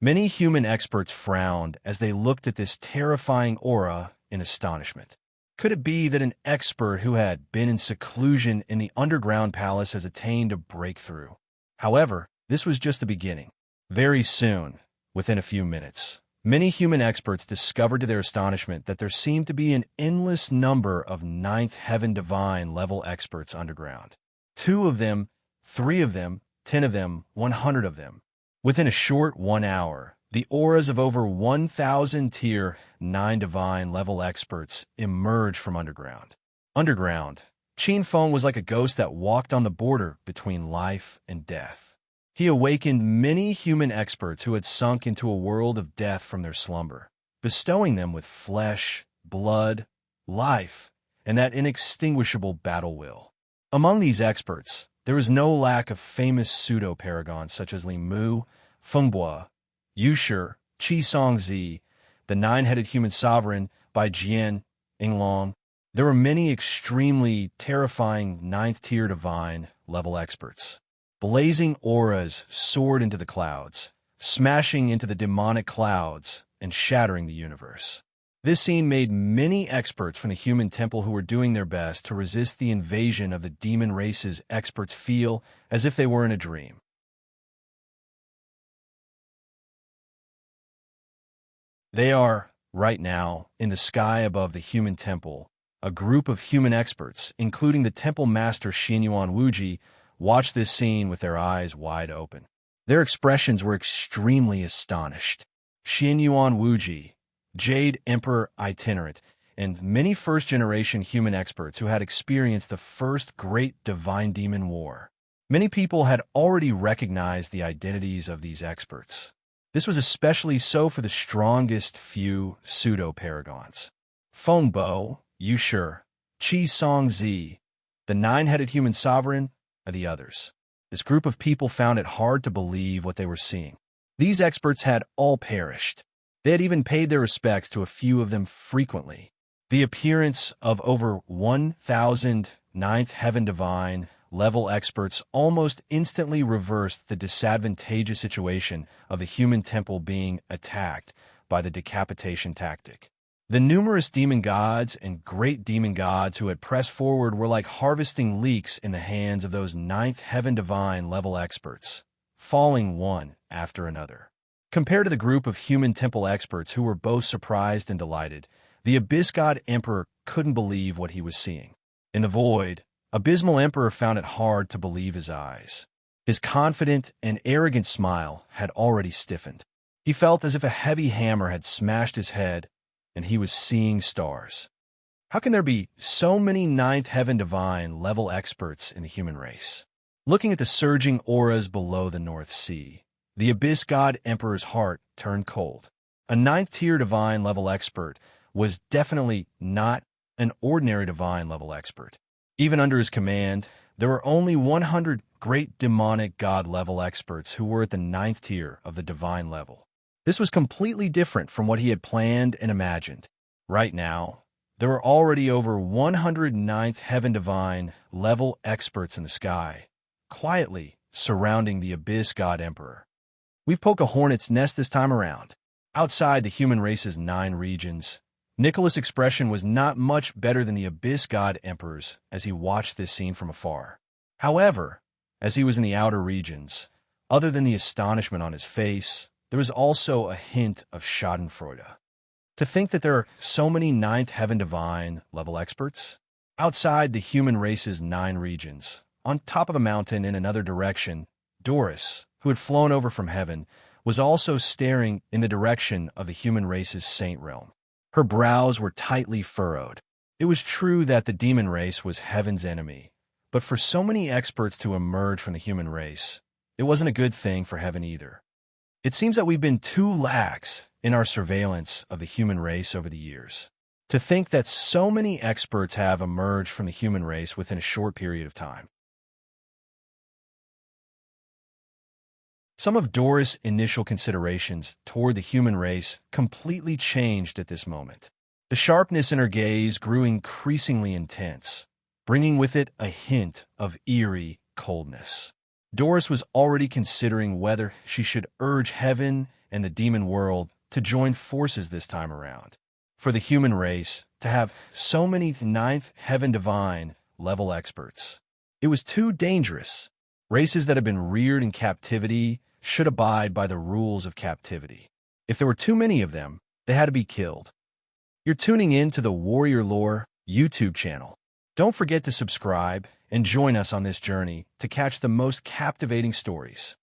Many human experts frowned as they looked at this terrifying aura in astonishment. Could it be that an expert who had been in seclusion in the underground palace has attained a breakthrough? However, this was just the beginning. Very soon, within a few minutes, many human experts discovered to their astonishment that there seemed to be an endless number of ninth heaven divine level experts underground. 2 of them, 3 of them, 10 of them, 100 of them. Within a short 1 hour, the auras of over 1,000 tier 9 divine level experts emerged from underground. Underground, Qin Feng was like a ghost that walked on the border between life and death. He awakened many human experts who had sunk into a world of death from their slumber, bestowing them with flesh, blood, life, and that inextinguishable battle will. Among these experts, there was no lack of famous pseudo-paragons such as Li Mu, Feng Bo, Yu Shi, Qi Songzi, the nine-headed human sovereign, Bai Jian, Yinglong. There were many extremely terrifying ninth-tier divine level experts. Blazing auras soared into the clouds, smashing into the demonic clouds and shattering the universe. This scene made many experts from the human temple who were doing their best to resist the invasion of the demon race's experts feel as if they were in a dream. They are, right now, in the sky above the human temple. A group of human experts, including the temple master Xianyuan Wuji, watched this scene with their eyes wide open. Their expressions were extremely astonished. Xianyuan Wuji, Jade Emperor Itinerant, and many first-generation human experts who had experienced the first great divine demon war. Many people had already recognized the identities of these experts. This was especially so for the strongest few pseudo-paragons. Feng Bo, Yu Shi, Qi Songzi, the nine-headed human sovereign, and the others. This group of people found it hard to believe what they were seeing. These experts had all perished. They had even paid their respects to a few of them frequently. The appearance of over 1,000 ninth heaven divine level experts almost instantly reversed the disadvantageous situation of the human temple being attacked by the decapitation tactic. The numerous demon gods and great demon gods who had pressed forward were like harvesting leeks in the hands of those ninth heaven divine level experts, falling one after another. Compared to the group of human temple experts who were both surprised and delighted, the Abyss God Emperor couldn't believe what he was seeing. In the void, Abysmal Emperor found it hard to believe his eyes. His confident and arrogant smile had already stiffened. He felt as if a heavy hammer had smashed his head, and he was seeing stars. How can there be so many ninth heaven divine level experts in the human race? Looking at the surging auras below the North Sea, the Abyss God Emperor's heart turned cold. A ninth-tier divine level expert was definitely not an ordinary divine level expert. Even under his command, there were only 100 great demonic god level experts who were at the ninth tier of the divine level. This was completely different from what he had planned and imagined. Right now, there were already over 100 ninth heaven divine level experts in the sky, quietly surrounding the Abyss God Emperor. We've poked a hornet's nest this time around. Outside the human race's 9 regions, Nicholas' expression was not much better than the Abyss God Emperor's as he watched this scene from afar. However, as he was in the outer regions, other than the astonishment on his face, there was also a hint of schadenfreude. To think that there are so many Ninth Heaven Divine level experts outside the human race's 9 regions, on top of a mountain in another direction, Doris, who had flown over from heaven, was also staring in the direction of the human race's saint realm. Her brows were tightly furrowed. It was true that the demon race was heaven's enemy, but for so many experts to emerge from the human race, it wasn't a good thing for heaven either. It seems that we've been too lax in our surveillance of the human race over the years. To think that so many experts have emerged from the human race within a short period of time. Some of Doris' initial considerations toward the human race completely changed at this moment. The sharpness in her gaze grew increasingly intense, bringing with it a hint of eerie coldness. Doris was already considering whether she should urge heaven and the demon world to join forces this time around. For the human race to have so many Ninth Heaven Divine level experts, it was too dangerous. Races that have been reared in captivity should abide by the rules of captivity. If there were too many of them, they had to be killed. You're tuning in to the Warrior Lore YouTube channel. Don't forget to subscribe and join us on this journey to catch the most captivating stories.